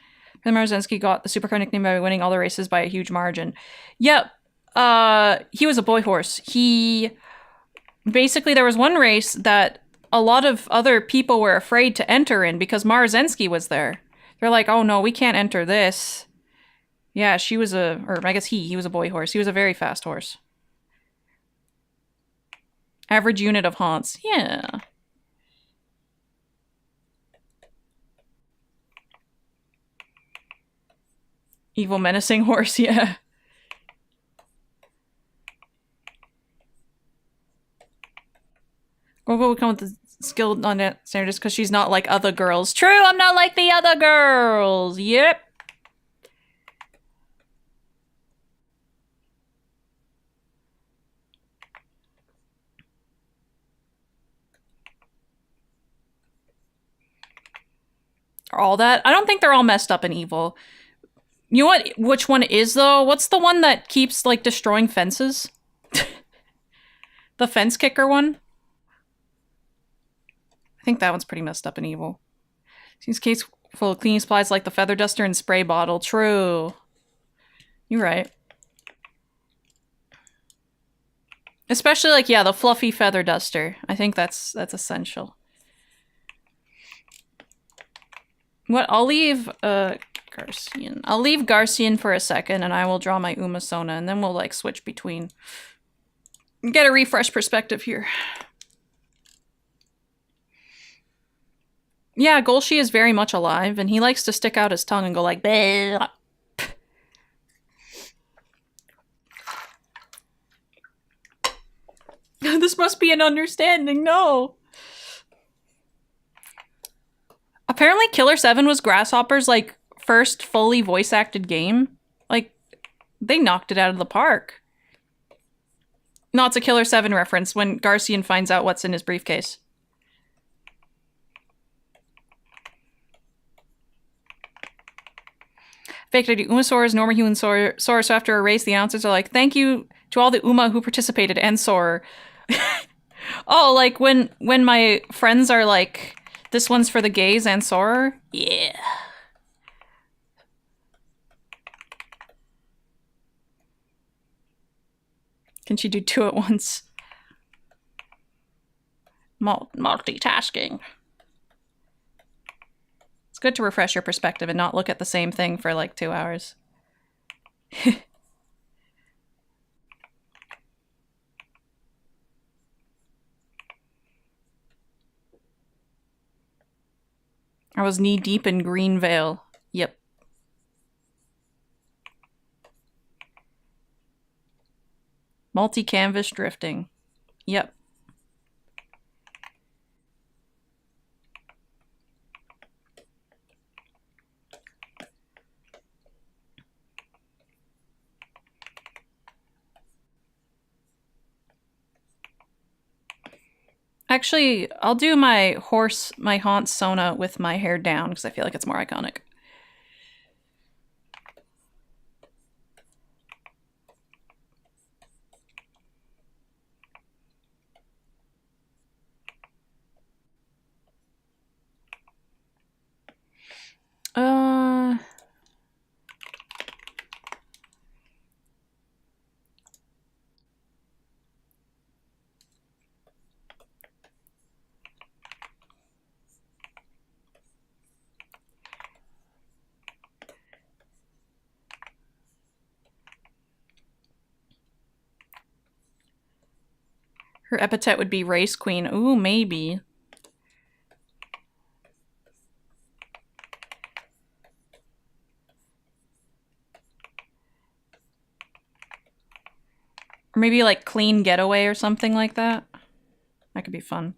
[SPEAKER 4] Marzensky got the supercar nickname by winning all the races by a huge margin. Yep. He was a boy horse. Basically, there was one race that a lot of other people were afraid to enter in because Marzensky was there. They're like, oh no, we can't enter this. Yeah, she was or I guess he was a boy horse. He was a very fast horse. Average unit of haunts. Yeah. Evil menacing horse, yeah. Gogo would come with the skill on that standard just because she's not like other girls. True, I'm not like the other girls. Yep. All that. I don't think they're all messed up and evil. You know what? Which one is, though? What's the one that keeps, like, destroying fences? The fence kicker one? I think that one's pretty messed up and evil. Seems case full of cleaning supplies like the feather duster and spray bottle. True. You're right. Especially, like, yeah, the fluffy feather duster. I think that's essential. What? I'll leave, Garcian. I'll leave Garcian for a second and I will draw my Umasona and then we'll like switch between. Get a refresh perspective here. Yeah, Golshi is very much alive and he likes to stick out his tongue and go like, bleh. This must be an understanding, no. Apparently Killer 7 was Grasshopper's like first fully voice-acted game. Like, they knocked it out of the park. No, it's a Killer 7 reference when Garcian finds out what's in his briefcase. Fake ID Umasaur, Norma Human Soarer. So after a race, the announcers are like, thank you to all the Uma who participated and Soarer. Oh, like when my friends are like, this one's for the gays and Soarer? Yeah. Can she do two at once? Multitasking. It's good to refresh your perspective and not look at the same thing for like 2 hours. I was knee-deep in Greenvale. Yep. Multi-canvas drifting. Yep. Actually, I'll do my haunt Sona with my hair down because I feel like it's more iconic. Her epithet would be Race Queen. Ooh, maybe. Or maybe like Clean Getaway or something like that. That could be fun.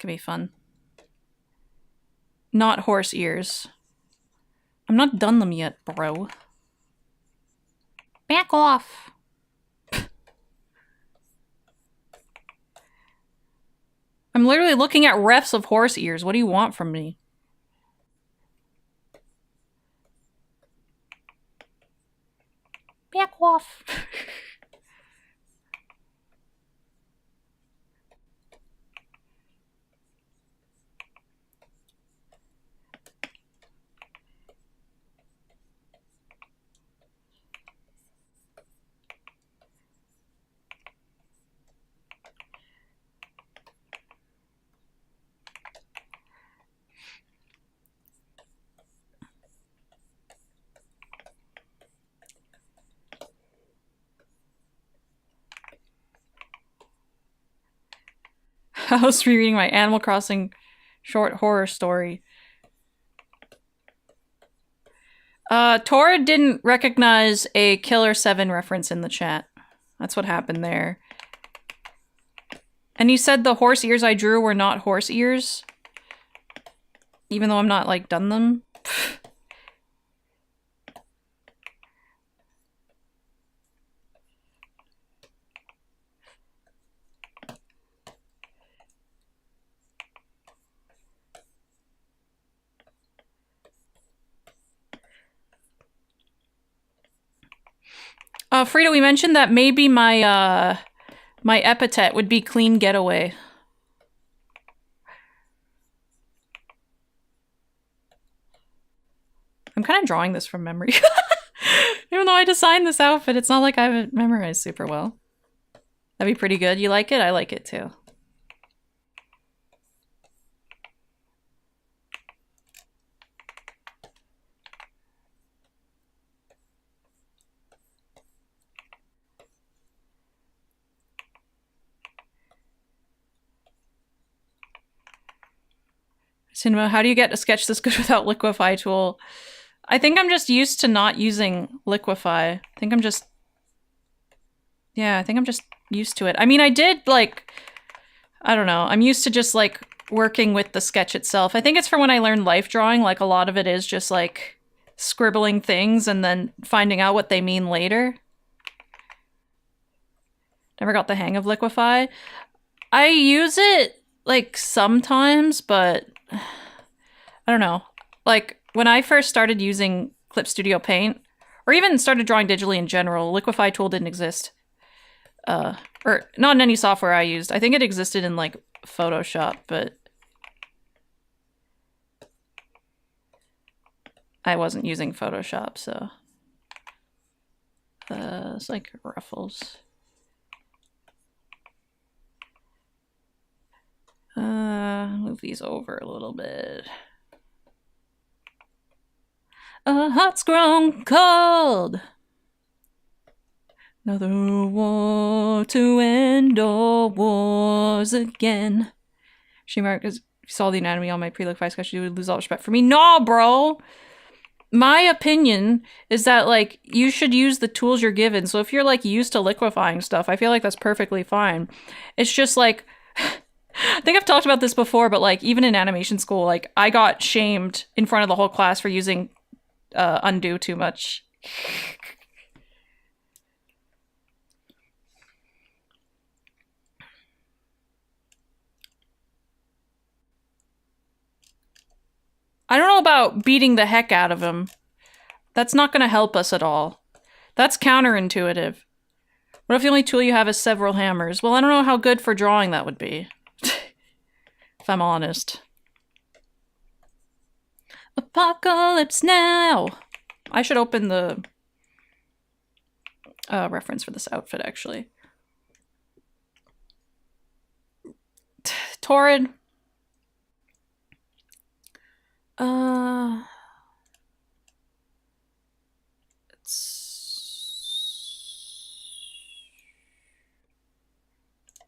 [SPEAKER 4] Could be fun. Not horse ears. I'm not done them yet, bro.
[SPEAKER 6] Back off.
[SPEAKER 4] I'm literally looking at refs of horse ears. What do you want from me?
[SPEAKER 6] Back off.
[SPEAKER 4] I was rereading my Animal Crossing short horror story. Tora didn't recognize a Killer 7 reference in the chat. That's what happened there. And you said the horse ears I drew were not horse ears? Even though I'm not, like, done them? Frida, we mentioned that maybe my, my epithet would be Clean Getaway. I'm kind of drawing this from memory. Even though I designed this outfit, it's not like I have it memorized super well. That'd be pretty good. You like it? I like it too. Cinema, how do you get a sketch this good without Liquify tool? I think I'm just used to not using Liquify. I think I'm just... Yeah, I think I'm just used to it. I mean, I did, like... I don't know. I'm used to just, like, working with the sketch itself. I think it's from when I learned life drawing. Like, a lot of it is just, like, scribbling things and then finding out what they mean later. Never got the hang of Liquify. I use it, like, sometimes, but... I don't know. Like, when I first started using Clip Studio Paint, or even started drawing digitally in general, Liquify tool didn't exist. Or not in any software I used. I think it existed in, like, Photoshop, but I wasn't using Photoshop, so... it's like ruffles. Move these over a little bit. A heart's grown cold. Another war to end all wars again. Oshi Mark, if you saw the anatomy on my pre-Liquify sketch, you would lose all respect for me. No, bro! My opinion is that, like, you should use the tools you're given. So if you're, like, used to liquefying stuff, I feel like that's perfectly fine. It's just, like... I think I've talked about this before, but, like, even in animation school, like, I got shamed in front of the whole class for using undo too much. I don't know about beating the heck out of him. That's not going to help us at all. That's counterintuitive. What if the only tool you have is several hammers? Well, I don't know how good for drawing that would be. If I'm honest. Apocalypse now! I should open the reference for this outfit, actually. Torrid.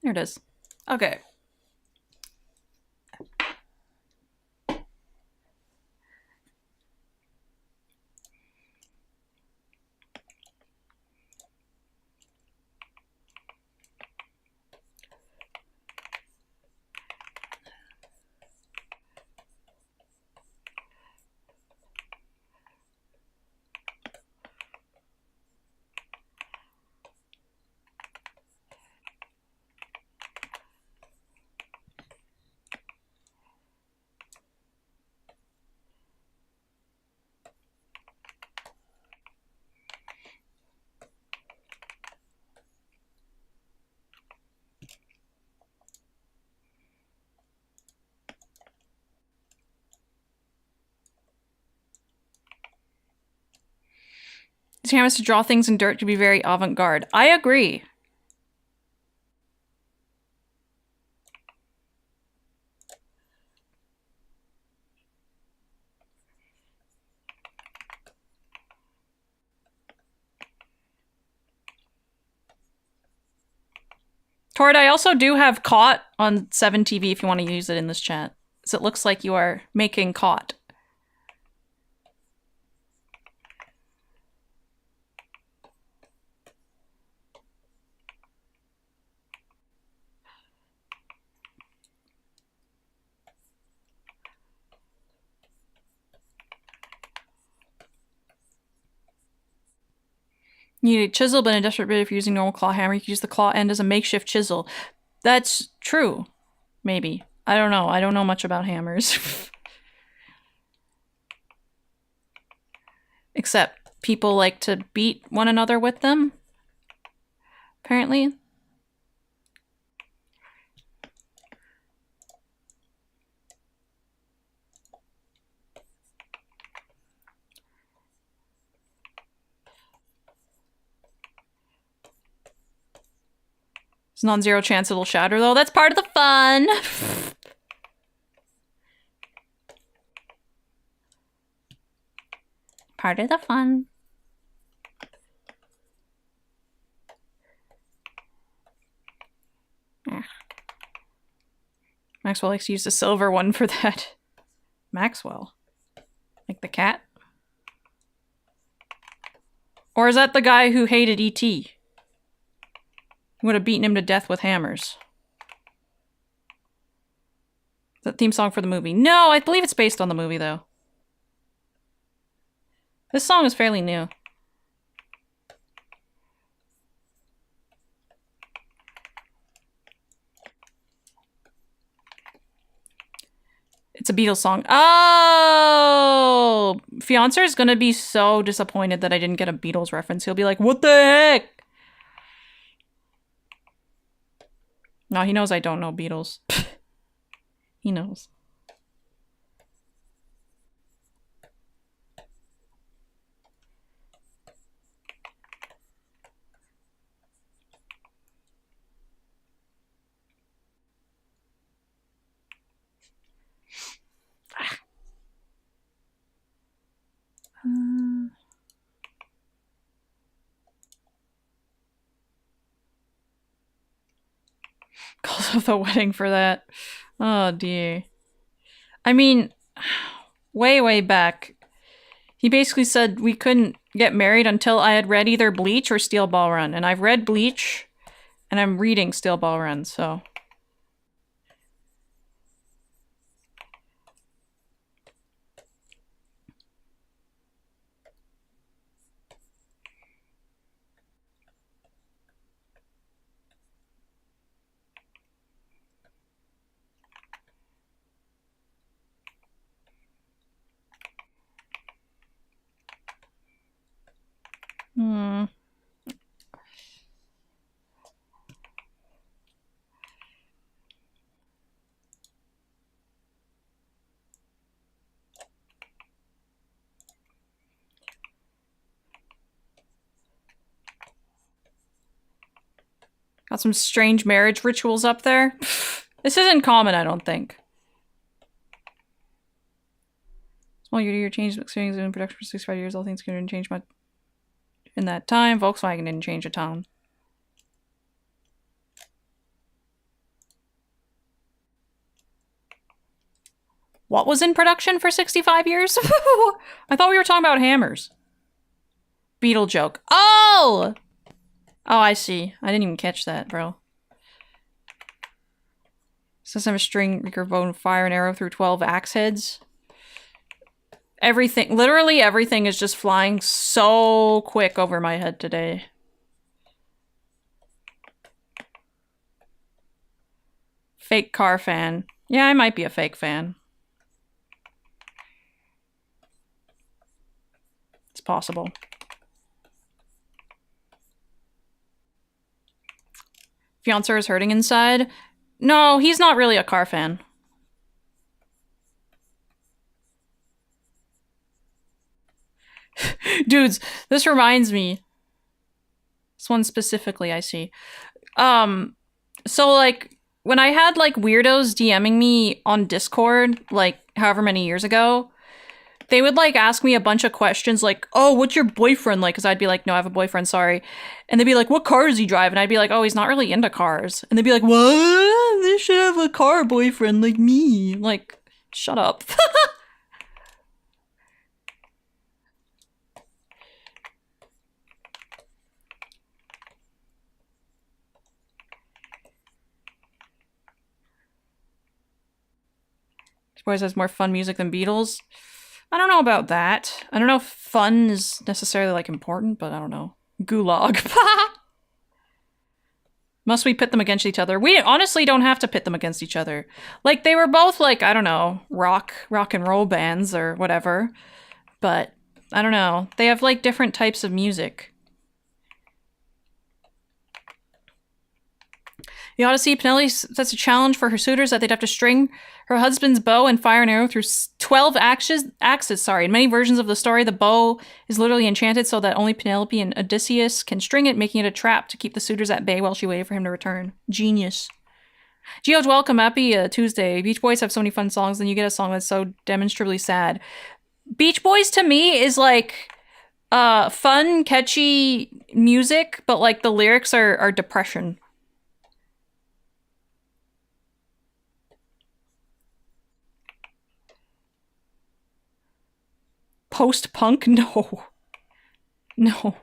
[SPEAKER 4] Here it is. Okay. His hammers to draw things in dirt to be very avant-garde. I agree. Tord, I also do have caught on 7TV if you want to use it in this chat. So it looks like you are making caught. You need a chisel, but in a desperate bit, if you're using normal claw hammer, you can use the claw end as a makeshift chisel. That's true. Maybe. I don't know. I don't know much about hammers. Except people like to beat one another with them. Apparently. It's non-zero chance it'll shatter, though. That's part of the fun. Part of the fun. Yeah. Maxwell likes to use the silver one for that. Maxwell? Like the cat? Or is that the guy who hated E.T.? Would have beaten him to death with hammers. The theme song for the movie. No, I believe it's based on the movie, though. This song is fairly new. It's a Beatles song. Oh! Fiancer is gonna be so disappointed that I didn't get a Beatles reference. He'll be like, what the heck? No, he knows I don't know Beatles. He knows. Calls off the wedding for that. Oh dear. I mean, way back, he basically said we couldn't get married until I had read either Bleach or Steel Ball Run. And I've read Bleach, and I'm reading Steel Ball Run, so... Got some strange marriage rituals up there. This isn't common, I don't think. Small year-to-year change experience in production for 65 years. All things couldn't change much in that time. Volkswagen didn't change a ton. What was in production for 65 years? I thought we were talking about hammers. Beetle joke. Oh! Oh, I see. I didn't even catch that, bro. System of string, microphone, fire an arrow through 12 axe heads. Everything, literally everything is just flying so quick over my head today. Fake car fan. Yeah, I might be a fake fan. It's possible. Fiancé is hurting inside. No, he's not really a car fan. Dudes, this reminds me. This one specifically, I see. So like, when I had like weirdos DMing me on Discord, like however many years ago, they would like ask me a bunch of questions like, oh, what's your boyfriend like? Because I'd be like, no, I have a boyfriend, sorry. And they'd be like, what car does he drive? And I'd be like, oh, he's not really into cars. And they'd be like, what? They should have a car boyfriend like me. Like, shut up. Boys has more fun music than Beatles. I don't know about that. I don't know if fun is necessarily like important, but I don't know. Gulag. Must we pit them against each other? We honestly don't have to pit them against each other. Like they were both like, I don't know, rock and roll bands or whatever. But I don't know. They have like different types of music. The Odyssey, Penelope sets a challenge for her suitors that they'd have to string her husband's bow and fire an arrow through 12 axes. In many versions of the story, the bow is literally enchanted so that only Penelope and Odysseus can string it, making it a trap to keep the suitors at bay while she waited for him to return. Genius. Geo's welcome. Happy Tuesday. Beach Boys have so many fun songs, then you get a song that's so demonstrably sad. Beach Boys to me is like fun, catchy music, but like the lyrics are depression. Post-punk? No. No.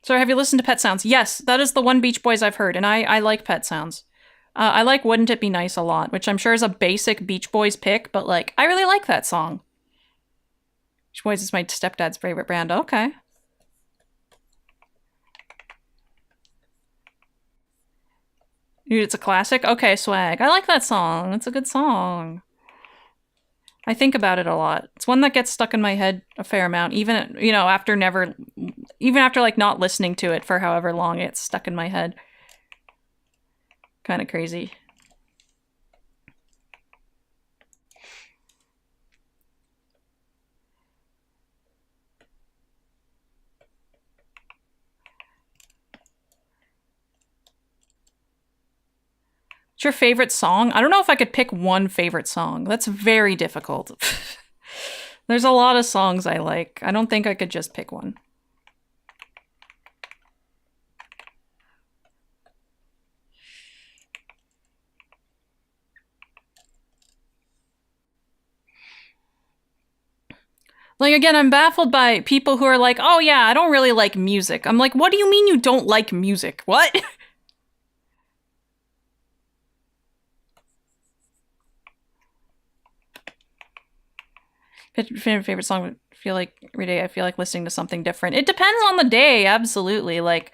[SPEAKER 4] So have you listened to Pet Sounds? Yes, that is the one Beach Boys I've heard, and I like Pet Sounds. I like Wouldn't It Be Nice a lot, which I'm sure is a basic Beach Boys pick, but like, I really like that song. Beach Boys is my stepdad's favorite band. Okay. Dude, it's a classic? Okay, swag. I like that song. It's a good song. I think about it a lot. It's one that gets stuck in my head a fair amount. Even, you know, after like not listening to it for however long, it's stuck in my head. Kind of crazy. What's your favorite song? I don't know if I could pick one favorite song. That's very difficult. There's a lot of songs I like. I don't think I could just pick one. Like, again, I'm baffled by people who are like, oh yeah, I don't really like music. I'm like, what do you mean you don't like music? What? Favorite song, I feel like every day I feel like listening to something different. It depends on the day, absolutely. Like,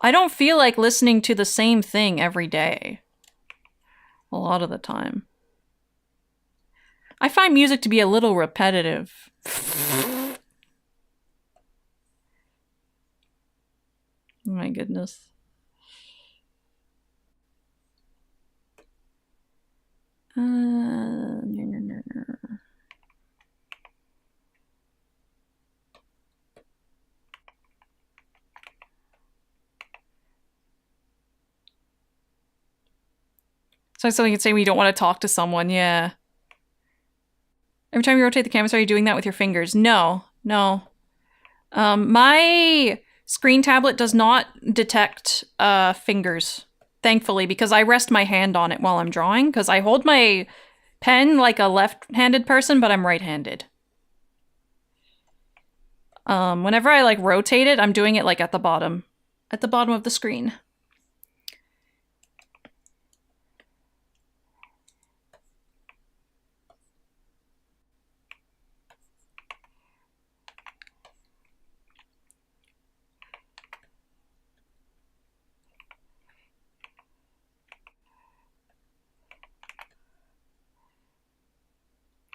[SPEAKER 4] I don't feel like listening to the same thing every day. A lot of the time. I find music to be a little repetitive. Oh my goodness. So something you could say when you don't want to talk to someone, yeah. Every time you rotate the canvas, are you doing that with your fingers? No, no. My screen tablet does not detect fingers. thankfully, because I rest my hand on it while I'm drawing, because I hold my pen like a left-handed person, but I'm right-handed. Whenever I like rotate it, I'm doing it like at the bottom of the screen.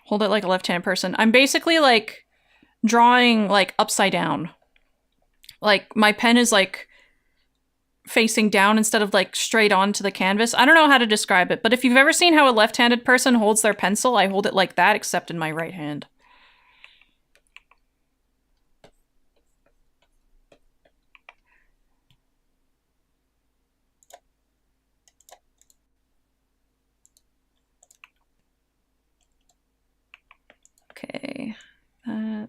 [SPEAKER 4] Hold it like a left-handed person. I'm basically like drawing like upside down. Like my pen is like facing down instead of like straight onto the canvas. I don't know how to describe it, but if you've ever seen how a left-handed person holds their pencil, I hold it like that, except in my right hand. Okay, that.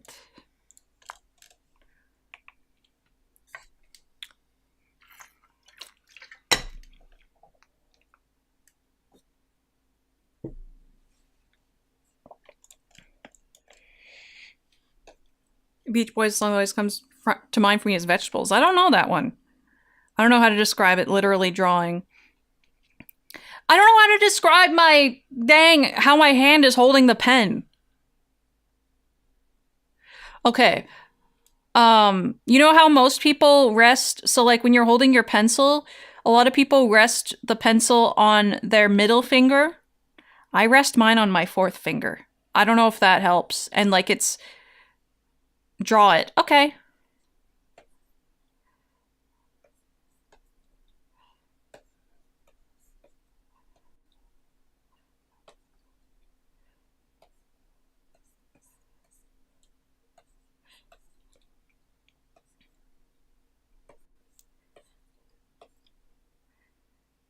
[SPEAKER 4] Beach Boys song always comes to mind for me as vegetables. I don't know that one. I don't know how to describe it, literally drawing. I don't know how to describe how my hand is holding the pen. Okay. You know how most people rest, so like when you're holding your pencil, a lot of people rest the pencil on their middle finger. I rest mine on my fourth finger. I don't know if that helps. And like it's, draw it. Okay.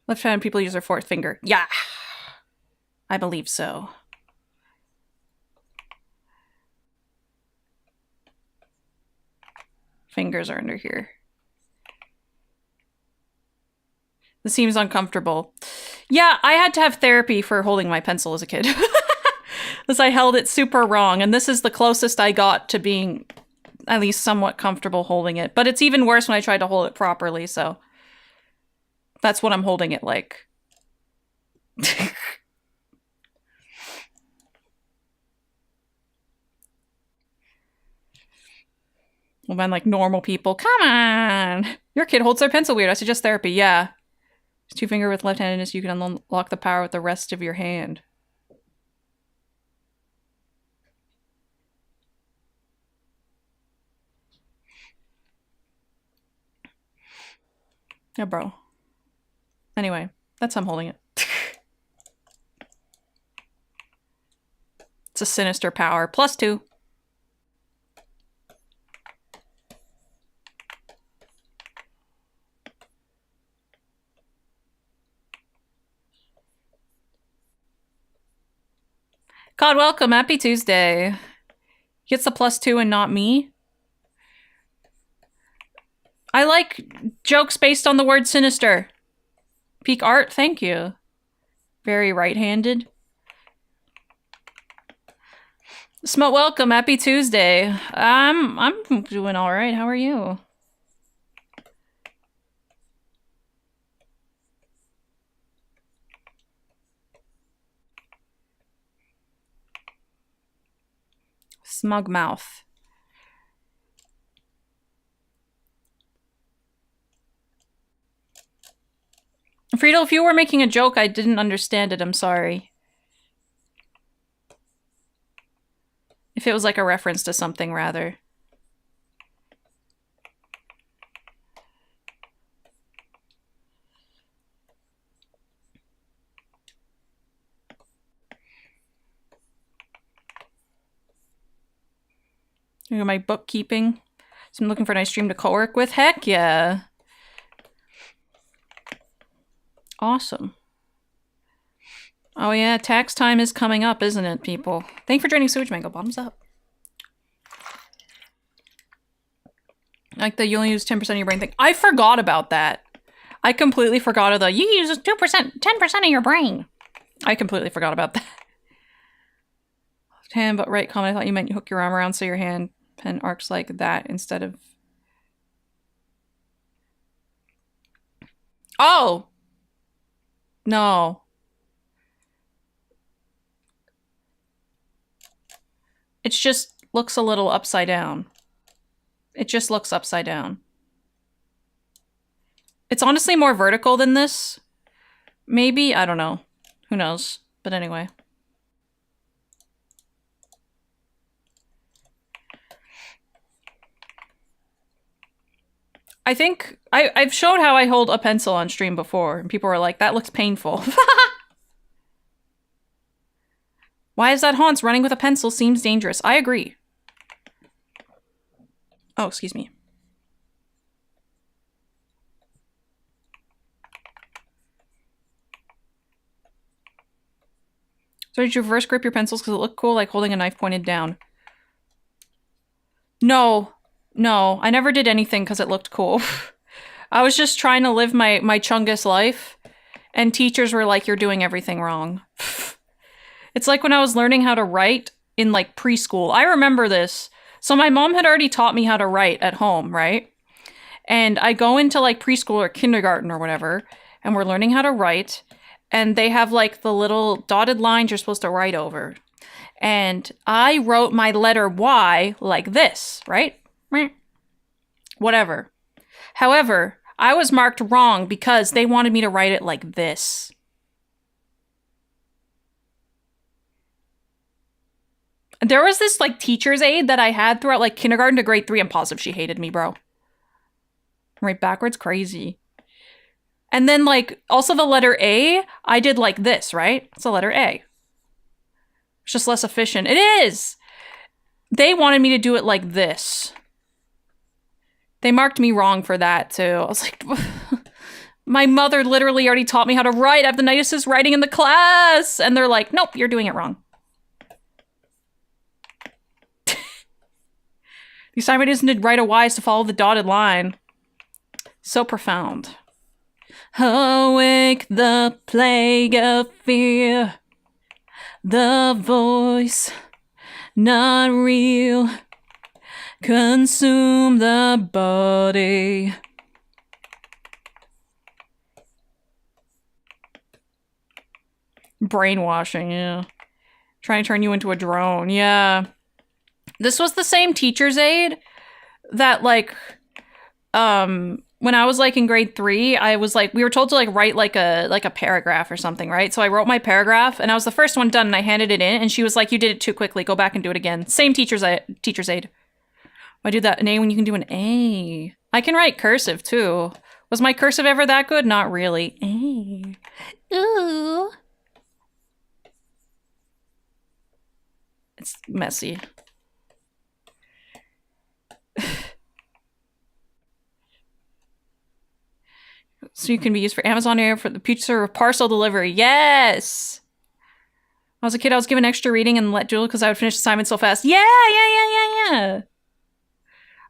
[SPEAKER 4] Left-handed people use their fourth finger. Yeah, I believe so. Fingers are under here. This seems uncomfortable. Yeah, I had to have therapy for holding my pencil as a kid. Because I held it super wrong, and this is the closest I got to being at least somewhat comfortable holding it. But it's even worse when I tried to hold it properly, so... That's what I'm holding it like. Well, then, like, normal people, come on! Your kid holds their pencil weird. I suggest therapy. Yeah. Two finger with left-handedness, you can unlock the power with the rest of your hand. Yeah, bro. Anyway, that's how I'm holding it. It's a sinister power. +2. God, welcome. Happy Tuesday. Gets the +2 and not me. I like jokes based on the word sinister. Peak art, thank you. Very right-handed. Smoke, welcome. Happy Tuesday. I'm doing all right. How are you? Smug mouth. Friedel, if you were making a joke, I didn't understand it. I'm sorry. If it was like a reference to something, rather. Look at my bookkeeping. So I'm looking for a nice stream to co-work with. Heck yeah. Awesome. Oh yeah, tax time is coming up, isn't it, people? Thank you for joining Sewage Mango. Bottoms up. Like the you only use 10% of your brain thing. I forgot about that. I completely forgot of the, you use 2%, 10% of your brain. I completely forgot about that. Left hand, but right comment. I thought you meant you hook your arm around so your hand pen arcs like that instead of... Oh! No. It just looks a little upside down. It just looks upside down. It's honestly more vertical than this. Maybe? I don't know. Who knows? But anyway. I think I've showed how I hold a pencil on stream before, and people were like, that looks painful. Why is that Hans running with a pencil seems dangerous? I agree. Oh, excuse me. So did you reverse grip your pencils because it looked cool, like holding a knife pointed down? No, I never did anything because it looked cool. I was just trying to live my Chungus life, and teachers were like, you're doing everything wrong. It's like when I was learning how to write in like preschool. I remember this. So my mom had already taught me how to write at home, right? And I go into like preschool or kindergarten or whatever, and we're learning how to write. And they have like the little dotted lines you're supposed to write over. And I wrote my letter Y like this, right? Whatever. However, I was marked wrong because they wanted me to write it like this. There was this like teacher's aide that I had throughout like kindergarten to grade 3. I'm positive she hated me, bro. Right backwards, crazy. And then like also the letter A, I did like this, right? It's the letter A. It's just less efficient. It is! They wanted me to do it like this. They marked me wrong for that too. I was like, my mother literally already taught me how to write. I have the nicest writing in the class. And they're like, nope, you're doing it wrong. The assignment isn't to write a Y, it's to follow the dotted line. So profound. Awake the plague of fear. The voice, not real. Consume the body. Brainwashing, yeah. Trying to turn you into a drone, yeah. This was the same teacher's aide that, like, when I was, like, in grade 3, I was, like, we were told to, like, write, like a paragraph or something, right? So I wrote my paragraph, and I was the first one done, and I handed it in, and she was like, you did it too quickly, go back and do it again. Same teacher's aide. Why do that an A when you can do an A? I can write cursive, too. Was my cursive ever that good? Not really. A. Ooh. It's messy. So you can be used for Amazon Air for the future parcel delivery. Yes! When I was a kid, I was given extra reading and let Jewel because I would finish assignments so fast. Yeah!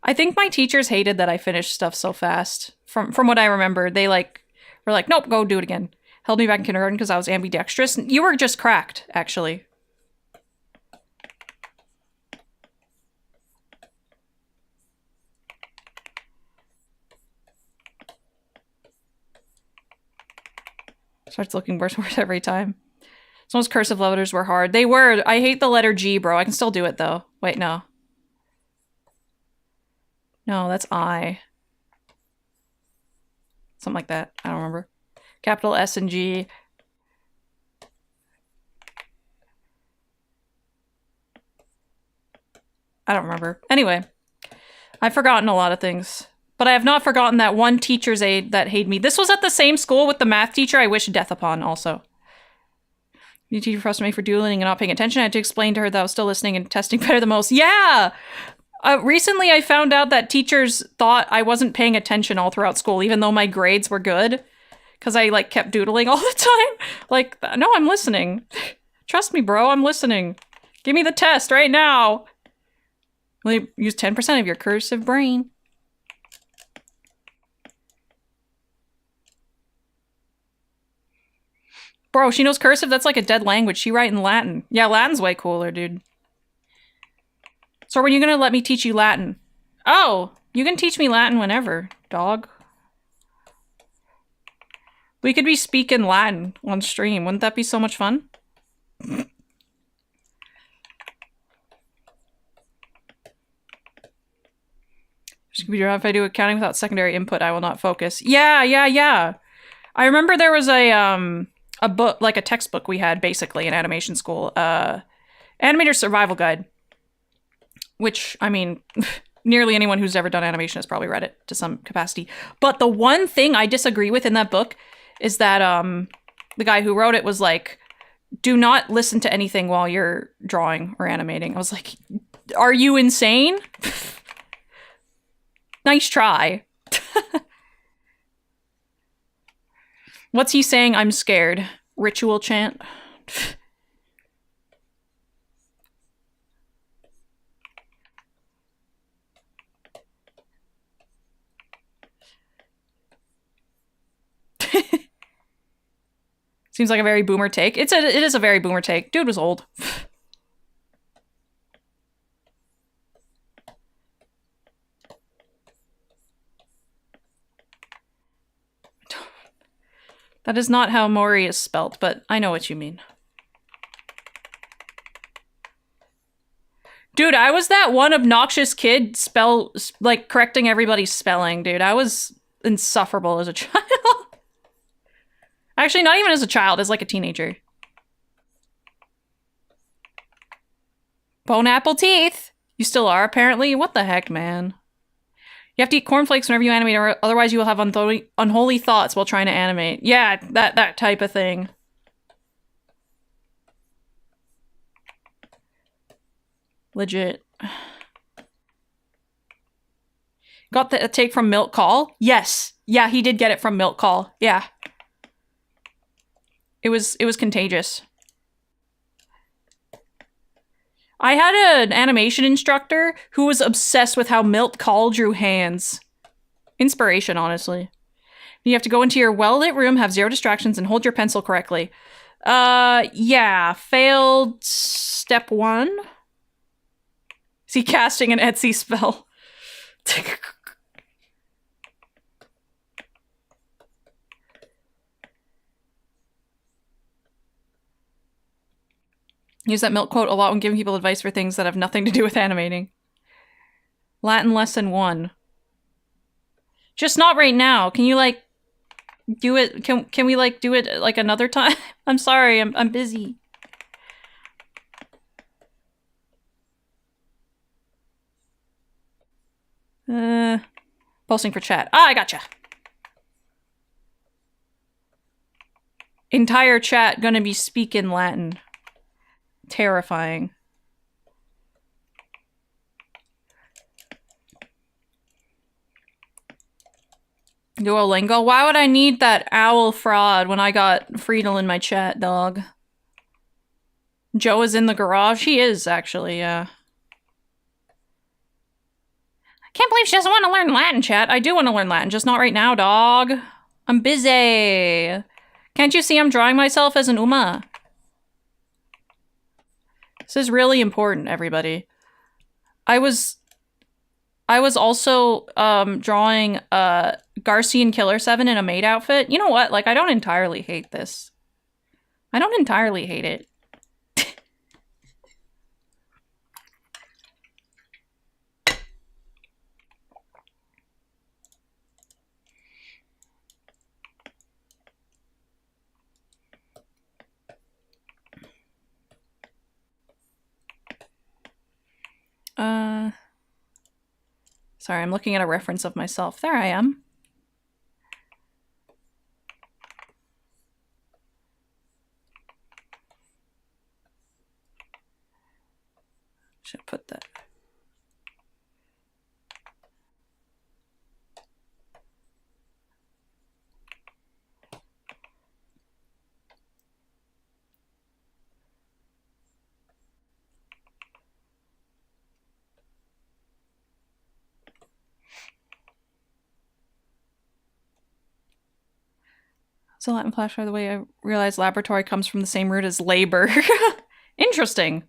[SPEAKER 4] I think my teachers hated that I finished stuff so fast. From what I remember, they like were like, nope, go do it again. Held me back in kindergarten because I was ambidextrous. You were just cracked, actually. Starts looking worse and worse every time. Someone's cursive letters were hard. They were. I hate the letter G, bro. I can still do it, though. Wait, no. No, that's I. Something like that. I don't remember. Capital S and G. I don't remember. Anyway. I've forgotten a lot of things. But I have not forgotten that one teacher's aide that hated me. This was at the same school with the math teacher I wish death upon also. The teacher frustrated me for doodling and not paying attention. I had to explain to her that I was still listening and testing better than most. Yeah! Recently I found out that teachers thought I wasn't paying attention all throughout school, even though my grades were good. Because I, like, kept doodling all the time. Like, no, I'm listening. Trust me, bro, I'm listening. Give me the test right now. Only use 10% of your cursive brain. Bro, she knows cursive? That's like a dead language. She write in Latin. Yeah, Latin's way cooler, dude. So when are you gonna let me teach you Latin? Oh, you can teach me Latin whenever, dog. We could be speaking Latin on stream. Wouldn't that be so much fun? If I do accounting without secondary input, I will not focus. Yeah. I remember there was a book, like a textbook we had basically in animation school, Animator Survival Guide, which, I mean, nearly anyone who's ever done animation has probably read it to some capacity. But the one thing I disagree with in that book is that the guy who wrote it was like, do not listen to anything while you're drawing or animating. I was like, are you insane? Nice try. What's he saying? I'm scared. Ritual chant. Seems like a very boomer take. It is a very boomer take. Dude was old. That is not how Mori is spelt, but I know what you mean. Dude, I was that one obnoxious kid correcting everybody's spelling, dude. I was insufferable as a child. Actually, not even as a child, as like a teenager. Bone apple teeth. You still are, apparently. What the heck, man? You have to eat cornflakes whenever you animate, or otherwise you will have unholy thoughts while trying to animate. Yeah, that type of thing. Legit. Got the take from Milk Call? Yes. Yeah, he did get it from Milk Call. Yeah. It was contagious. I had an animation instructor who was obsessed with how Milk Call drew hands. Inspiration, honestly. You have to go into your well-lit room, have 0 distractions, and hold your pencil correctly. Yeah. Failed step 1. Is he casting an Etsy spell? Use that Milk quote a lot when giving people advice for things that have nothing to do with animating. Latin lesson 1. Just not right now. Can you, like, do it? Can we, like, do it, like, another time? I'm sorry, I'm busy. Posting for chat. Ah, I gotcha. Entire chat gonna be speaking Latin. Terrifying. Duolingo? Why would I need that owl fraud when I got Friedel in my chat, dog? Joe is in the garage? He is, actually, yeah. I can't believe she doesn't want to learn Latin, chat. I do want to learn Latin, just not right now, dog. I'm busy. Can't you see I'm drawing myself as an Uma? This is really important, everybody. I was also drawing Garcian Killer 7 in a maid outfit. You know what? Like, I don't entirely hate this. I don't entirely hate it. Sorry, I'm looking at a reference of myself. There I am. Should put that. Still Latin flash by the way I realized laboratory comes from the same root as labor. Interesting.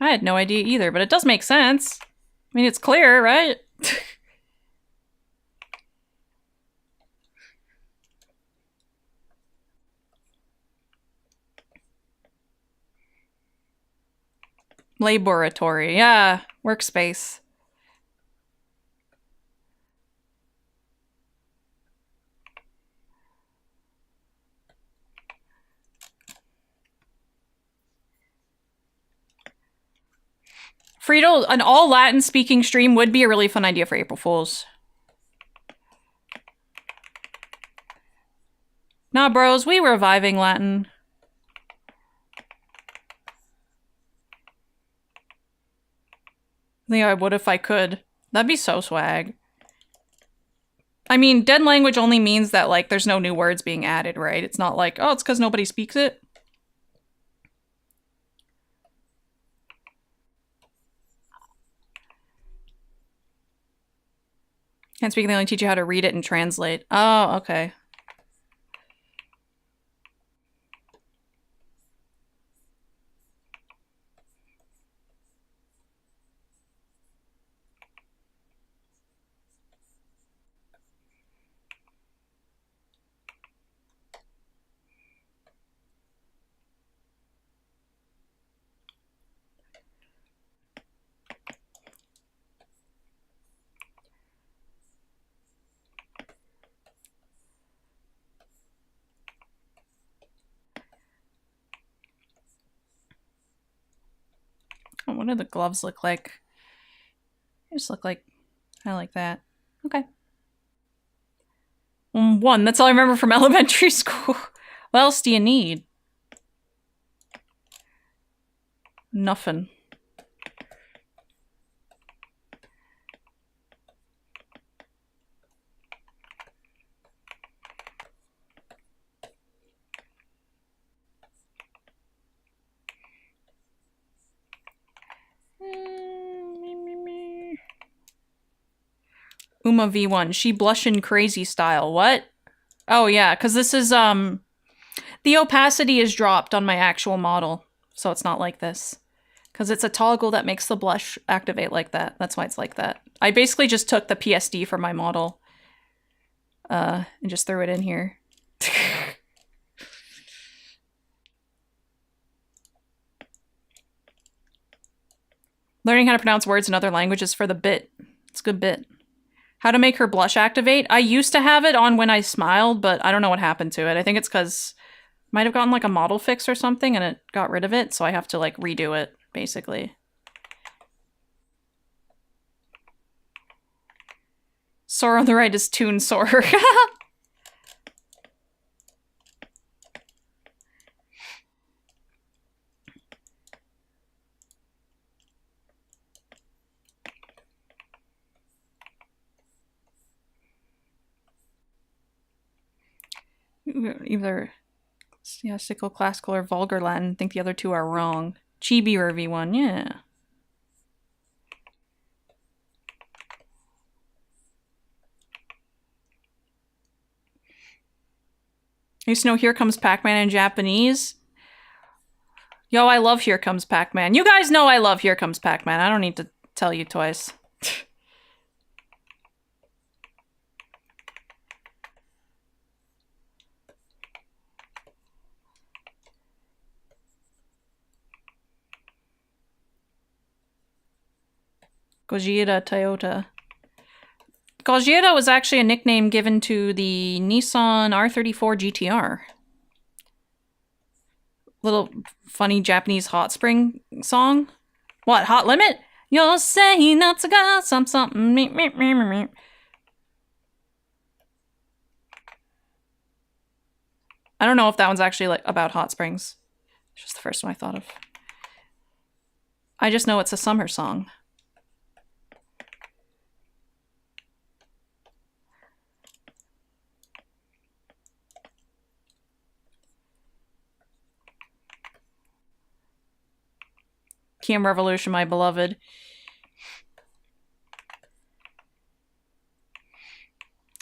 [SPEAKER 4] I had no idea either, but it does make sense. I mean, it's clear, right? Laboratory, yeah. Workspace. Frito, an all Latin speaking stream would be a really fun idea for April Fools. Nah, bros, we reviving Latin. I think I would if I could. That'd be so swag. I mean, dead language only means that, like, there's no new words being added, right? It's not like, oh, it's because nobody speaks it. Can't speak, they only teach you how to read it and translate. Oh, okay. Oh, what do the gloves look like? They just look like, I like that. Okay. One, that's all I remember from elementary school. What else do you need? Nothing. Uma V1, she blushin' crazy style. What? Oh yeah, because this is, the opacity is dropped on my actual model, so it's not like this. Because it's a toggle that makes the blush activate like that. That's why it's like that. I basically just took the PSD from my model, and just threw it in here. Learning how to pronounce words in other languages for the bit. It's a good bit. How to make her blush activate. I used to have it on when I smiled, but I don't know what happened to it. I think it's because might have gotten like a model fix or something and it got rid of it, so I have to like redo it, basically. Soar on the right is Toon Soarer. Either sickle, classical, or vulgar Latin. I think the other two are wrong. Chibi or V1, yeah. I used to know Here Comes Pac-Man in Japanese. Yo, I love Here Comes Pac-Man. You guys know I love Here Comes Pac-Man. I don't need to tell you twice. Gojira Toyota. Gojira was actually a nickname given to the Nissan R34 GTR. Little funny Japanese hot spring song. What, Hot Limit? You're saying not to go something. Me, me, me, me, me. I don't know if that one's actually like about hot springs. It's just the first one I thought of. I just know it's a summer song. Kim Revolution, my beloved.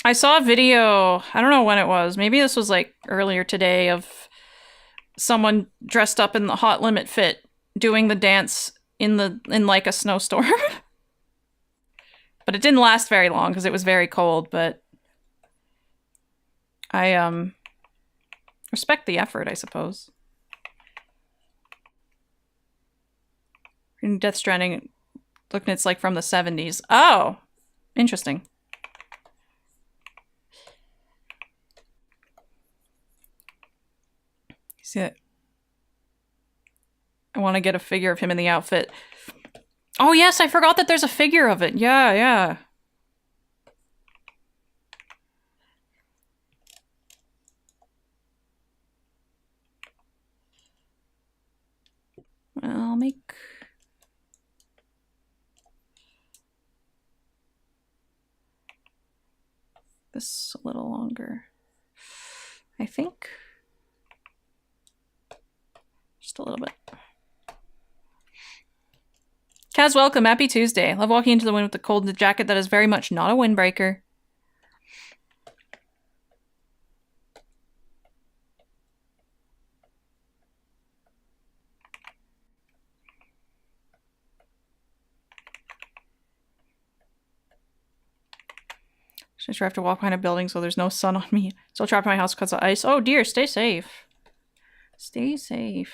[SPEAKER 4] I saw a video, I don't know when it was, maybe this was like earlier today, of someone dressed up in the Hot Limit fit doing the dance in like a snowstorm. But it didn't last very long because it was very cold, but I respect the effort, I suppose. In Death Stranding, looking it's like from the 70s. Oh, interesting. See it? I want to get a figure of him in the outfit. Oh yes, I forgot that there's a figure of it. Yeah, yeah. I'll make... this a little longer, I think. Just a little bit. Kaz, welcome. Happy Tuesday. Love walking into the wind with the cold jacket that is very much not a windbreaker. Just have to walk behind a building so there's no sun on me. Still trapped in my house because of ice. Oh dear, stay safe. Stay safe.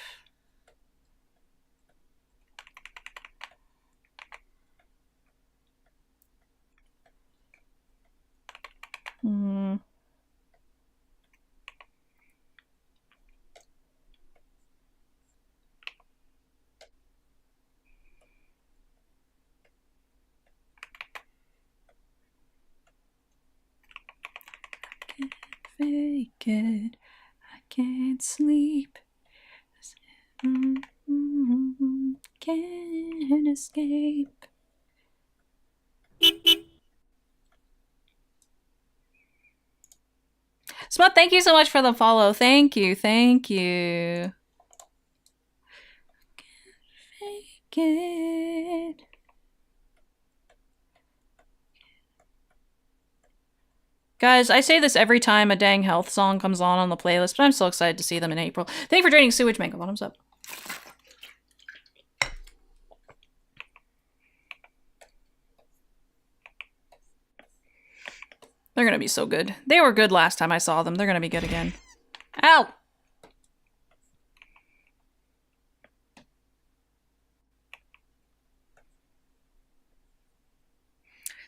[SPEAKER 4] Fake it. I can't sleep. Can't escape. Smut, thank you so much for the follow. Thank you, thank you. Fake it. Guys, I say this every time a dang health song comes on the playlist, but I'm so excited to see them in April. Thank you for draining sewage, mango. Bottoms up. They're gonna be so good. They were good last time I saw them. They're gonna be good again. Ow!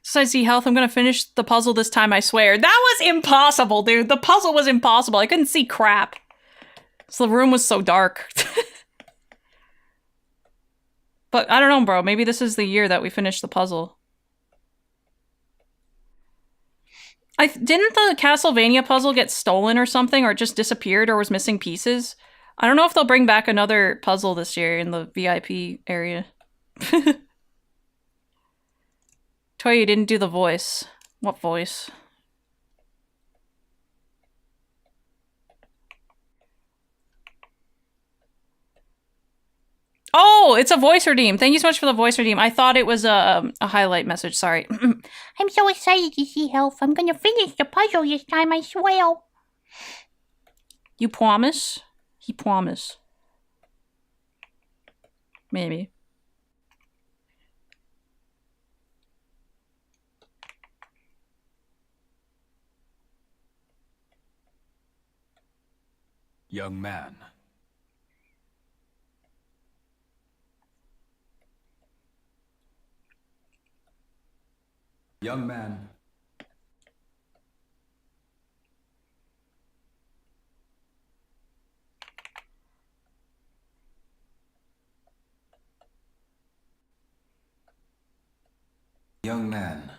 [SPEAKER 4] So I see health. I'm gonna finish the puzzle this time, I swear. That was impossible, dude. The puzzle was impossible. I couldn't see crap. So the room was so dark. But I don't know, bro. Maybe this is the year that we finish the puzzle. Didn't the Castlevania puzzle get stolen or something, or it just disappeared or was missing pieces? I don't know if they'll bring back another puzzle this year in the VIP area. Toyo, you didn't do the voice. What voice? Oh, it's a voice redeem. Thank you so much for the voice redeem. I thought it was a highlight message. Sorry.
[SPEAKER 6] I'm so excited to see Health. I'm gonna finish the puzzle this time, I swear.
[SPEAKER 4] You promise? He promise. Maybe.
[SPEAKER 5] Young man. Young man. Young man.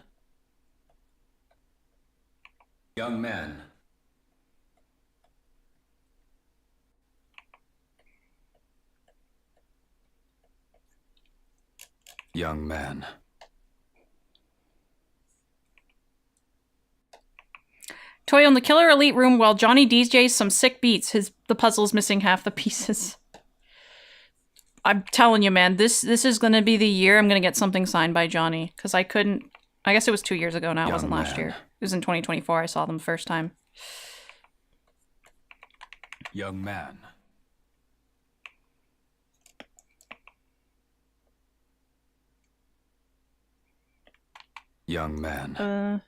[SPEAKER 5] Young man. Young man.
[SPEAKER 4] Toyo in the Killer Elite room while Johnny DJs some sick beats. The puzzle's missing half the pieces. I'm telling you, man, this is gonna be the year I'm gonna get something signed by Johnny. Because I couldn't... I guess it was 2 years ago now, it wasn't last year. It was in 2024 I saw them first time.
[SPEAKER 5] Young man. Young man.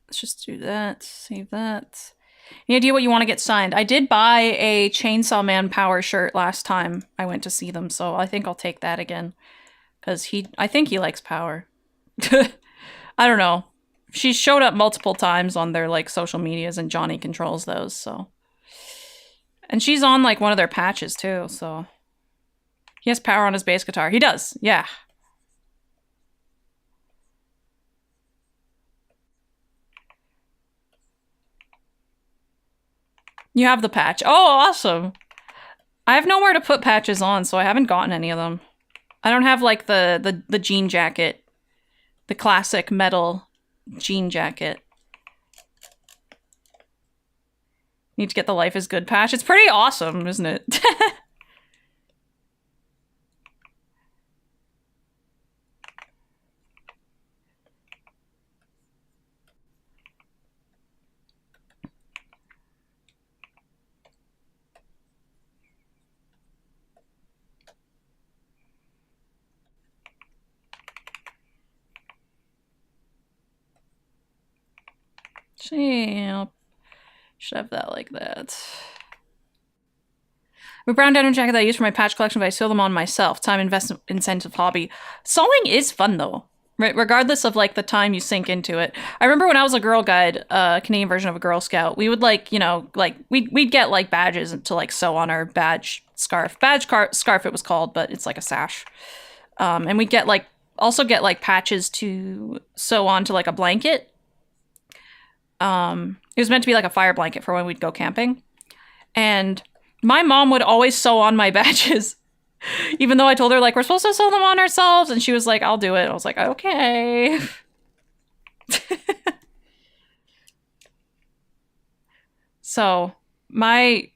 [SPEAKER 4] Let's just do that. Save that. Any idea what you want to get signed? I did buy a Chainsaw Man Power shirt last time I went to see them, so I think I'll take that again. Because I think he likes Power. I don't know. She showed up multiple times on their, like, social medias, and Johnny controls those, so. And she's on, like, one of their patches, too, so. He has Power on his bass guitar. He does, yeah. You have the patch. Oh, awesome. I have nowhere to put patches on, so I haven't gotten any of them. I don't have, like, the jean jacket. The classic metal jean jacket. Need to get the Life is Good patch. It's pretty awesome, isn't it? Should have that like that. A brown denim jacket that I use for my patch collection, but I sew them on myself. Time investment incentive hobby. Sewing is fun though, right? Regardless of like the time you sink into it. I remember when I was a Girl Guide, Canadian version of a Girl Scout, we would like, you know, like we'd get like badges to like sew on our badge scarf. Scarf it was called, but it's like a sash. And we'd get like also get like patches to sew onto like a blanket. It was meant to be like a fire blanket for when we'd go camping. And my mom would always sew on my badges, even though I told her, like, we're supposed to sew them on ourselves. And she was like, I'll do it. I was like, okay. So my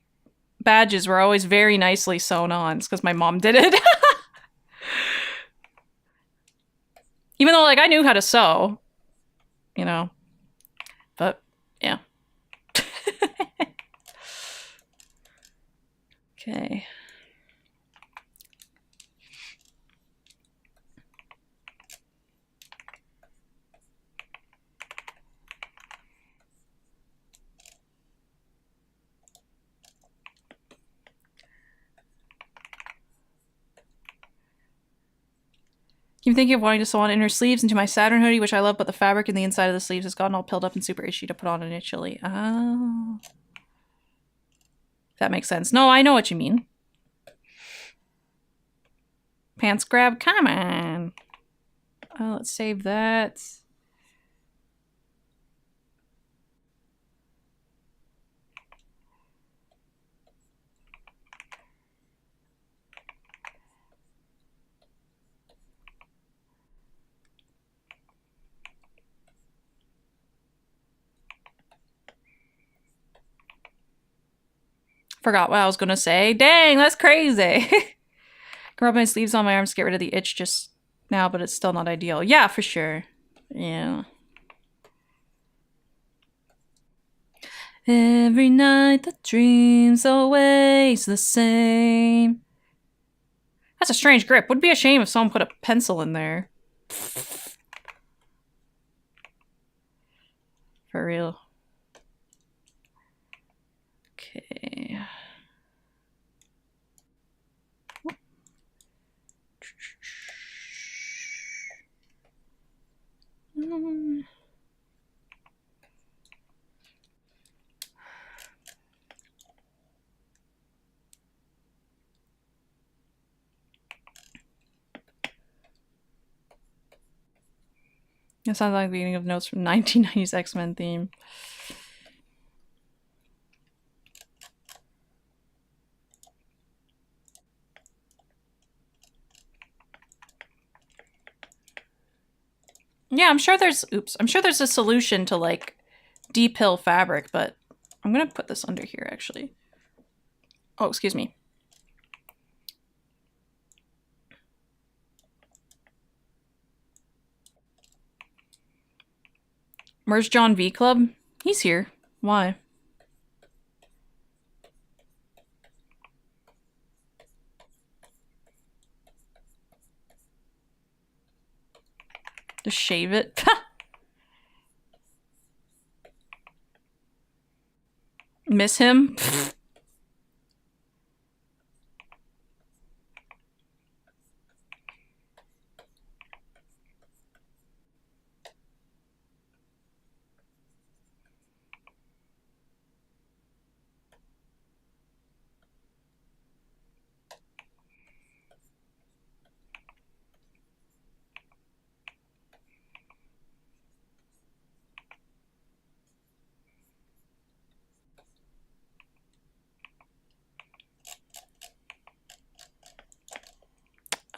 [SPEAKER 4] badges were always very nicely sewn on because my mom did it. Even though, like, I knew how to sew, you know. But, yeah. Okay. Keep thinking of wanting to sew on inner sleeves into my Saturn hoodie, which I love, but the fabric in the inside of the sleeves has gotten all pilled up and super itchy to put on initially. Oh. That makes sense. No, I know what you mean. Pants grab, come on. Oh, let's save that. Forgot what I was gonna say. Dang, that's crazy. Can rub my sleeves on my arms to get rid of the itch just now, but it's still not ideal. Yeah, for sure. Yeah. Every night the dream's always the same. That's a strange grip. Would be a shame if someone put a pencil in there. For real. Okay. It sounds like the beginning of notes from 1990s X-Men theme. Yeah, I'm sure there's a solution to like depill fabric, but I'm gonna put this under here actually. Oh, excuse me. Where's John V Club? He's here. Why? Just shave it. Miss him?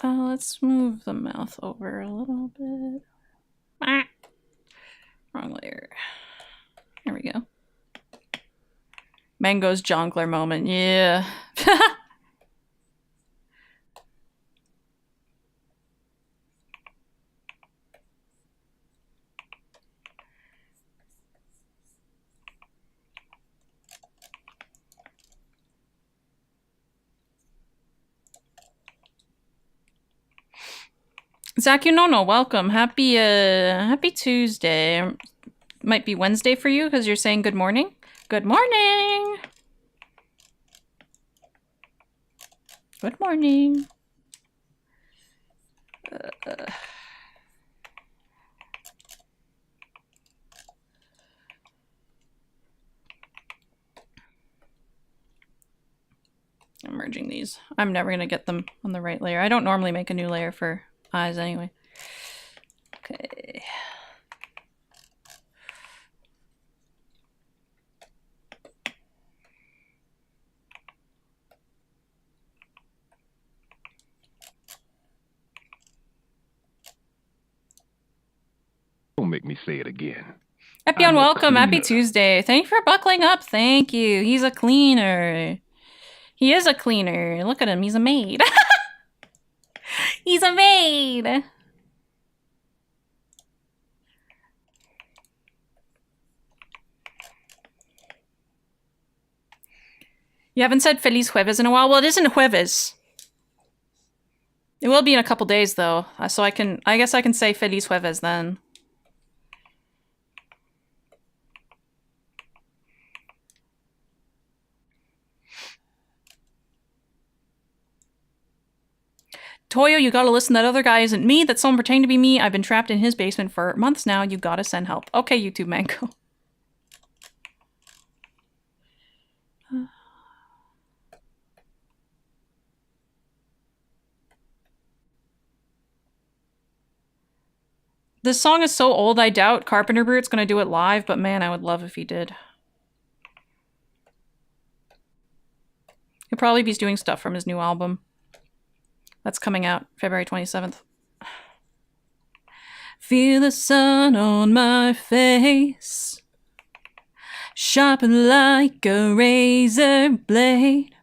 [SPEAKER 4] Let's move the mouth over a little bit. Ah. Wrong layer. There we go. Mango's jongleur moment. Yeah. Zakunono, welcome. Happy Tuesday. Might be Wednesday for you because you're saying good morning. Good morning. Good morning. I'm merging these. I'm never gonna get them on the right layer. I don't normally make a new layer for eyes anyway. Okay.
[SPEAKER 7] Don't make me say it again.
[SPEAKER 4] Happy and welcome. Happy Tuesday. Thank you for buckling up. Thank you. He's a cleaner. He is a cleaner. Look at him. He's a maid. He's a maid. You haven't said Feliz Jueves in a while? Well, it isn't Jueves. It will be in a couple days, though. So I guess I can say Feliz Jueves then. Toyo, you gotta listen. That other guy isn't me. That's someone pretending to be me. I've been trapped in his basement for months now. You gotta send help. Okay, YouTube Mango. This song is so old, I doubt Carpenter Brute's gonna do it live, but man, I would love if he did. He'll probably be doing stuff from his new album. That's coming out February 27th. Feel the sun on my face, sharpen like a razor blade.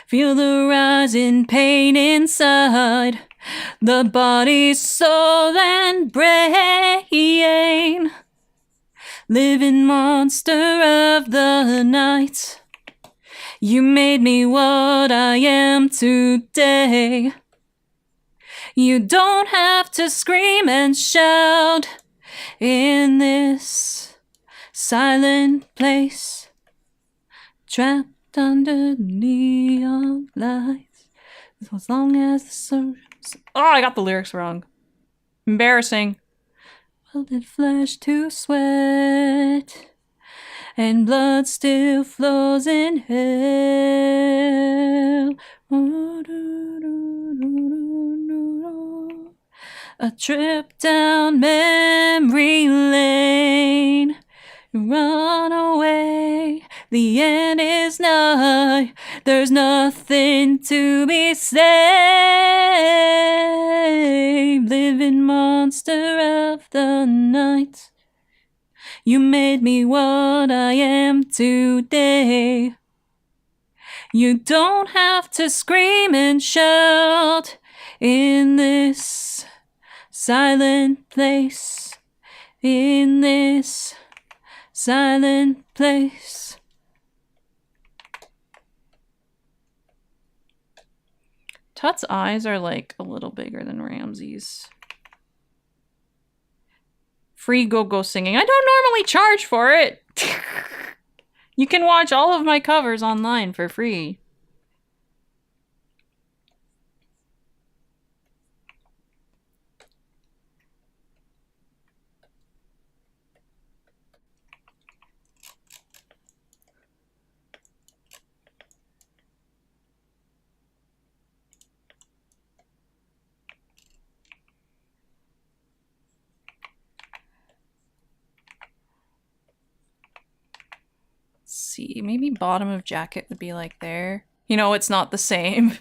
[SPEAKER 4] Feel the rising pain inside, the body, soul, and brain. Living monster of the night, you made me what I am today. You don't have to scream and shout in this silent place, trapped under neon lights, as long as the sun... Oh, I got the lyrics wrong. Embarrassing. Welded flesh to sweat, and blood still flows in hell. A trip down memory lane. Run away, the end is nigh. There's nothing to be saved. Living monster of the night, you made me what I am today. You don't have to scream and shout in this silent place, in this silent place. Tut's eyes are like a little bigger than Ramsey's. Free go-go singing. I don't normally charge for it. You can watch all of my covers online for free. See, maybe bottom of jacket would be like there. You know, it's not the same.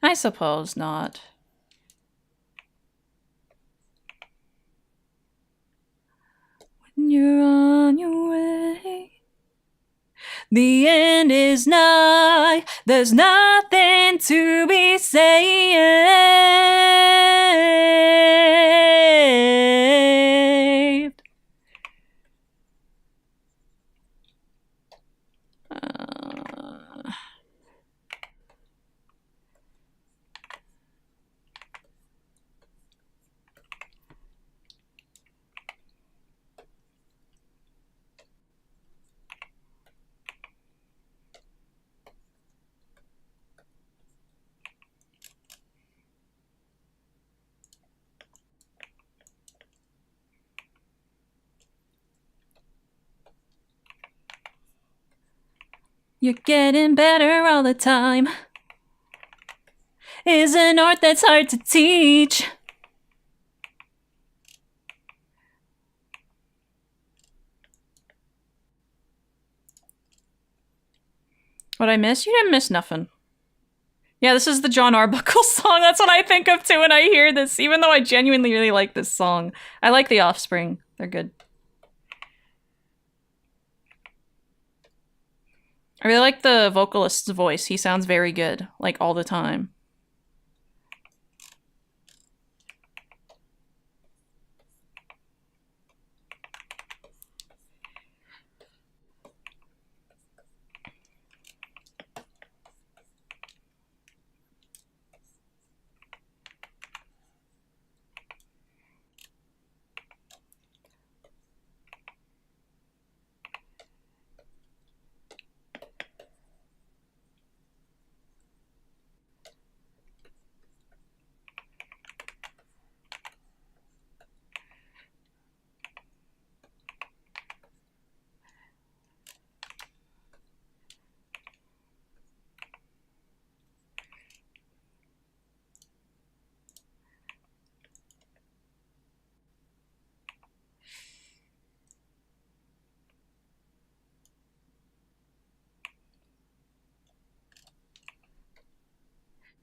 [SPEAKER 4] I suppose not. When you're on your way, the end is nigh. There's nothing to be saved. You're getting better all the time. Is an art that's hard to teach. What I miss? You didn't miss nothing. Yeah, this is the John Arbuckle song. That's what I think of too when I hear this, even though I genuinely really like this song. I like The Offspring. They're good. I really like the vocalist's voice. He sounds very good, like all the time.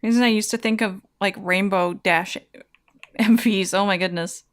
[SPEAKER 4] Reason I used to think of like Rainbow Dash MVs. Oh my goodness.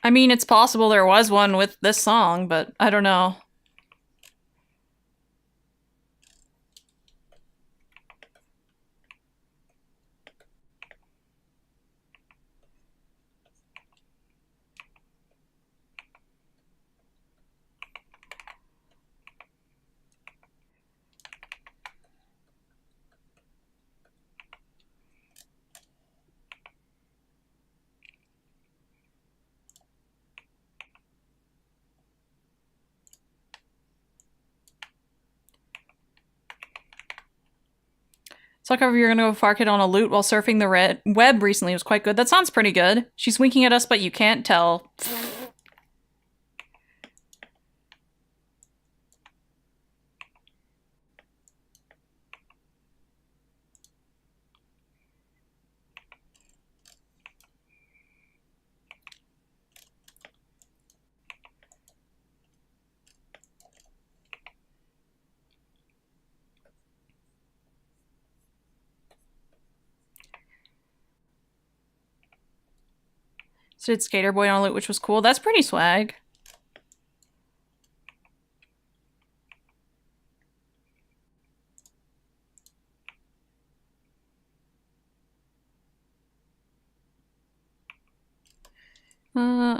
[SPEAKER 4] I mean, it's possible there was one with this song, but I don't know. Talk over, you're gonna go fark it on a loot while surfing the red web recently. It was quite good. That sounds pretty good. She's winking at us, but you can't tell. Did Skater Boy on loot, which was cool. That's pretty swag.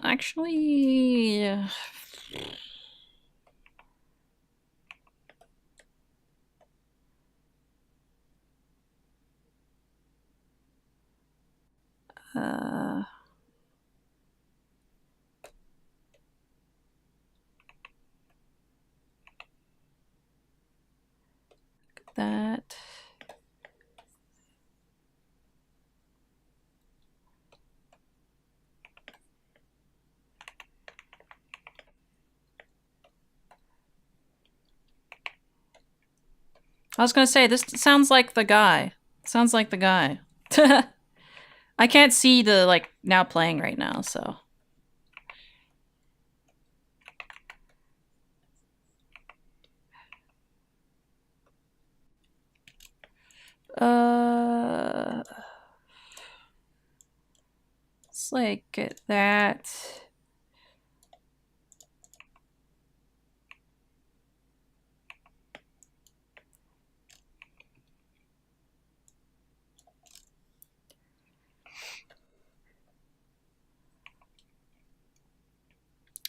[SPEAKER 4] Actually... that. I was gonna say, this sounds like the guy. Sounds like the guy. I can't see the, like, now playing right now, so. Let's, like, get that.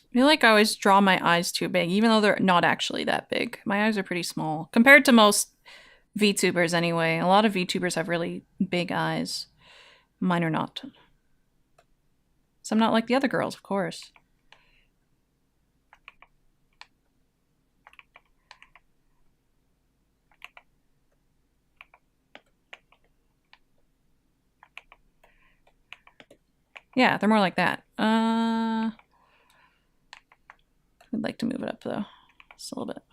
[SPEAKER 4] I feel like I always draw my eyes too big, even though they're not actually that big. My eyes are pretty small, compared to most VTubers anyway. A lot of VTubers have really big eyes. Mine are not. So I'm not like the other girls, of course. Yeah, they're more like that. I'd like to move it up though, just a little bit.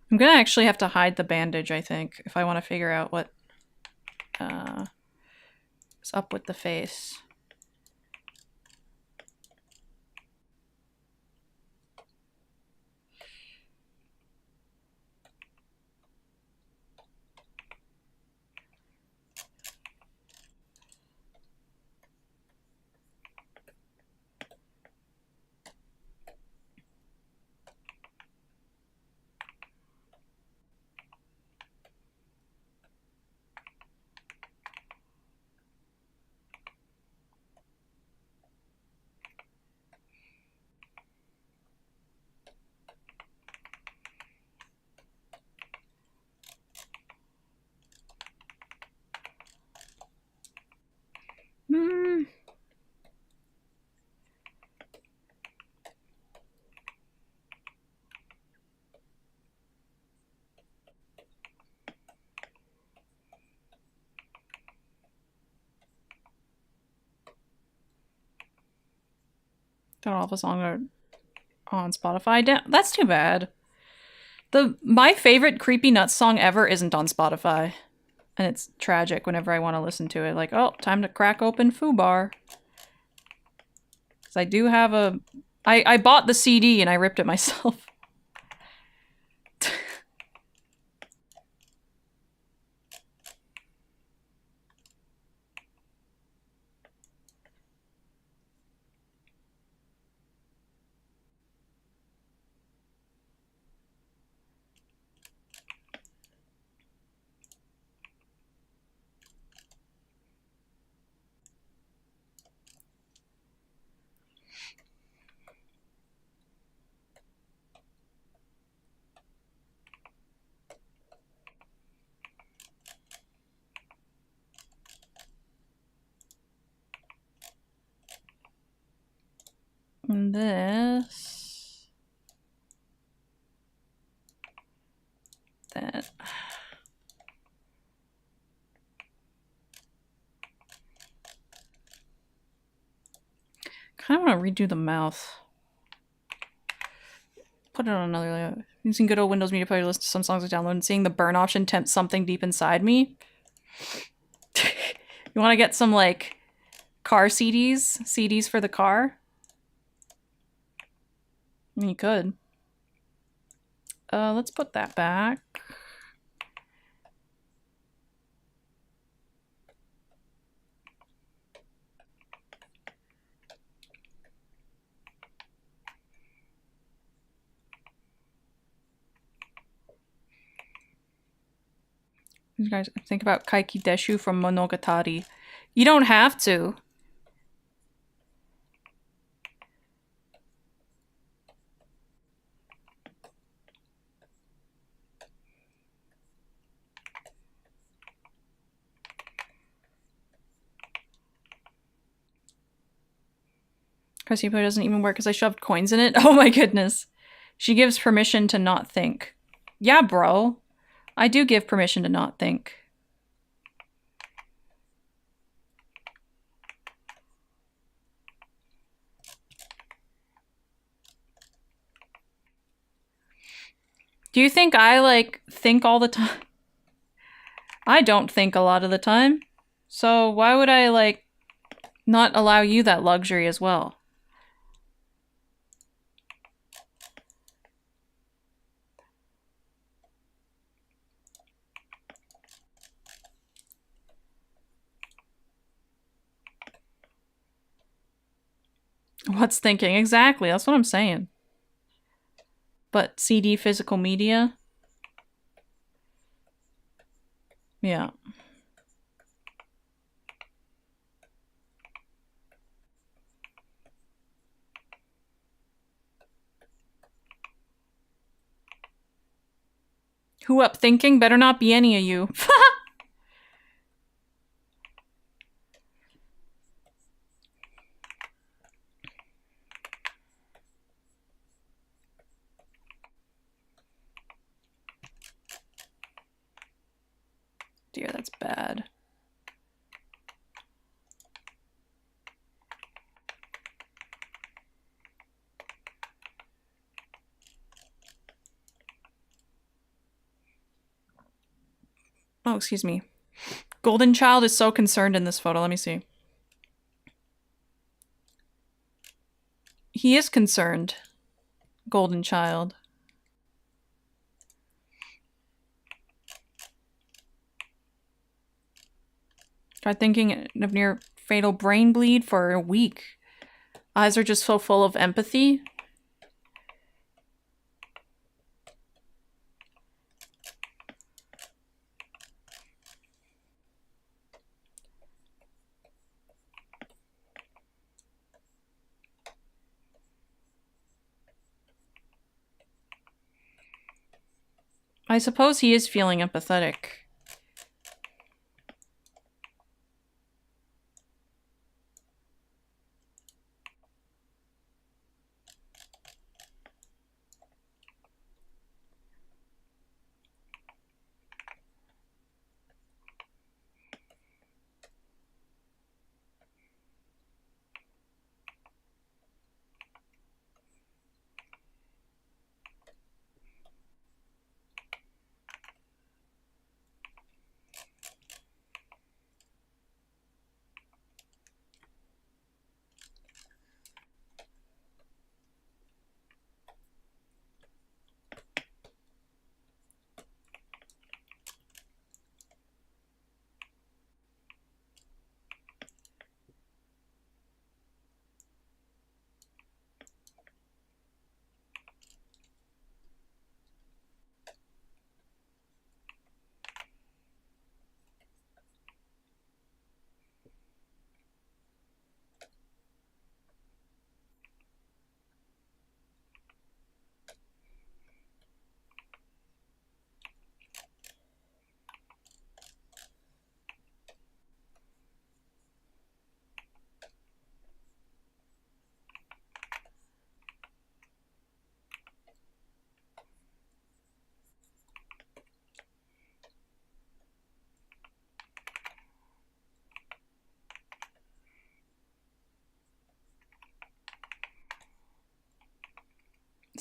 [SPEAKER 4] I'm gonna actually have to hide the bandage, I think, if I want to figure out what is up with the face. Don't know if the song are on Spotify. That's too bad. My favorite Creepy Nuts song ever isn't on Spotify. And it's tragic whenever I want to listen to it. Like, oh, time to crack open Foobar. Because I do have a... I bought the CD and I ripped it myself. And this... That... Kind of want to redo the mouth. put it on another layer. Using good old Windows Media Player to listen to some songs I downloaded and seeing the burn option tempts something deep inside me. You want to get some, like, car CDs? CDs for the car? I mean, you could. Let's put that back. You guys think about Kaiki Deshu from Monogatari. You don't have to. Pressing play doesn't even work because I shoved coins in it. Oh my goodness. She gives permission to not think. Yeah, bro. I do give permission to not think. Do you think I, like, think all the time? I don't think a lot of the time. So why would I, like, not allow you that luxury as well? What's thinking? Exactly, that's what I'm saying. But CD physical media? Yeah. Who up thinking? Better not be any of you. Dear, that's bad. Oh, excuse me. Golden Child is so concerned in this photo. Let me see. He is concerned. Golden Child. Tried thinking of near fatal brain bleed for a week. Eyes are just so full of empathy. I suppose he is feeling empathetic.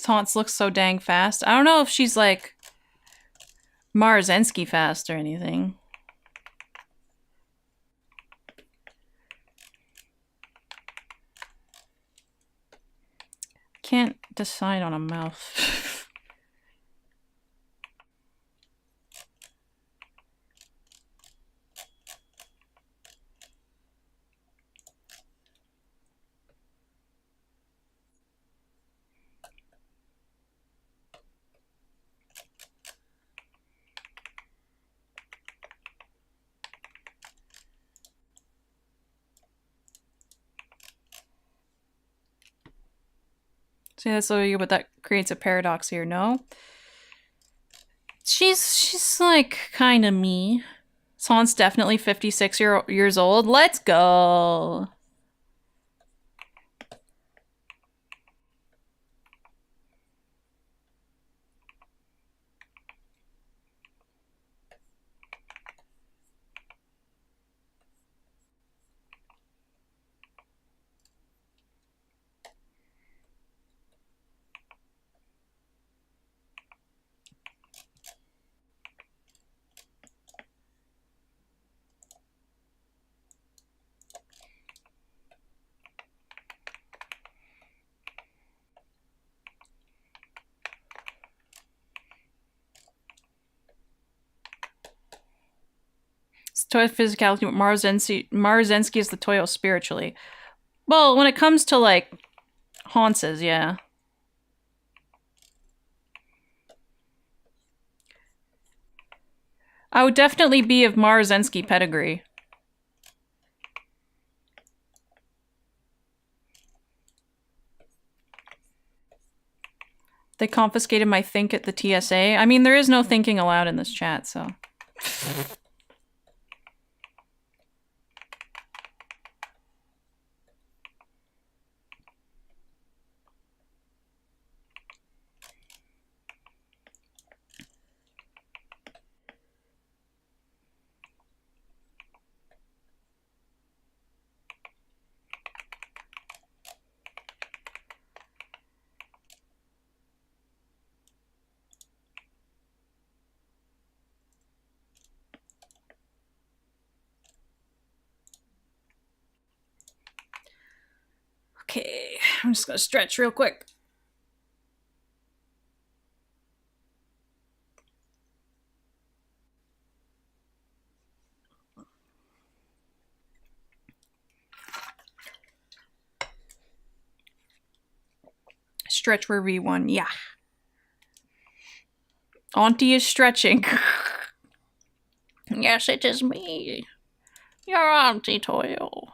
[SPEAKER 4] Taunts looks so dang fast. I don't know if she's like Marzensky fast or anything. Can't decide on a mouth. See, that's but that creates a paradox here, no? She's like kind of me. Son's definitely 56 years old. Let's go. Toyo physicality, but Marzensky is the Toyo spiritually. Well, when it comes to like haunces, yeah. I would definitely be of Marzensky pedigree. They confiscated my think at the TSA. I mean, there is no thinking allowed in this chat, so. Okay, I'm just gonna stretch real quick. Stretch where V1, yeah. Auntie is stretching.
[SPEAKER 6] Yes, it is me. Your Auntie Toyo.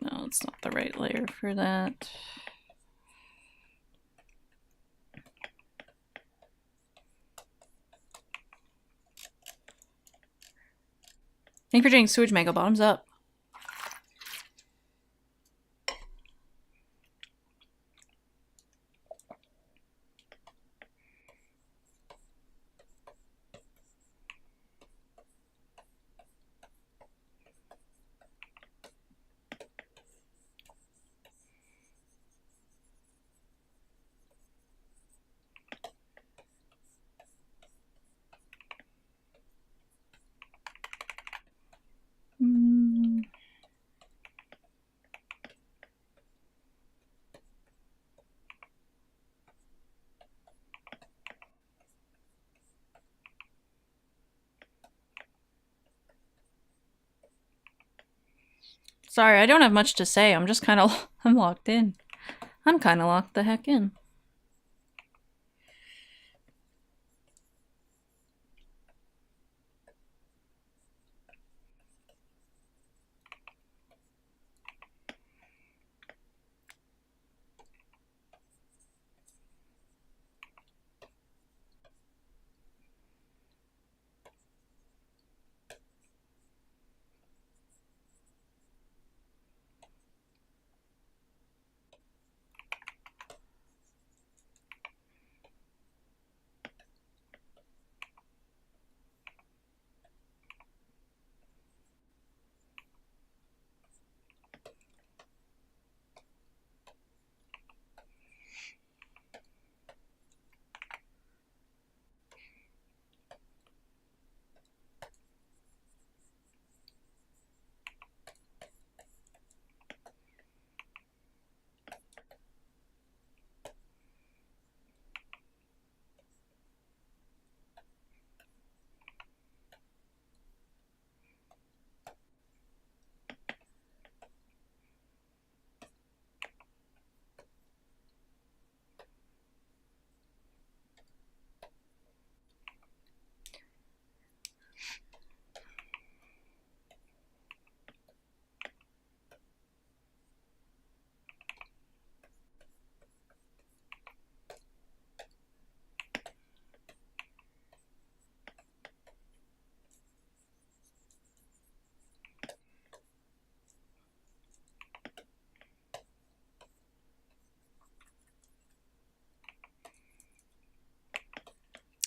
[SPEAKER 6] No, it's not the right layer for that. Thank you for doing Sewage Mango. Bottoms up.
[SPEAKER 4] Sorry, I don't have much to say. I'm just kind of... I'm locked in. I'm kind of locked the heck in.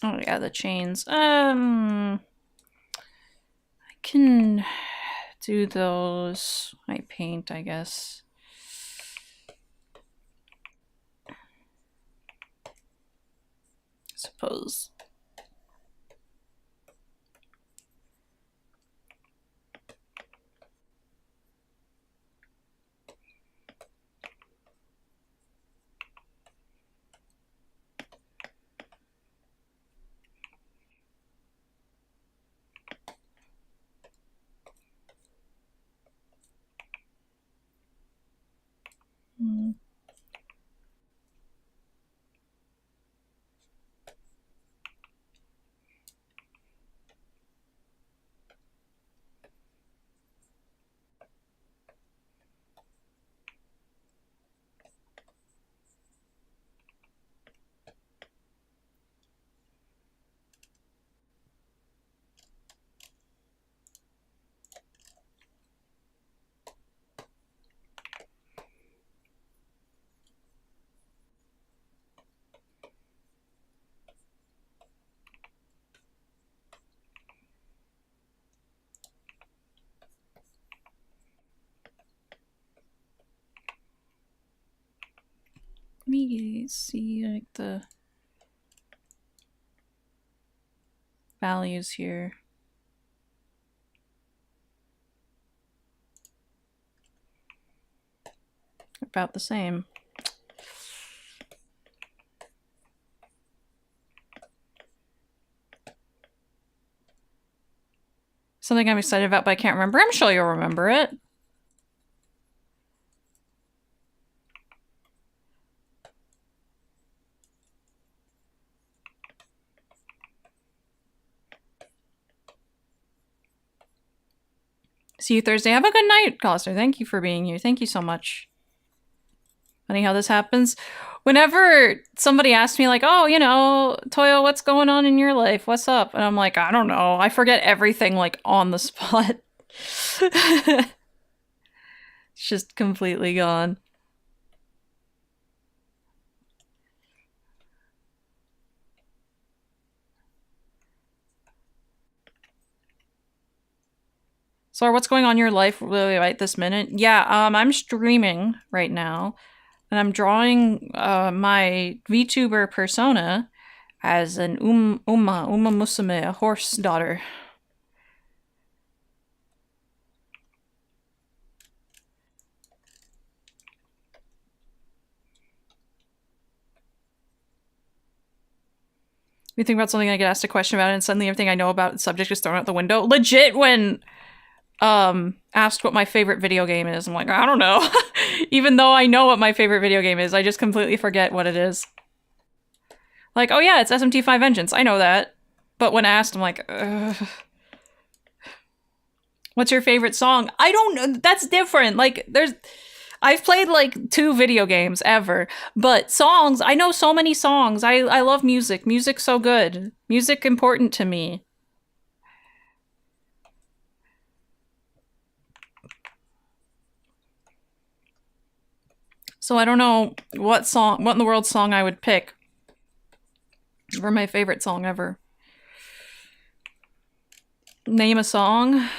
[SPEAKER 4] Oh yeah, the chains. I can do those. I paint, I guess. Suppose. Let me see like the values here. About the same. Something I'm excited about, but I can't remember. I'm sure you'll remember it. See you Thursday. Have a good night, Coster. Thank you for being here. Thank you so much. Funny how this happens. Whenever somebody asks me like, oh, you know, Toyo, what's going on in your life? What's up? And I'm like, I don't know. I forget everything like on the spot. It's just completely gone. So what's going on in your life really right this minute? Yeah, I'm streaming right now. And I'm drawing my VTuber persona as an Uma Musume, a horse daughter. You think about something I get asked a question about and suddenly everything I know about the subject is thrown out the window. Legit when asked what my favorite video game is. I'm like, I don't know. Even though I know what my favorite video game is, I just completely forget what it is. Like, oh yeah, it's SMT5 Vengeance. I know that. But when asked, I'm like, ugh. What's your favorite song? I don't know. That's different. Like, I've played like 2 video games ever, but songs, I know so many songs. I love music. Music's so good. Music important to me. So I don't know what in the world song I would pick for my favorite song ever. Name a song?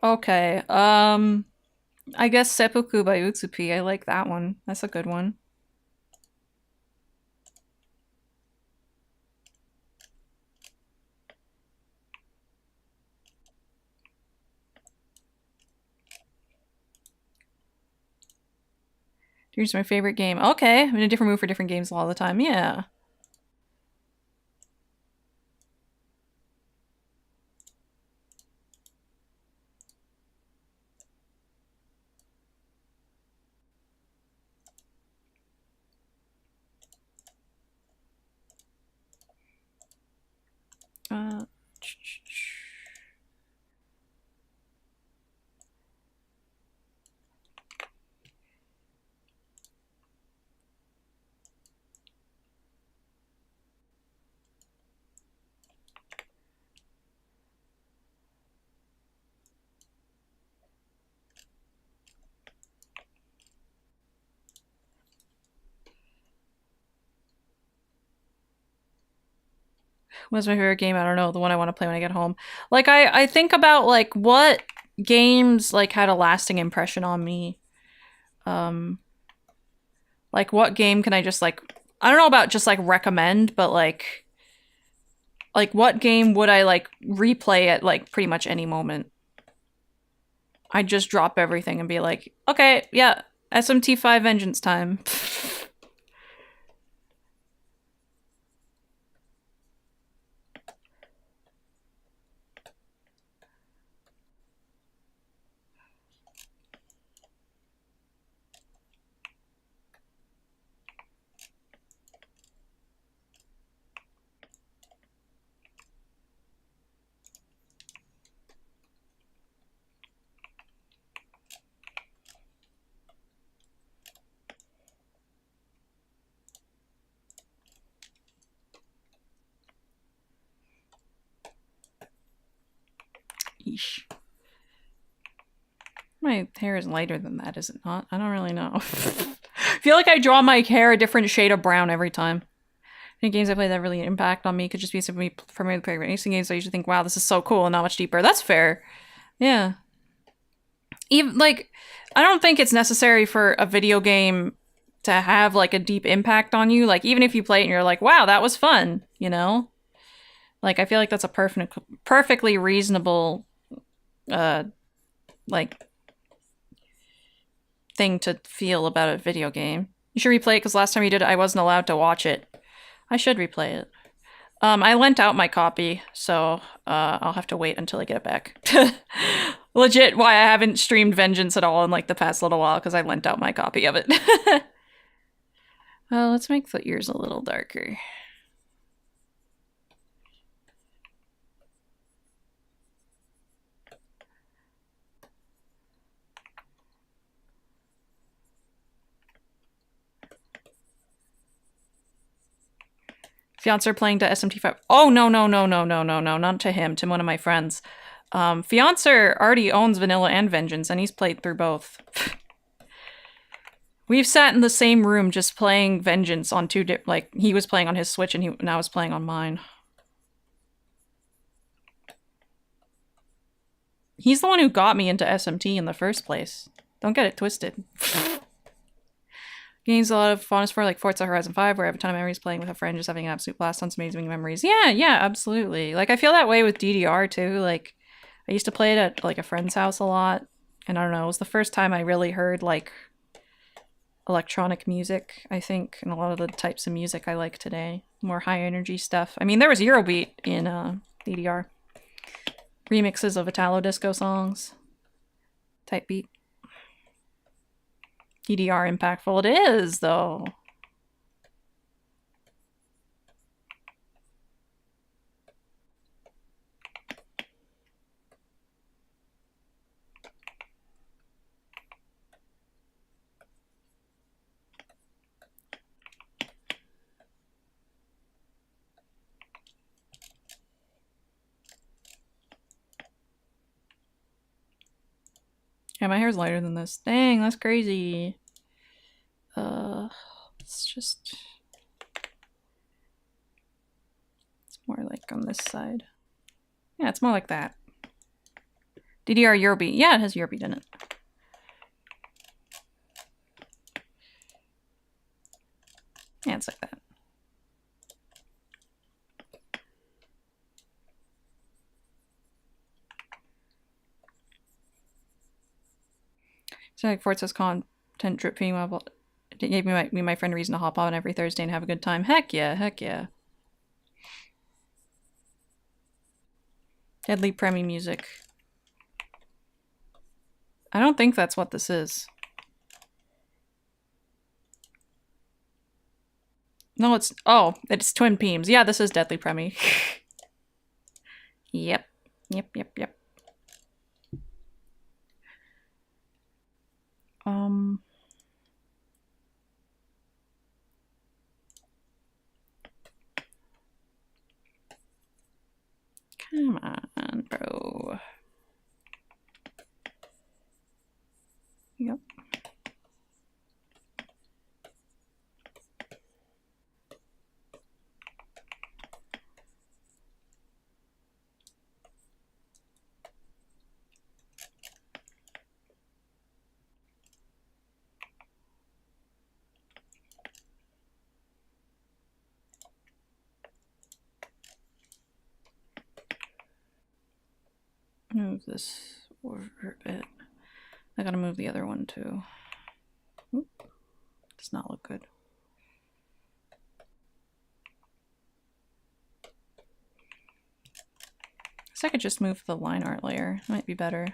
[SPEAKER 4] Okay, I guess Seppuku by Utsupi. I like that one. That's a good one. Here's my favorite game. Okay, I'm in a different mood for different games all the time. Yeah. What's my favorite game? I don't know. The one I want to play when I get home. Like, I think about, like, what games, like, had a lasting impression on me. Like, what game can I just, like... I don't know about just, like, recommend, but, like, what game would I, like, replay at, like, pretty much any moment? I'd just drop everything and be like, okay, yeah, SMT5 Vengeance time. Yeesh. My hair is lighter than that, is it not? I don't really know. I feel like I draw my hair a different shade of brown every time. Any games I play that really impact on me could just be simply from the player racing games. So I usually think, wow, this is so cool and not much deeper. That's fair. Yeah. Even like, I don't think it's necessary for a video game to have like a deep impact on you. Like, even if you play it and you're like, wow, that was fun, you know? Like, I feel like that's a perfectly reasonable, like, thing to feel about a video game. You should replay it because last time you did it, I wasn't allowed to watch it. I should replay it. I lent out my copy, so I'll have to wait until I get it back. Legit why I haven't streamed Vengeance at all in like the past little while, because I lent out my copy of it. Well, let's make the ears a little darker. Fiance playing to SMT5. Oh, no, not to him, to one of my friends. Fiance already owns Vanilla and Vengeance, and he's played through both. We've sat in the same room just playing Vengeance on two like, he was playing on his Switch and I was playing on mine. He's the one who got me into SMT in the first place. Don't get it twisted. Games a lot of fondness for, like Forza Horizon 5, where I have a ton of memories playing with a friend, just having an absolute blast, tons of amazing memories. Yeah, absolutely. Like, I feel that way with DDR, too. Like, I used to play it at, like, a friend's house a lot, and I don't know, it was the first time I really heard, like, electronic music, I think, and a lot of the types of music I like today. More high-energy stuff. I mean, there was Eurobeat in DDR. Remixes of Italo disco songs. type beat. DDR impactful. It is, though. Yeah, my hair's lighter than this. Dang, that's crazy. It's just... It's more like on this side. Yeah, it's more like that. DDR Eurobeat. Yeah, it has Eurobeat in it. Yeah, it's like that. So like Forza's content drip feeding level. It gave me my friend a reason to hop on every Thursday and have a good time. Heck yeah, heck yeah. Deadly Premi music. I don't think that's what this is. No, it's... Oh, it's Twin Peems. Yeah, this is Deadly Premi. Yep. Yep. Come on, bro. Yep. Move this over a bit. I gotta move the other one too. Oop. Does not look good. So I could just move the line art layer. Might be better.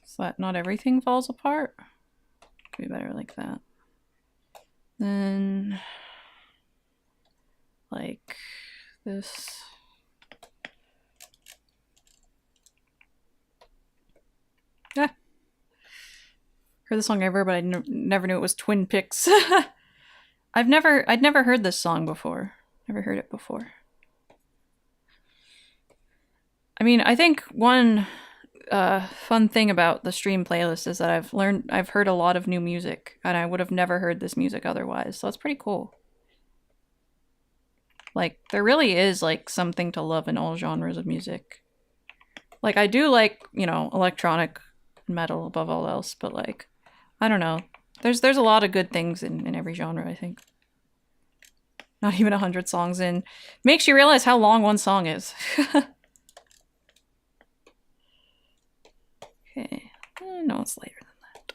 [SPEAKER 4] So that not everything falls apart. Could be better like that. Then like this. Yeah. Heard the song ever, but I never knew it was Twin Picks. I'd never heard this song before. Never heard it before. I mean, I think one fun thing about the stream playlist is that I've heard a lot of new music, and I would have never heard this music otherwise. So it's pretty cool. Like, there really is like something to love in all genres of music. Like, I do like, you know, electronic metal above all else, but like, I don't know. There's a lot of good things in every genre, I think. Not even 100 songs in. Makes you realize how long one song is. Okay. No, it's later than that.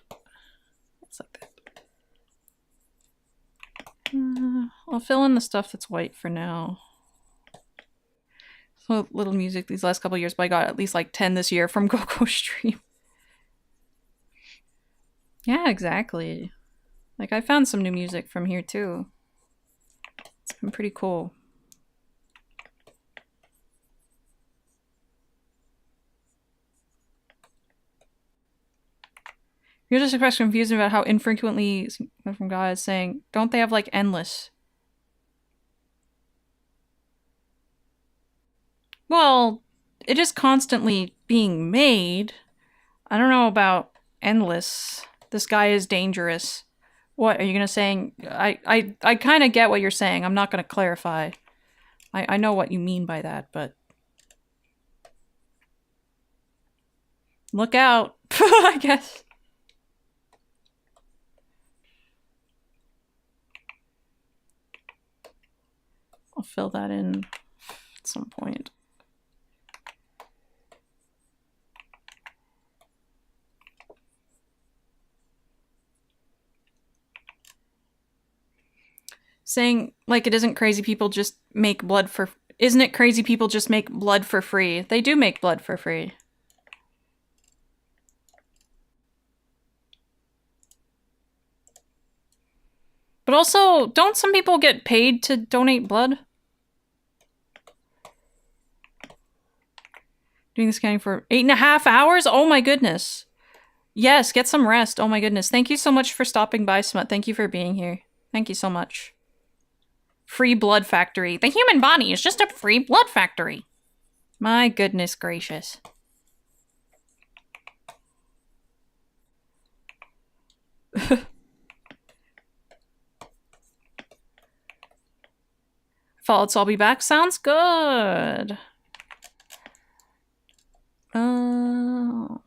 [SPEAKER 4] It's like that. I'll fill in the stuff that's white for now. So little music these last couple of years, but I got at least like 10 this year from GoGo Stream. Yeah, exactly. Like, I found some new music from here too. It's been pretty cool. You're just expressed confusion about how infrequently from God is saying, don't they have like endless? Well, it is constantly being made. I don't know about endless. This guy is dangerous. What are you gonna say? I kind of get what you're saying. I'm not gonna clarify. I know what you mean by that, but look out. I guess. I'll fill that in at some point. Saying, like, it isn't crazy people just make blood for Isn't it crazy people just make blood for free? They do make blood for free. But also, don't some people get paid to donate blood? Doing the scanning for 8.5 hours? Oh my goodness. Yes, get some rest. Oh my goodness. Thank you so much for stopping by, Smut. Thank you for being here. Thank you so much. Free blood factory.
[SPEAKER 6] The human body is just a free blood factory.
[SPEAKER 4] My goodness gracious. Faults, I'll be back. Sounds good. Oh.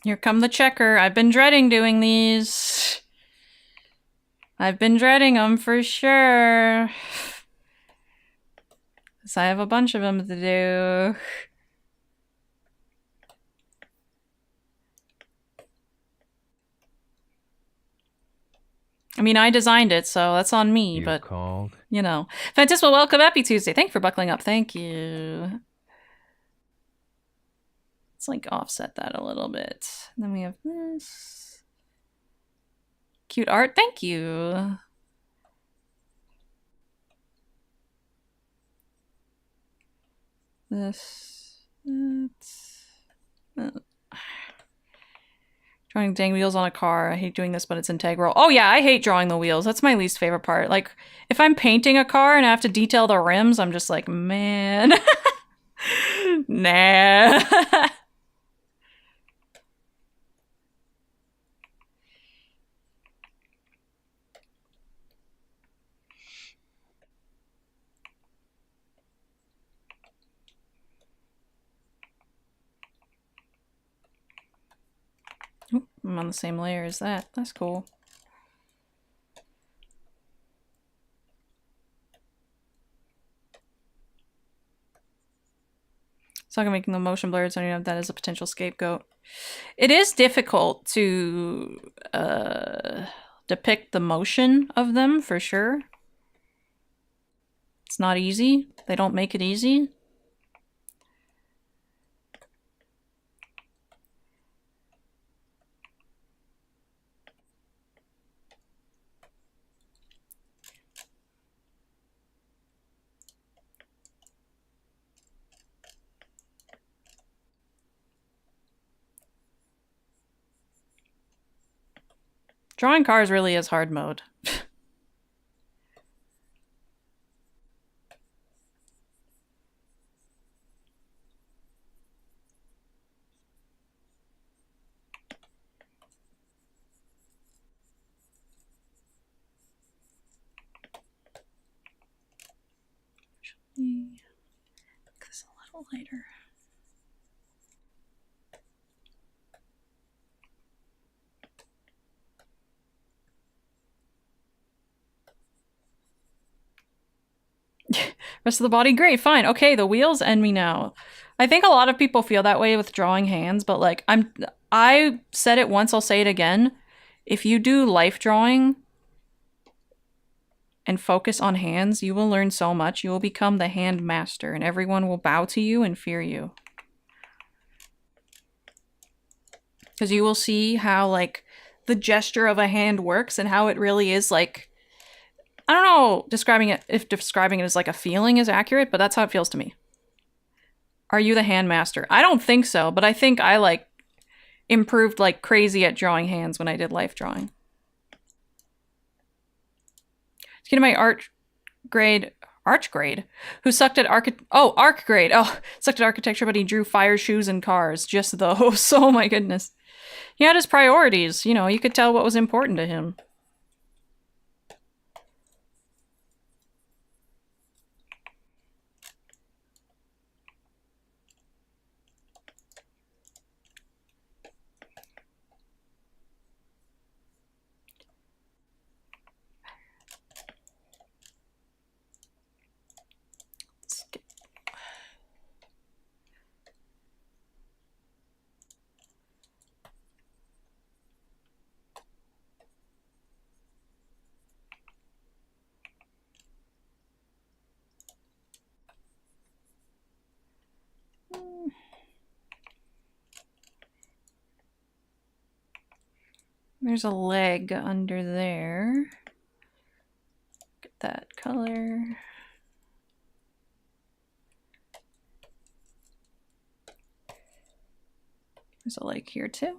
[SPEAKER 4] Here come the checker. I've been dreading doing these. I've been dreading them for sure. Because I have a bunch of them to do. I mean, I designed it, so that's on me,
[SPEAKER 1] You
[SPEAKER 4] but,
[SPEAKER 1] called?
[SPEAKER 4] you know. Fantastic, welcome. Happy Tuesday. Thank you for buckling up. Thank you. Let's, like, offset that a little bit. And then we have this. Cute art. Thank you. This. Drawing dang wheels on a car. I hate doing this, but it's integral. Oh yeah, I hate drawing the wheels. That's my least favorite part. Like, if I'm painting a car and I have to detail the rims, I'm just like, man. Nah. Oop, I'm on the same layer as that. That's cool. So I'm making the motion blurred, so I don't have that as a potential scapegoat. It is difficult to depict the motion of them, for sure. It's not easy. They don't make it easy. Drawing cars really is hard mode. Make this a little lighter. Rest of the body, great, fine. Okay, the wheels end me now. I think a lot of people feel that way with drawing hands, but like I said it once, I'll say it again. If you do life drawing and focus on hands, you will learn so much. You will become the hand master, and everyone will bow to you and fear you. Because you will see how like the gesture of a hand works and how it really is like, I don't know if describing it as like a feeling is accurate, but that's how it feels to me. Are you the hand master? I don't think so, but I think I like improved like crazy at drawing hands when I did life drawing. Getting my arch grade, who sucked at arc grade. Oh, sucked at architecture, but he drew fire, shoes, and cars. Just those. Oh my goodness. He had his priorities. You know, you could tell what was important to him. There's a leg under there. Get that color. There's a leg here too.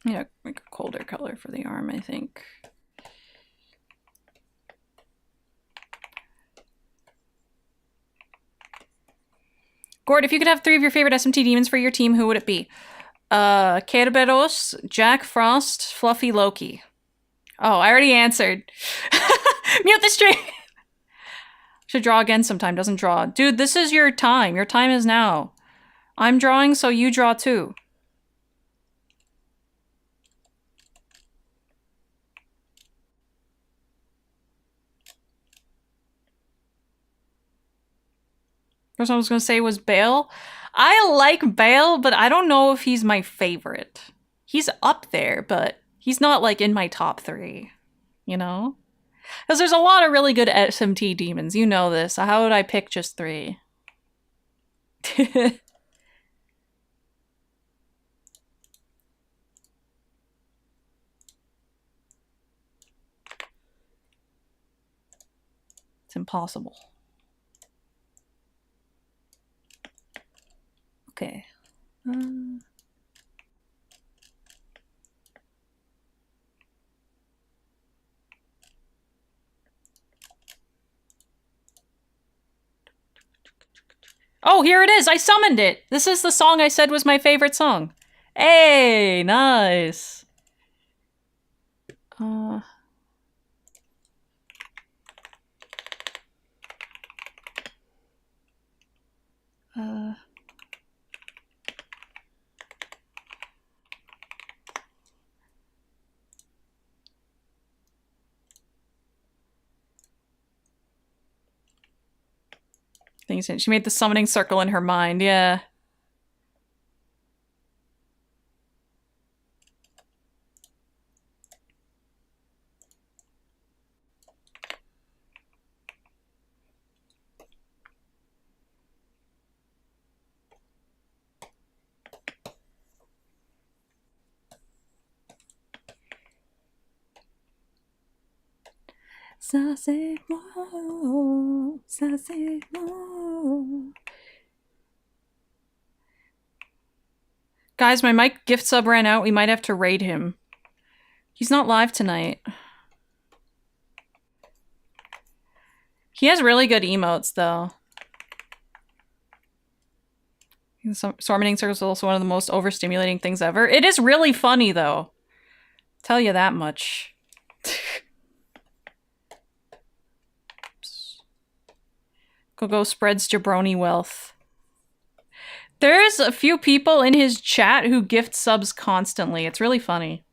[SPEAKER 4] Yeah, like a colder color for the arm, I think. Gord, if you could have 3 of your favorite SMT demons for your team, who would it be? Kerberos, Jack Frost, Fluffy Loki. Oh, I already answered. Mute the stream! Should draw again sometime, doesn't draw. Dude, this is your time. Your time is now. I'm drawing, so you draw too. First one I was going to say was Bale. I like Bale, but I don't know if he's my favorite. He's up there, but he's not like in my top 3, you know? Because there's a lot of really good SMT demons. You know this. So how would I pick just 3? It's impossible. Okay. Oh, here it is! I summoned it! This is the song I said was my favorite song. Hey, nice! She made the summoning circle in her mind, yeah. Ça c'est moi, ça c'est moi. Guys, my Mike gift sub ran out. We might have to raid him. He's not live tonight. He has really good emotes, though. Summoning circles is also one of the most overstimulating things ever. It is really funny, though. Tell you that much. Go spreads jabroni wealth. There's a few people in his chat who gift subs constantly. It's really funny.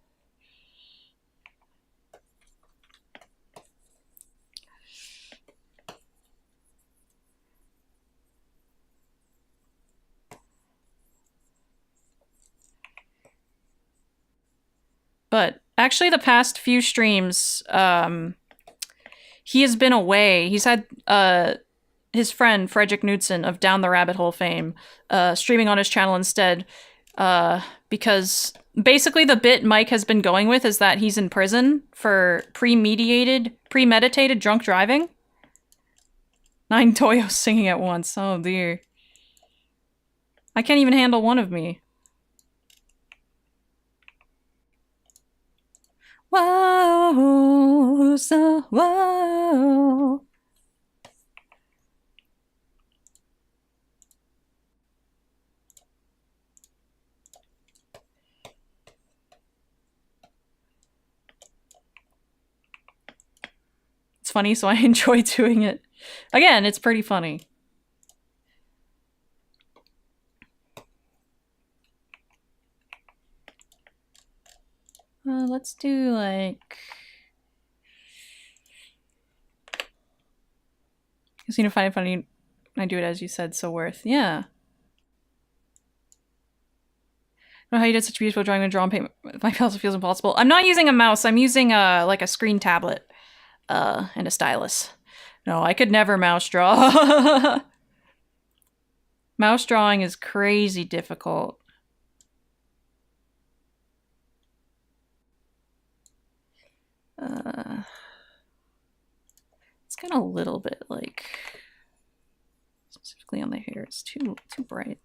[SPEAKER 4] But actually the past few streams, he has been away. He's had his friend Frederick Knudsen of Down the Rabbit Hole fame streaming on his channel instead, because basically the bit Mike has been going with is that he's in prison for premeditated drunk driving. 9 Toyos singing at once. Oh dear. I can't even handle one of me. Whoa, so whoa. It's funny, so I enjoy doing it. Again, it's pretty funny. Let's do like...
[SPEAKER 6] You seem to find it funny when I do it as you said, so worth. Yeah. I don't know how you did such beautiful drawing and draw on paper. My pencil feels impossible. I'm not using a mouse. I'm using like a screen tablet and a stylus. No, I could never mouse draw. Mouse drawing is crazy difficult. It's got a little bit like specifically on the hair. It's too bright.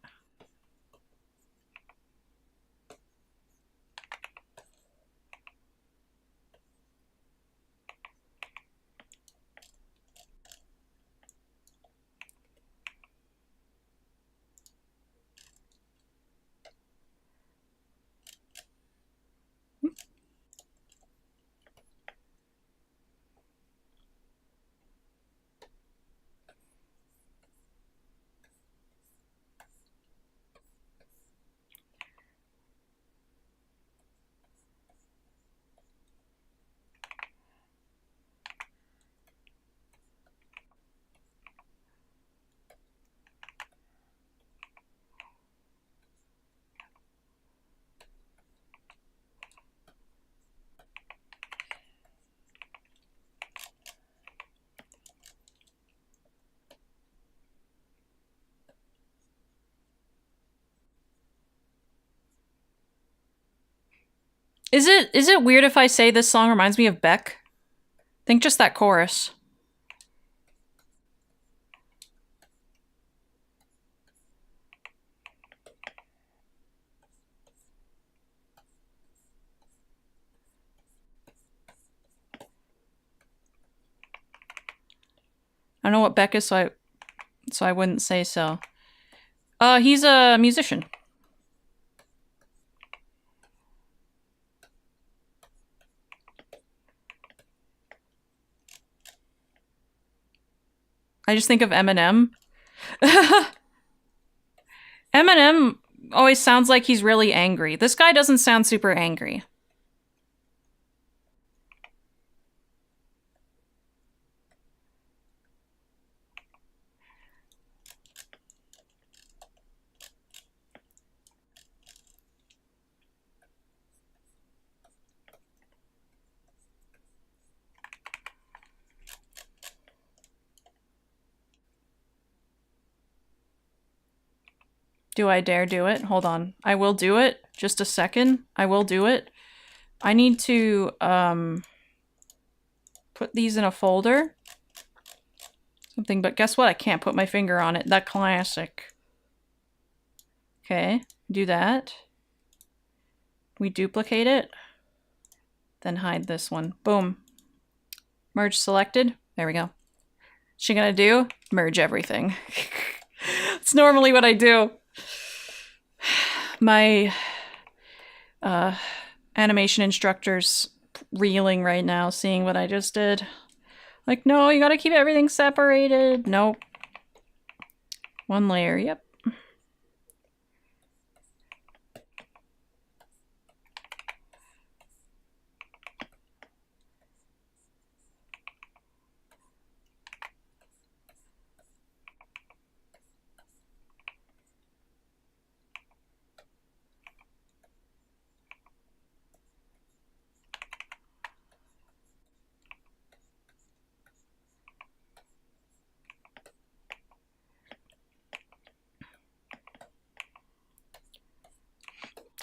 [SPEAKER 6] Is it weird if I say this song reminds me of Beck? Think just that chorus. I don't know what Beck is, so I wouldn't say so. He's a musician. I just think of Eminem. Eminem always sounds like he's really angry. This guy doesn't sound super angry. Do I dare do it? Hold on. I will do it. Just a second. I will do it. I need to put these in a folder. Something, but guess what? I can't put my finger on it. That classic. Okay, do that. We duplicate it. Then hide this one. Boom. Merge selected. There we go. What's she gonna do? Merge everything. It's normally what I do. My animation instructor's reeling right now, seeing what I just did. Like, no, you gotta keep everything separated. Nope. One layer, yep.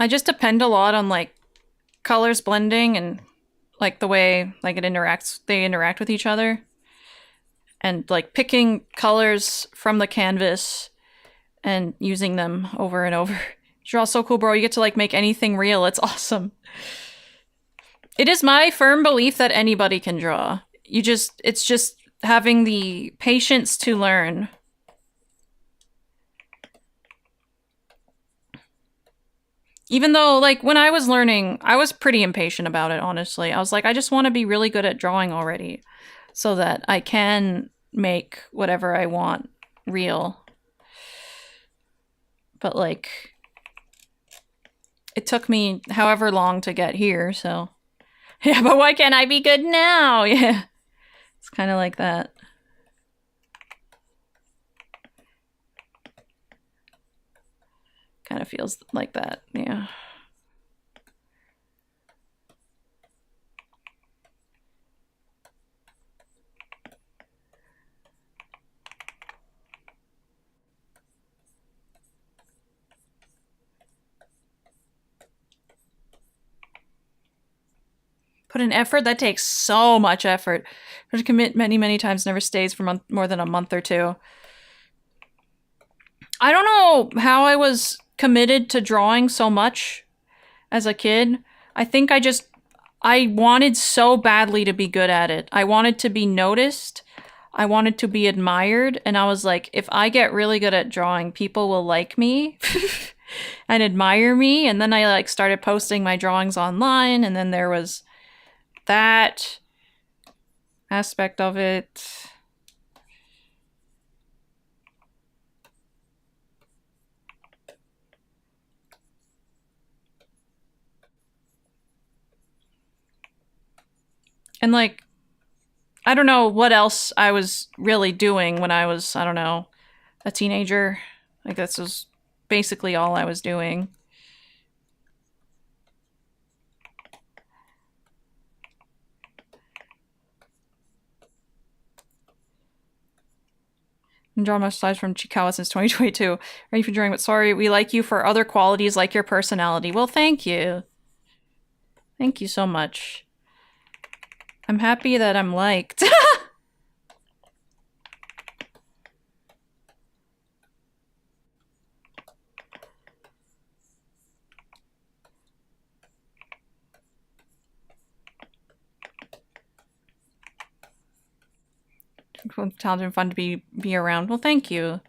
[SPEAKER 6] I just depend a lot on like colors blending and like the way like they interact with each other, and like picking colors from the canvas and using them over and over. You're all so cool, bro. You get to like make anything real. It's awesome. It is my firm belief that anybody can draw. It's just having the patience to learn. Even though, like, when I was learning, I was pretty impatient about it, honestly. I was like, I just want to be really good at drawing already so that I can make whatever I want real. But, like, it took me however long to get here, so... Yeah, but why can't I be good now? Yeah. It's kind of like that. feels like that. Yeah. Put in effort? That takes so much effort. To commit many, many times never stays for more than a month or two. I don't know how I was committed to drawing so much as a kid. I think I wanted so badly to be good at it. I wanted to be noticed. I wanted to be admired. And I was like, if I get really good at drawing, people will like me and admire me. And then I like started posting my drawings online. And then there was that aspect of it. And like, I don't know what else I was really doing when I was, I don't know, a teenager. Like this was basically all I was doing. Draw much slides from Chikawa since 2022. Ready for drawing, but sorry, we like you for other qualities like your personality. Well, thank you. Thank you so much. I'm happy that I'm liked. Talented and fun to be around. Well, thank you.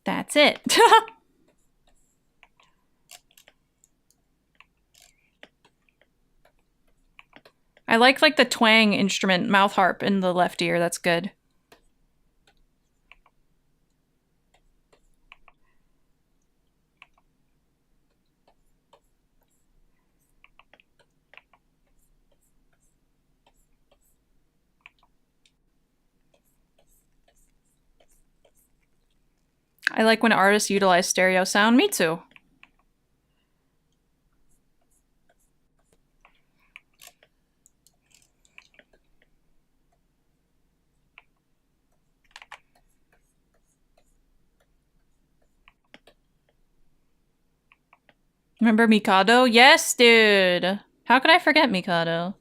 [SPEAKER 6] That's it. I like the twang instrument, mouth harp in the left ear. That's good. I like when artists utilize stereo sound. Me too. Remember Mikado? Yes, dude. How could I forget Mikado?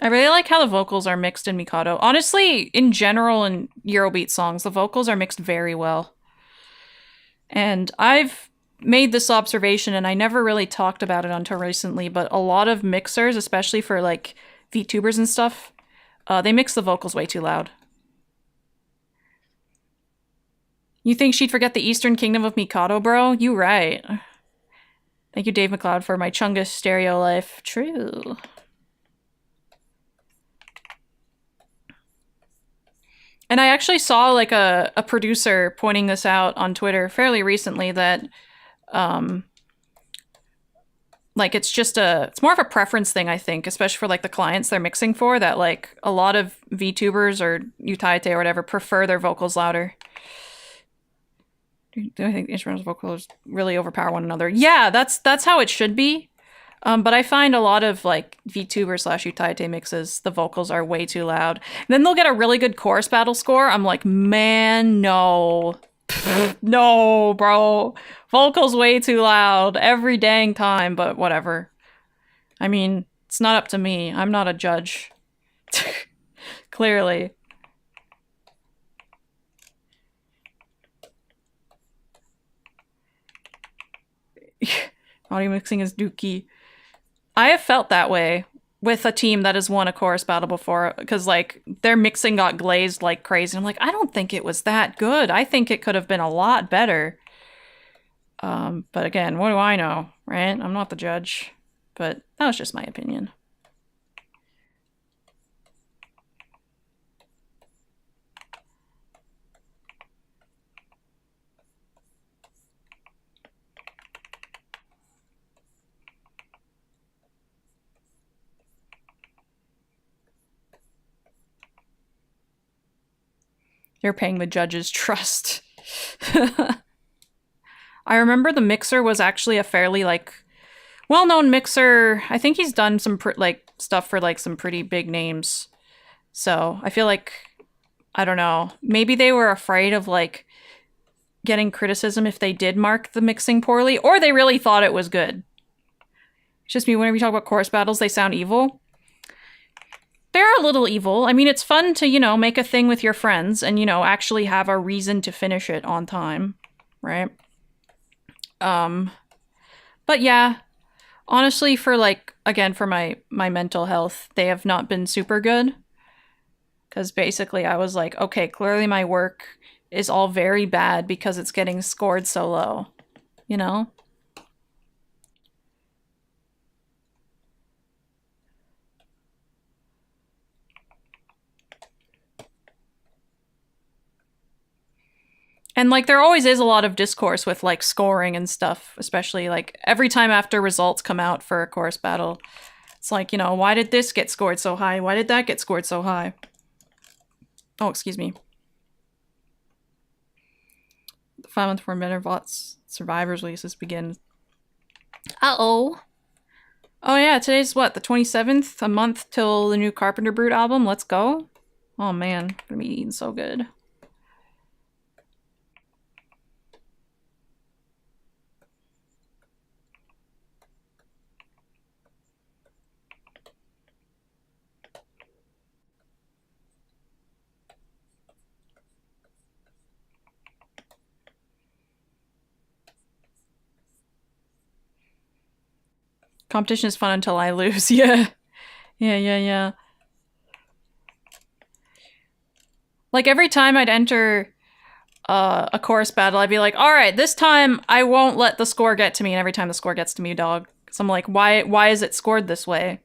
[SPEAKER 6] I really like how the vocals are mixed in Mikado. Honestly, in general in Eurobeat songs, the vocals are mixed very well. And I've made this observation, and I never really talked about it until recently, but a lot of mixers, especially for like VTubers and stuff, they mix the vocals way too loud. You think she'd forget the Eastern Kingdom of Mikado, bro? You right. Thank you, Dave McLeod, for my Chungus stereo life. True. And I actually saw like a producer pointing this out on Twitter fairly recently that like it's more of a preference thing, I think, especially for like the clients they're mixing for, that like a lot of VTubers or Utaite or whatever prefer their vocals louder. Do I think the instrumental vocals really overpower one another? Yeah, that's how it should be. But I find a lot of like VTuber / Utaite mixes, the vocals are way too loud. And then they'll get a really good chorus battle score. I'm like, man, no. No, bro. Vocals way too loud every dang time, but whatever. I mean, it's not up to me. I'm not a judge. Clearly. Audio mixing is dookie. I have felt that way with a team that has won a chorus battle before, because like their mixing got glazed like crazy. I'm like, I don't think it was that good. I think it could have been a lot better. But again, what do I know, right? I'm not the judge, but that was just my opinion. You're paying the judge's trust. I remember the mixer was actually a fairly, like, well-known mixer. I think he's done some, like, stuff for, like, some pretty big names. So, I feel like, I don't know. Maybe they were afraid of, like, getting criticism if they did mark the mixing poorly, or they really thought it was good. It's just me, whenever you talk about chorus battles, they sound evil. They're a little evil. I mean, it's fun to, you know, make a thing with your friends and, you know, actually have a reason to finish it on time, right? But yeah, honestly, for like, again, for my mental health, they have not been super good. Because basically I was like, okay, clearly my work is all very bad because it's getting scored so low, you know? And, like, there always is a lot of discourse with, like, scoring and stuff, especially, like, every time after results come out for a chorus battle. It's like, you know, why did this get scored so high? Why did that get scored so high? Oh, excuse me. The 5 month for Metabot's Survivors releases begin. Uh-oh. Oh, yeah, today's what, the 27th? A month till the new Carpenter Brute album? Let's go. Oh, man. Gonna be eating so good. Competition is fun until I lose. Yeah. Yeah. Like, every time I'd enter a chorus battle, I'd be like, all right, this time I won't let the score get to me. And every time the score gets to me, dog. So I'm like, why is it scored this way?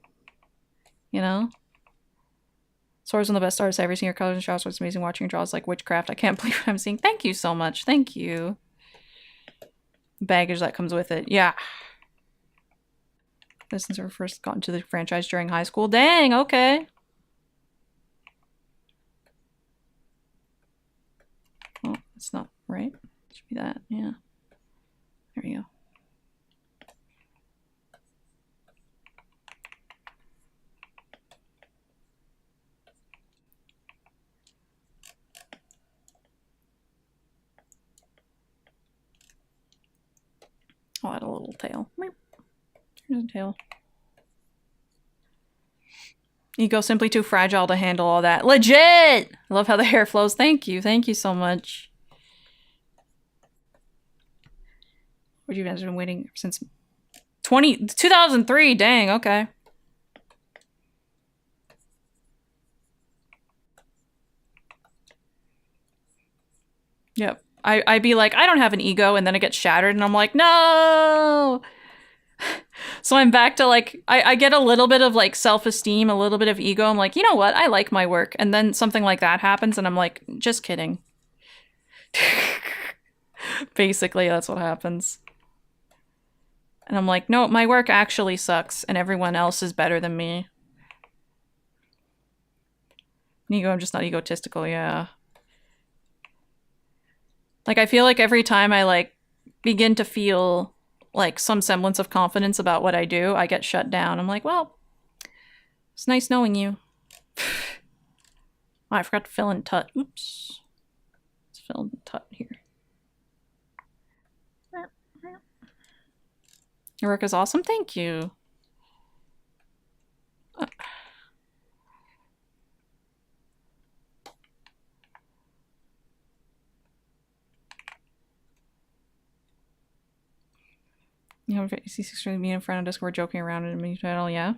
[SPEAKER 6] You know? Soarer's one of the best artists I've ever seen. Your colors and shots. What's amazing watching your draws like witchcraft. I can't believe what I'm seeing. Thank you so much. Thank you. Baggage that comes with it. Yeah. This since I first got into the franchise during high school. Dang, okay. Oh, that's not right. It should be that, yeah. There we go. I'll add a little tail. Here's a tail. Ego simply too fragile to handle all that. Legit! I love how the hair flows. Thank you. Thank you so much. What you guys been waiting since 2003? Dang, okay. Yep. I'd be like, I don't have an ego, and then it gets shattered, and I'm like, no! So I'm back to, like, I get a little bit of, like, self-esteem, a little bit of ego. I'm like, you know what? I like my work. And then something like that happens, and I'm like, just kidding. Basically, that's what happens. And I'm like, no, my work actually sucks, and everyone else is better than me. Ego, I'm just not egotistical, yeah. Like, I feel like every time I, like, begin to feel, like, some semblance of confidence about what I do, I get shut down. I'm like, well, it's nice knowing you. Oh, I forgot to fill in tut. Oops. Let's fill in tut here. Your work is awesome. Thank you. You know, C6 really me in front of Discord joking around in a mini title, yeah.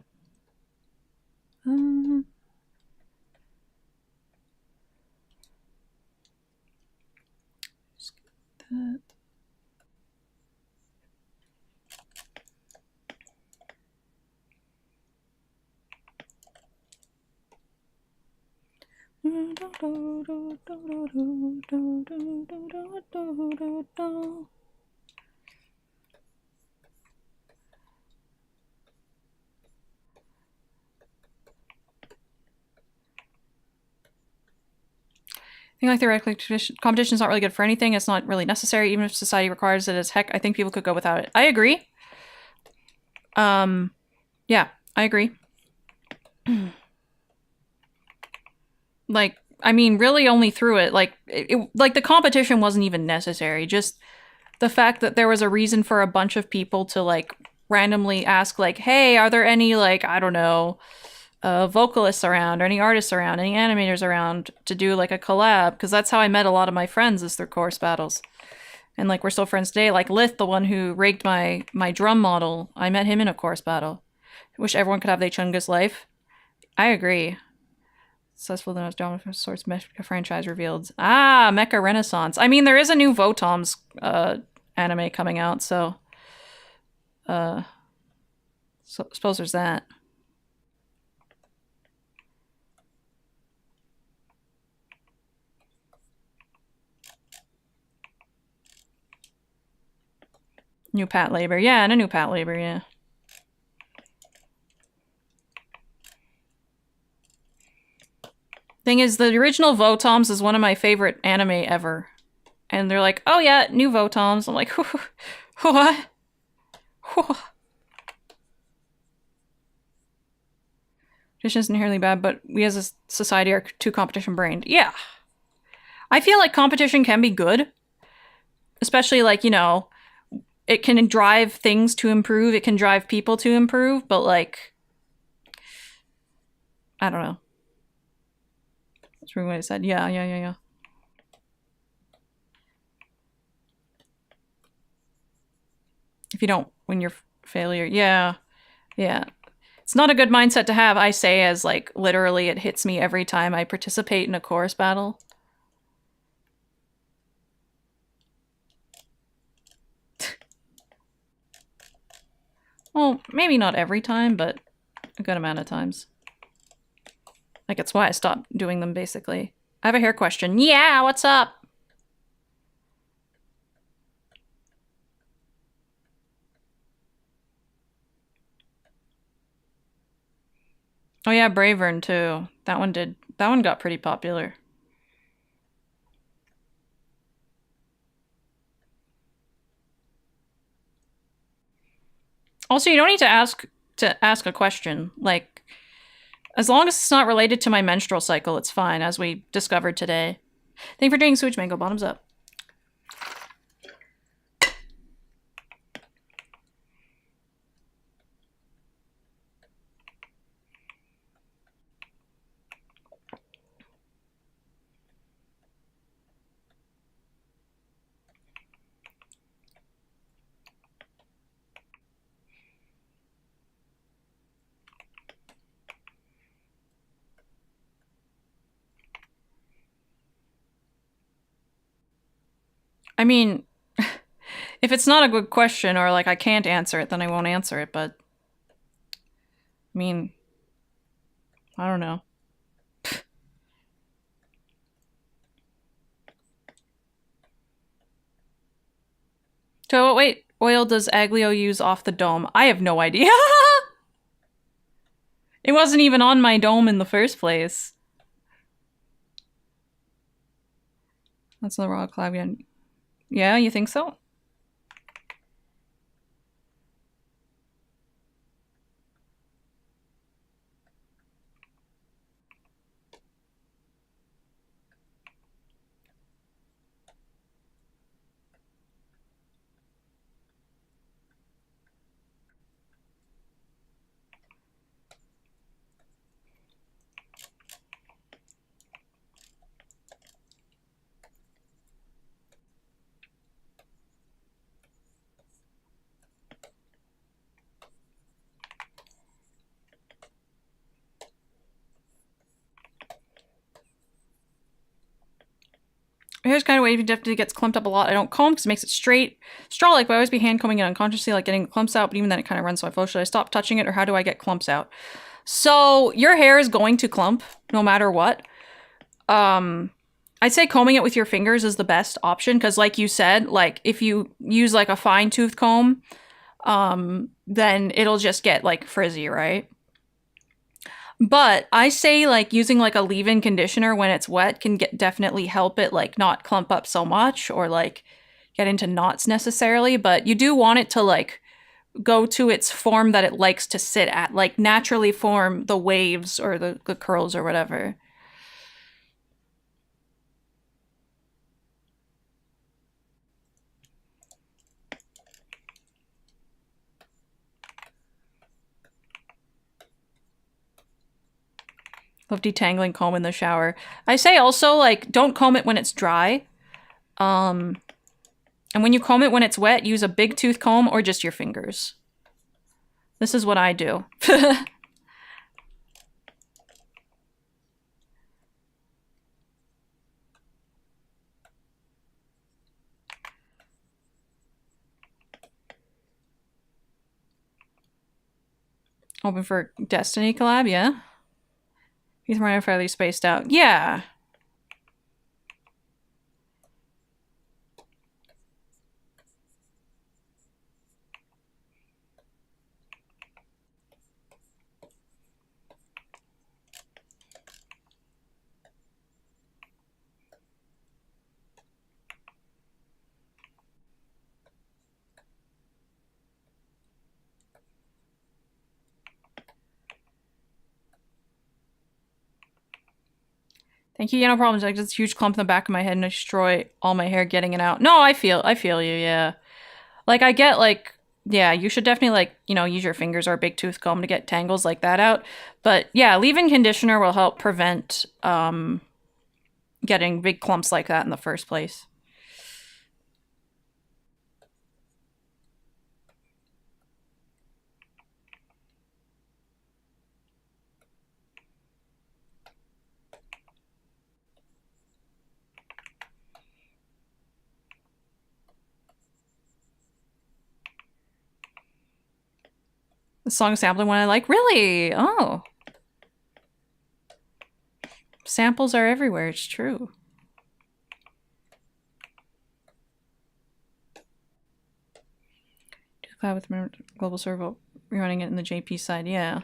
[SPEAKER 6] Just get that. I think like theoretically competition is not really good for anything. It's not really necessary, even if society requires it as heck. I think people could go without it. I agree. Yeah, I agree. Like, I mean, really only through it. Like, like the competition wasn't even necessary. Just the fact that there was a reason for a bunch of people to like randomly ask, like, "Hey, are there any like I don't know, vocalists around, or any artists around, any animators around to do like a collab?" Because that's how I met a lot of my friends, is through chorus battles. And like we're still friends today. Like Lyth, the one who rigged my drum model, I met him in a chorus battle. Wish everyone could have their Chungus life. I agree. Successful the most dominant source mecha franchise revealed. Ah, Mecha Renaissance. I mean, there is a new Votoms anime coming out, so suppose there's that. New Pat Labor. Yeah, and a new Pat Labor, yeah. Thing is, the original Votoms is one of my favorite anime ever. And they're like, oh yeah, new Votoms. I'm like, what? Competition isn't inherently bad, but we as a society are too competition-brained. Yeah. I feel like competition can be good. Especially like, you know, it can drive things to improve. It can drive people to improve. But like, I don't know. That's really what I said. Yeah. If you don't win your failure. Yeah. It's not a good mindset to have, I say, as like literally it hits me every time I participate in a chorus battle. Well, maybe not every time, but a good amount of times. Like, it's why I stopped doing them, basically. I have a hair question. Yeah, what's up? Oh yeah, Bravern, too. That one got pretty popular. Also, you don't need to ask a question. Like, as long as it's not related to my menstrual cycle, it's fine, as we discovered today. Thank you for doing Switch Mango. Bottoms up. I mean, if it's not a good question or like I can't answer it, then I won't answer it, but I mean, I don't know. So what wait, oil does Aglio use off the dome? I have no idea. It wasn't even on my dome in the first place. That's the raw cloud again. Yeah, you think so? Hair's kind of wavy, definitely gets clumped up a lot. I don't comb because it makes it straight. Straw-like, but I always be hand combing it unconsciously, like getting clumps out, but even then it kind of runs so I flow. Should I stop touching it, or how do I get clumps out? So your hair is going to clump no matter what. I'd say combing it with your fingers is the best option because, like you said, like if you use like a fine tooth comb, then it'll just get like frizzy, right? But I say like using like a leave-in conditioner when it's wet can definitely help it like not clump up so much or like get into knots necessarily. But you do want it to like go to its form that it likes to sit at, like naturally form the waves or the curls or whatever. Love detangling comb in the shower. I say also, like, don't comb it when it's dry. And when you comb it when it's wet, use a big tooth comb or just your fingers. This is what I do. Hoping for Destiny collab, yeah? He's more fairly spaced out. Yeah. Thank you, yeah, no problems. Like this huge clump in the back of my head and I destroy all my hair getting it out. No, I feel you, yeah. Like I get like, yeah, you should definitely like, you know, use your fingers or a big tooth comb to get tangles like that out. But yeah, leave-in conditioner will help prevent getting big clumps like that in the first place. The song sampling one I like. Really? Oh. Samples are everywhere, it's true. Cloud with global server running it in the JP side, yeah.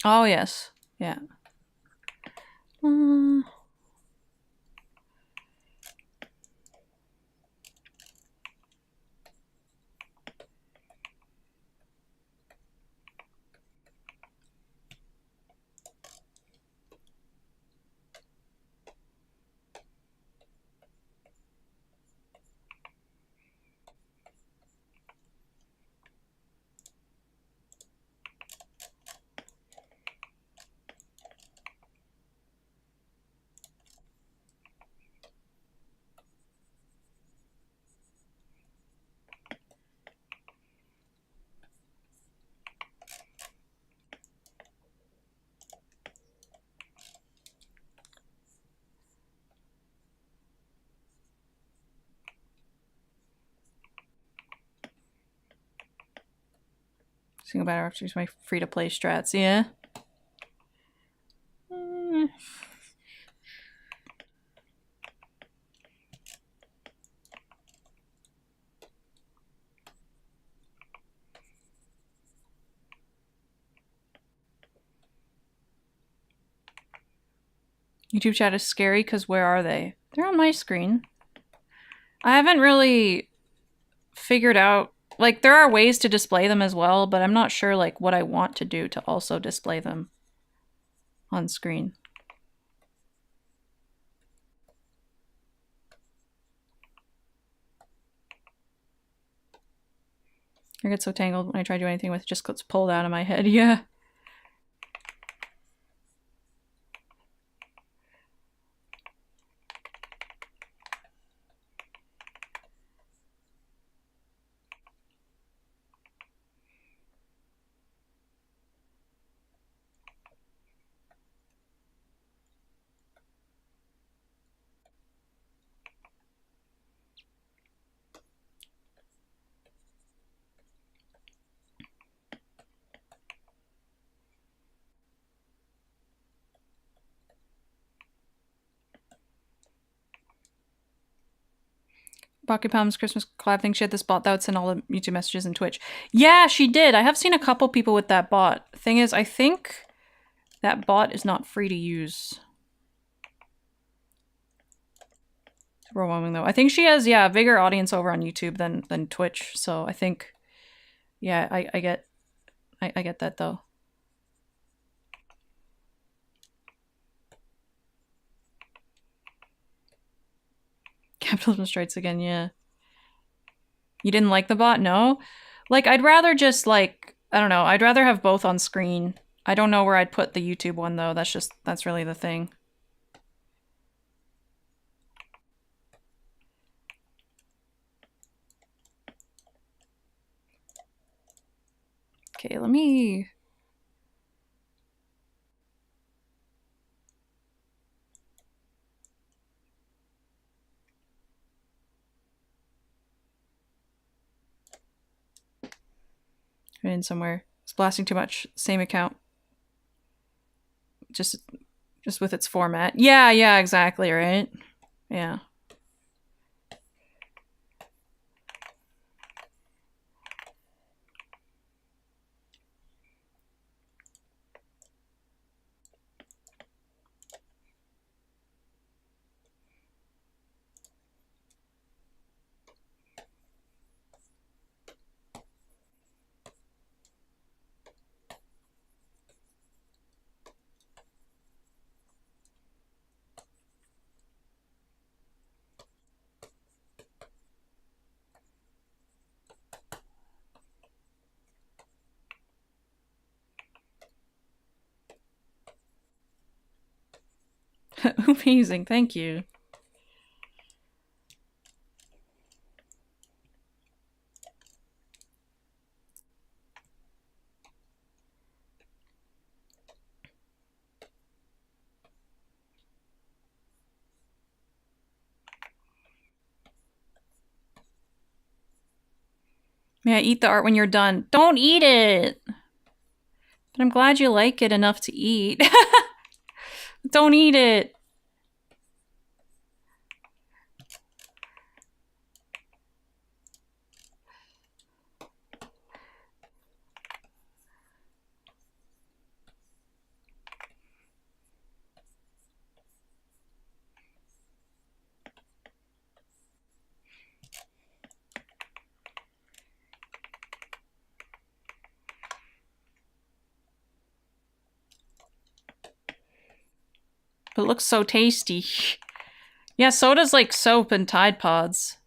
[SPEAKER 6] Oh, yes. Yeah. Single battle after my free-to-play strats, yeah. YouTube chat is scary because where are they? They're on my screen. I haven't really figured out Like, there are ways to display them as well, but I'm not sure, like, what I want to do to also display them on screen. I get so tangled when I try to do anything with it, just gets pulled out of my head. Yeah. Bakupam's Christmas collab thing, she had this bot that would send all the YouTube messages and Twitch. Yeah, she did. I have seen a couple people with that bot. Thing is, I think that bot is not free to use. It's overwhelming though. I think she has, yeah, a bigger audience over on YouTube than Twitch. So I think, yeah, I get that though. Capitalism strikes again, yeah. You didn't like the bot? No? Like, I'd rather just, like, I don't know. I'd rather have both on screen. I don't know where I'd put the YouTube one, though. That's really the thing. Okay, let me... in somewhere. It's blasting too much. Same account. Just with its format. Yeah, exactly, right? Yeah. Amazing, thank you. Yeah, eat the art when you're done. Don't eat it! But I'm glad you like it enough to eat. Don't eat it! But it looks so tasty. Yeah, so does like soap and Tide Pods.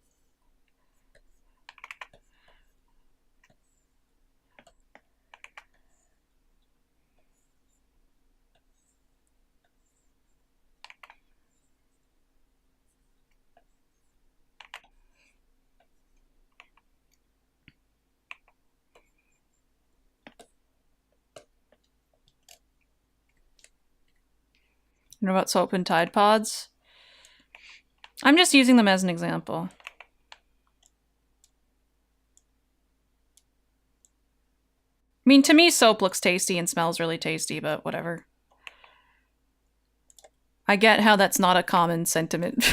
[SPEAKER 6] You know about soap and Tide Pods? I'm just using them as an example. I mean, to me, soap looks tasty and smells really tasty, but whatever. I get how that's not a common sentiment.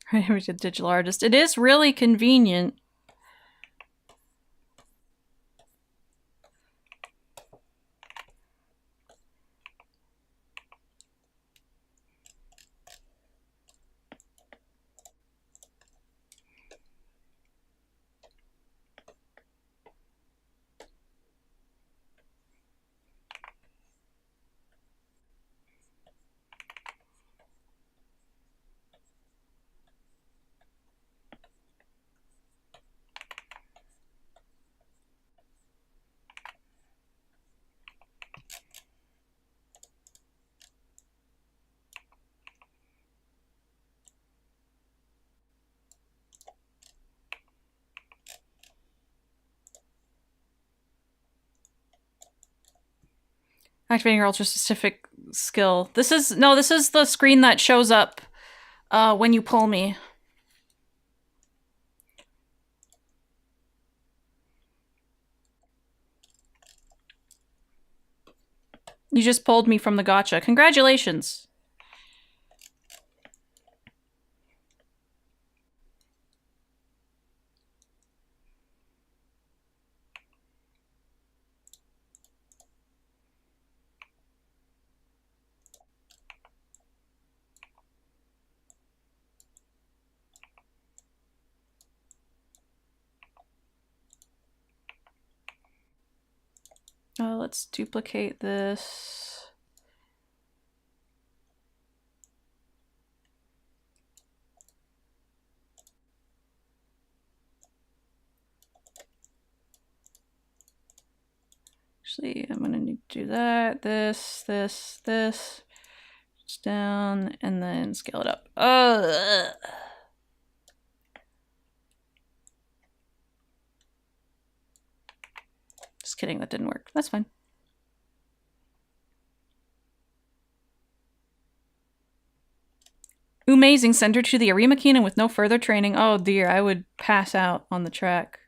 [SPEAKER 6] Who's a digital artist? It is really convenient. Activating your ultra-specific skill. This is the screen that shows up when you pull me. You just pulled me from the gacha. Congratulations. Let's duplicate this. Actually, I'm gonna need to do that, this, just down, and then scale it up. Just kidding, that didn't work. That's fine. Amazing, send her to the Arima Keenan with no further training. Oh dear, I would pass out on the track.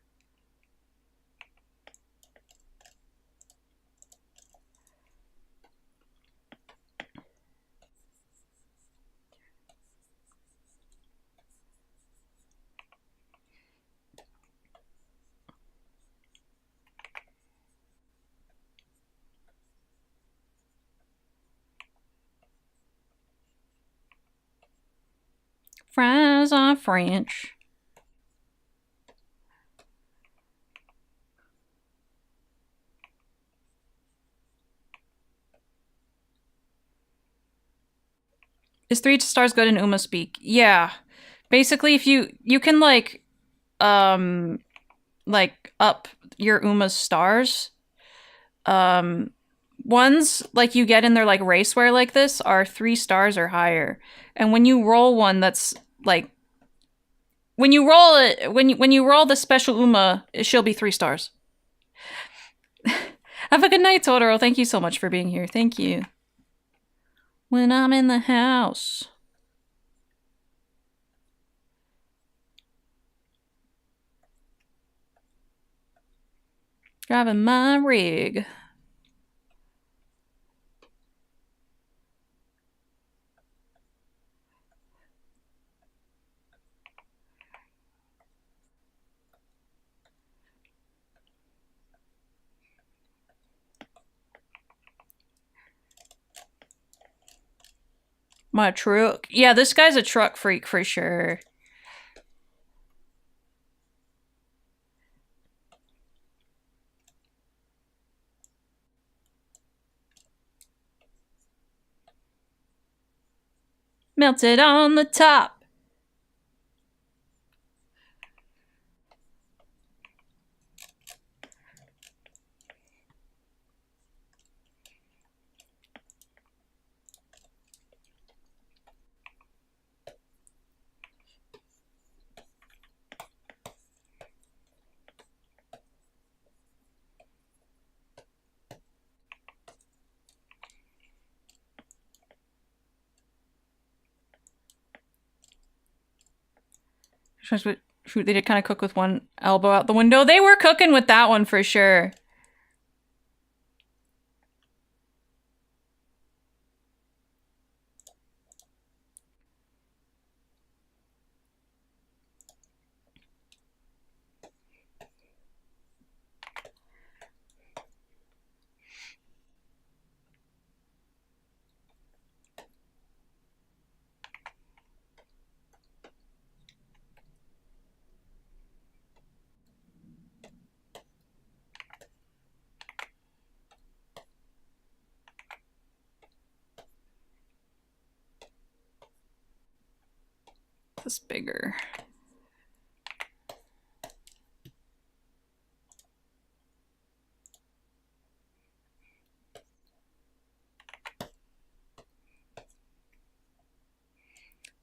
[SPEAKER 6] Fries are French. Is 3 stars good in Uma speak? Yeah. Basically, if you can like up your Uma's stars. Ones like you get in their like raceware like this are 3 stars or higher. And when you roll one that's like when you roll it when you roll the special Uma, she'll be 3 stars. Have a good night, Totoro. Thank you so much for being here. Thank you. When I'm in the house. Driving my rig. My truck. Yeah, this guy's a truck freak for sure. Melted on the top. Shoot, they did kind of cook with one elbow out the window. They were cooking with that one for sure. This bigger.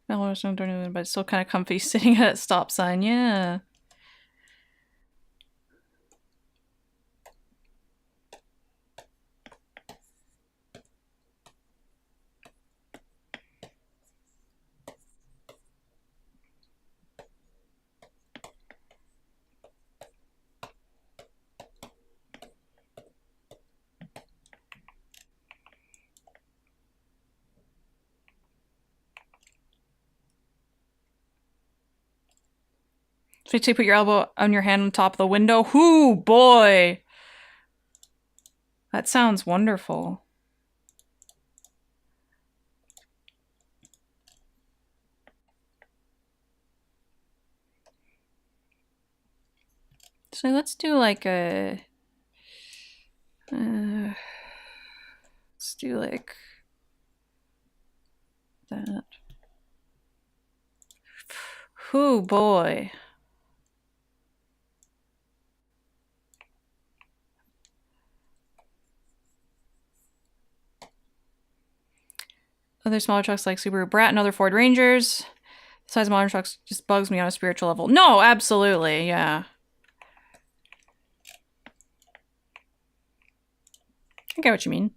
[SPEAKER 6] No, I was not doing it, but it's still kind of comfy sitting at a stop sign. Yeah. So you put your elbow on your hand on top of the window. Whoo, boy. That sounds wonderful. So let's do like a... let's do like... that. Whoo, boy. Other smaller trucks like Subaru Brat and other Ford Rangers. The size of modern trucks just bugs me on a spiritual level. No, absolutely, yeah. I get what you mean.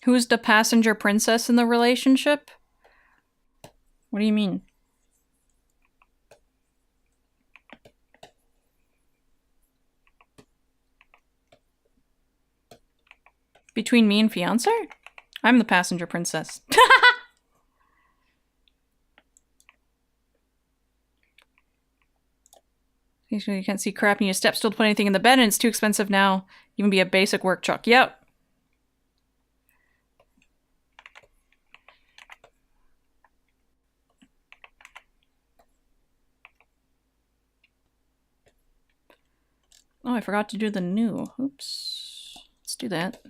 [SPEAKER 6] Who's the passenger princess in the relationship? What do you mean? Between me and fiance? I'm the passenger princess. You can't see crap, need a step stool to put anything in the bed, and it's too expensive now. Even be a basic work truck. Yep. Oh, I forgot to do the new. Oops. Let's do that.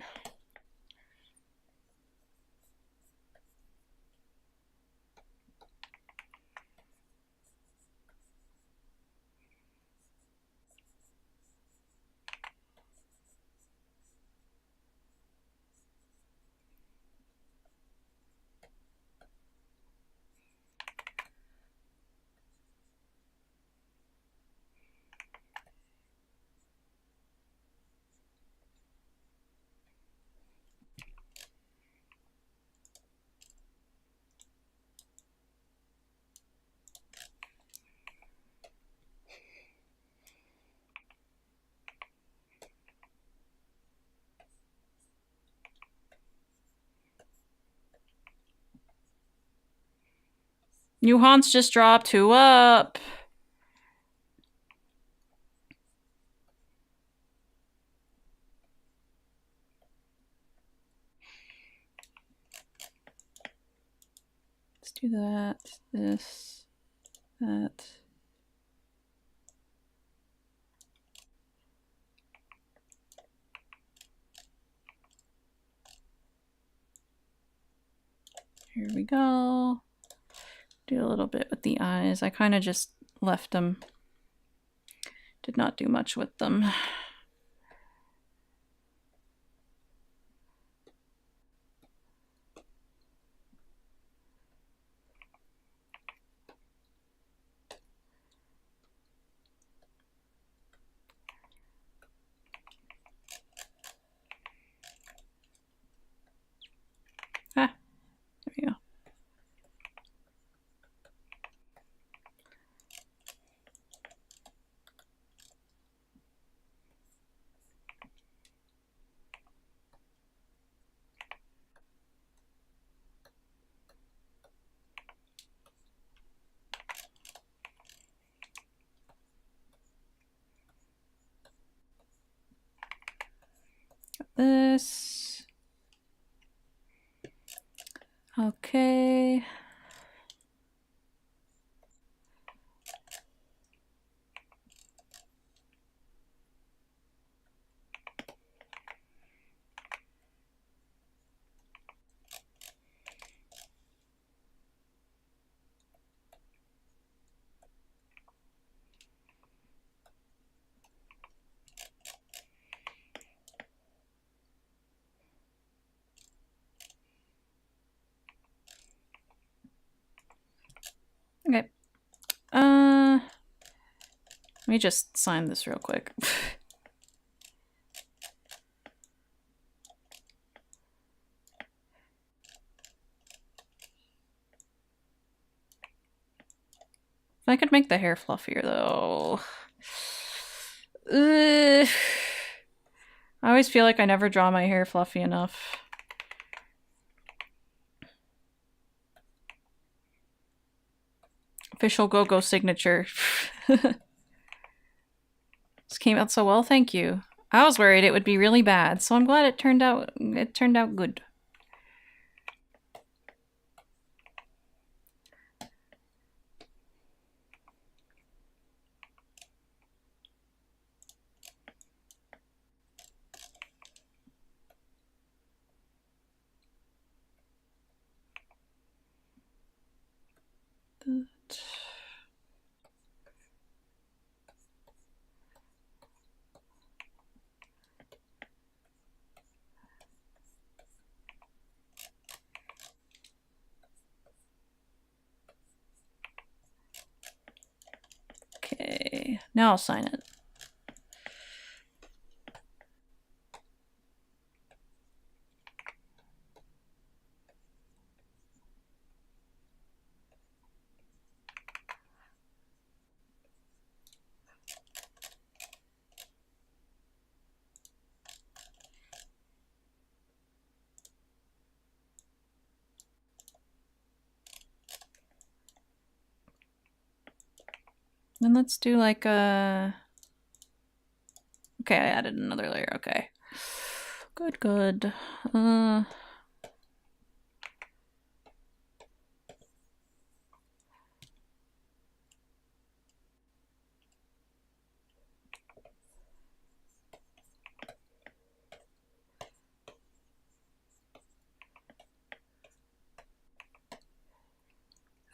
[SPEAKER 6] New haunts just dropped. Who up? Let's do that. This. That. Here we go. Do a little bit with the eyes. I kind of just left them. Did not do much with them. Ah, there we go. This. Okay. Okay. Let me just sign this real quick. If I could make the hair fluffier though. I always feel like I never draw my hair fluffy enough. Official go-go signature. This came out so well, thank you. I was worried it would be really bad, so I'm glad it turned out good. Okay, now I'll sign it. Then let's do like a... Okay, I added another layer, okay. Good, good.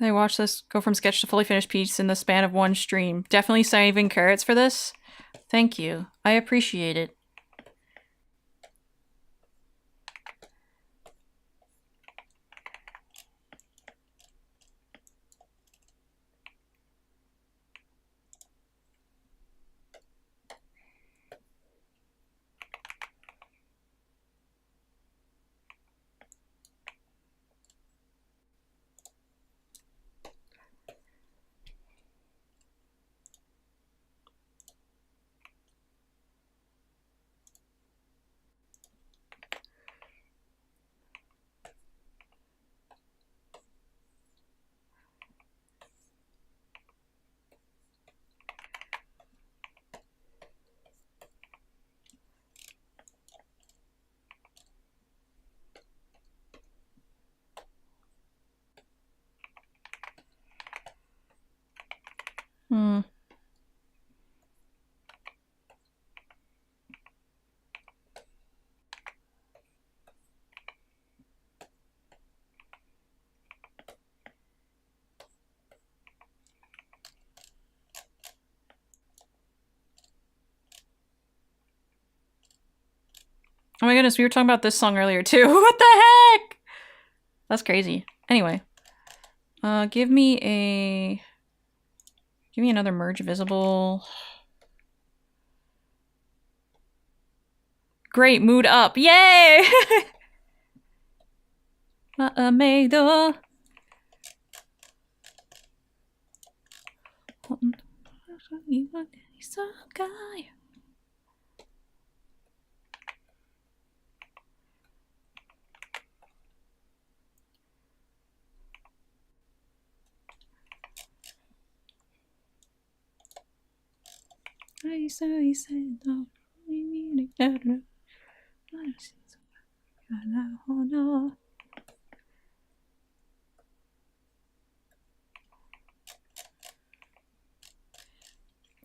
[SPEAKER 6] I watched this go from sketch to fully finished piece in the span of one stream. Definitely saving carrots for this. Thank you. I appreciate it. Hmm. Oh my goodness, we were talking about this song earlier too. What the heck? That's crazy. Anyway. Give me another merge visible. Great, mood up. Yay! Maameido.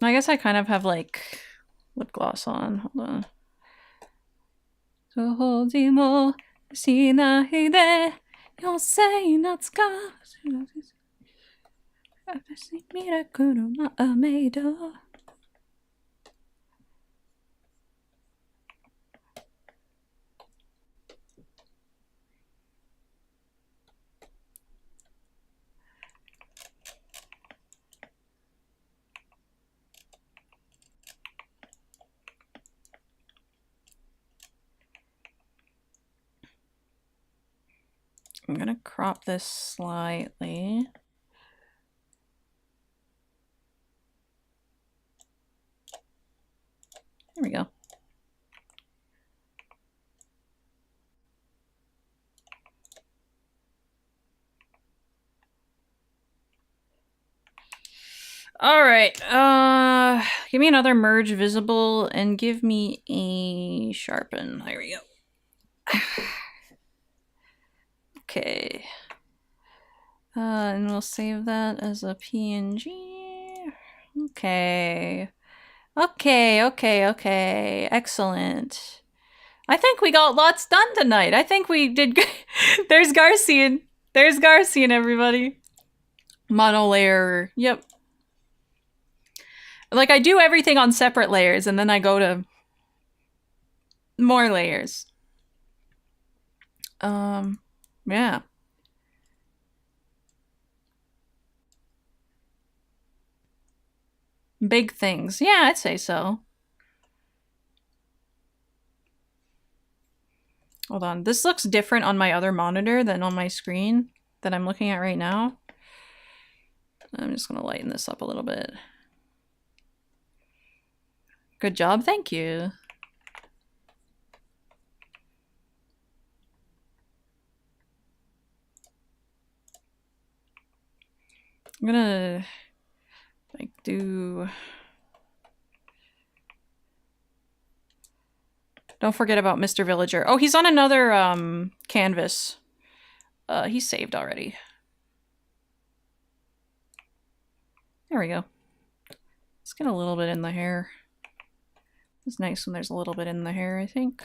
[SPEAKER 6] I guess I kind of have like lip gloss on. Hold on. I'm gonna crop this slightly. There we go. All right. Give me another merge visible and give me a sharpen. There we go. Okay. And we'll save that as a PNG. Okay. Okay. Excellent. I think we got lots done tonight. I think we did good. There's Garcian. There's Garcian, everybody. Mono layer. Yep. Like, I do everything on separate layers, and then I go to more layers. Yeah. Big things. Yeah, I'd say so. Hold on. This looks different on my other monitor than on my screen that I'm looking at right now. I'm just going to lighten this up a little bit. Good job. Thank you. I'm gonna like do. Don't forget about Mr. Villager. Oh, he's on another canvas. He's saved already. There we go. Let's get a little bit in the hair. It's nice when there's a little bit in the hair, I think.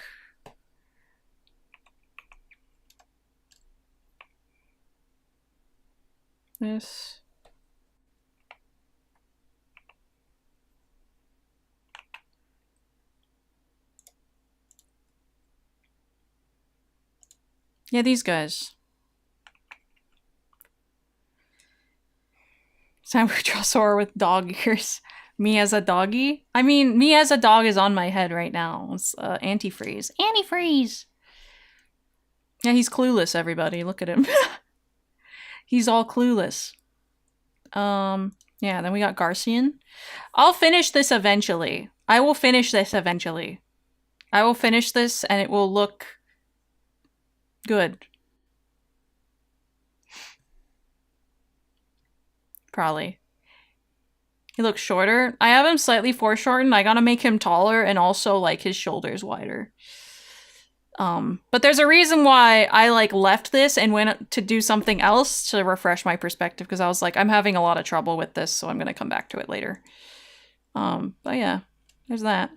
[SPEAKER 6] This. Yeah, these guys. Toyo Soarer with dog ears. Me as a doggy? I mean, me as a dog is on my head right now. It's antifreeze. Antifreeze! Yeah, he's clueless, everybody. Look at him. He's all clueless. Yeah, then we got Garcian. I'll finish this eventually. I will finish this eventually. I will finish this and it will look good. Probably. He looks shorter. I have him slightly foreshortened. I gotta make him taller and also like his shoulders wider. But there's a reason why I like left this and went to do something else to refresh my perspective, because I was like, I'm having a lot of trouble with this, so I'm gonna come back to it later. But yeah, there's that.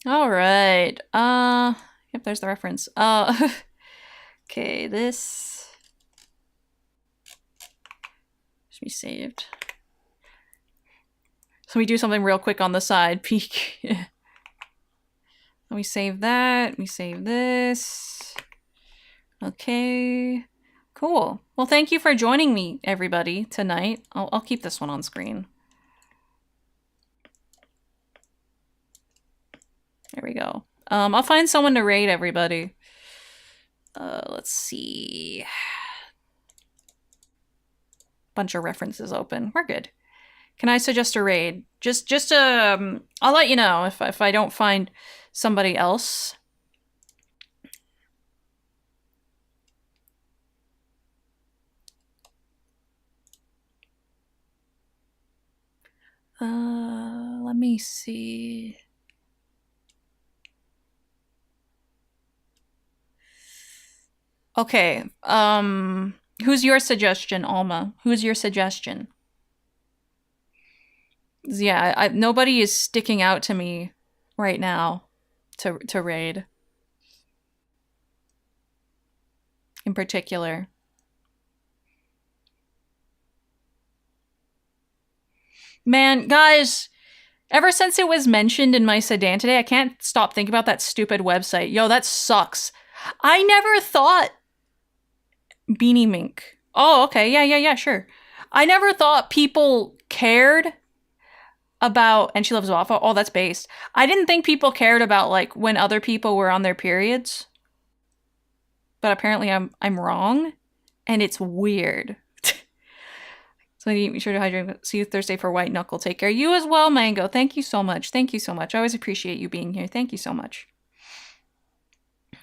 [SPEAKER 6] All right. Yep, there's the reference. Okay, this should be saved. So we do something real quick on the side. Peek. We save that. We save this. Okay. Cool. Well, thank you for joining me, everybody, tonight. I'll keep this one on screen. There we go. I'll find someone to raid everybody. Let's see. Bunch of references open. We're good. Can I suggest a raid? Just I'll let you know if I don't find somebody else. Let me see. Okay, who's your suggestion, Alma? Who's your suggestion? Yeah, nobody is sticking out to me right now to raid. In particular. Man, guys, ever since it was mentioned in my sedan today, I can't stop thinking about that stupid website. Yo, that sucks. I never thought... Beanie Mink. Oh, okay. Yeah, sure. I never thought people cared about... And she loves waffle. Oh, that's based. I didn't think people cared about, like, when other people were on their periods. But apparently I'm wrong. And it's weird. So be sure to hydrate. See you Thursday for White Knuckle. Take care. You as well, Mango. Thank you so much. Thank you so much. I always appreciate you being here. Thank you so much.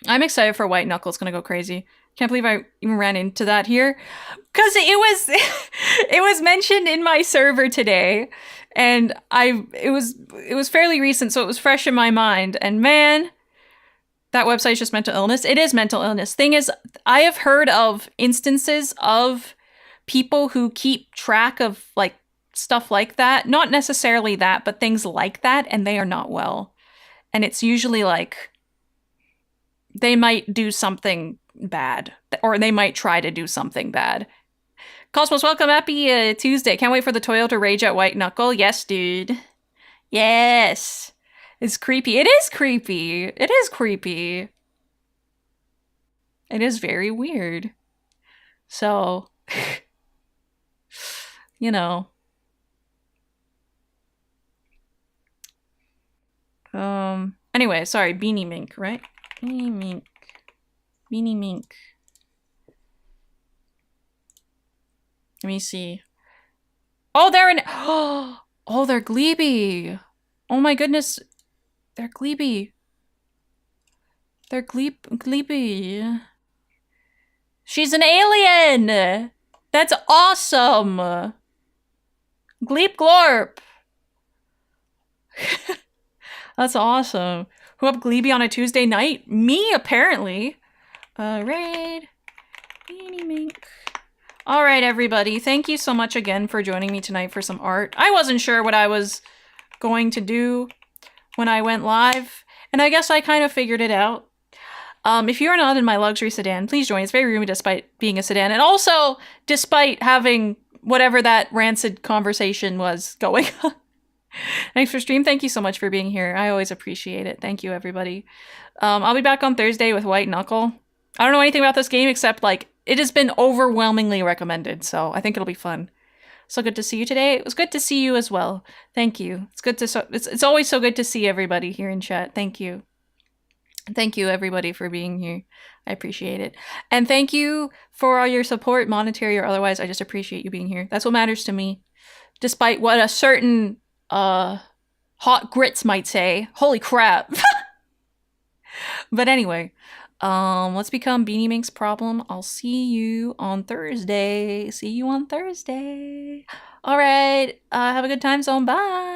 [SPEAKER 6] I'm excited for White Knuckle. It's gonna go crazy. Can't believe I even ran into that here. Because it was mentioned in my server today. And it was fairly recent, so it was fresh in my mind. And man, that website is just mental illness. It is mental illness. Thing is, I have heard of instances of people who keep track of like stuff like that. Not necessarily that, but things like that, and they are not well. And it's usually like they might do something bad, or they might try to do something bad. Cosmos, welcome. Happy Tuesday. Can't wait for the Toyo to rage at White Knuckle. Yes, dude. Yes. It's creepy. It is creepy. It is creepy. It is very weird. So, you know. Anyway, sorry, Beanie Mink, right? Beanie Mink. Beanie Mink. Let me see. Oh, they're in. Oh, they're Gleeby. Oh my goodness. They're Gleeby. They're Gleeby. She's an alien. That's awesome. Gleep Glorp. That's awesome. Who up Gleeby on a Tuesday night? Me, apparently. Raid. Beanie Mink. All right, everybody. Thank you so much again for joining me tonight for some art. I wasn't sure what I was going to do when I went live, and I guess I kind of figured it out. If you're not in my luxury sedan, please join. It's very roomy despite being a sedan, and also despite having whatever that rancid conversation was going on. Thanks for stream. Thank you so much for being here. I always appreciate it. Thank you, everybody. I'll be back on Thursday with White Knuckle. I don't know anything about this game except, like, it has been overwhelmingly recommended, so I think it'll be fun. So good to see you today. It was good to see you as well. Thank you. It's good to it's always so good to see everybody here in chat. Thank you. Thank you, everybody, for being here. I appreciate it. And thank you for all your support, monetary or otherwise. I just appreciate you being here. That's what matters to me. Despite what a certain hot grits might say. Holy crap. But anyway, Let's become Beanie Mink's problem. I'll see you on Thursday. See you on Thursday. All right. Have a good time zone. Bye.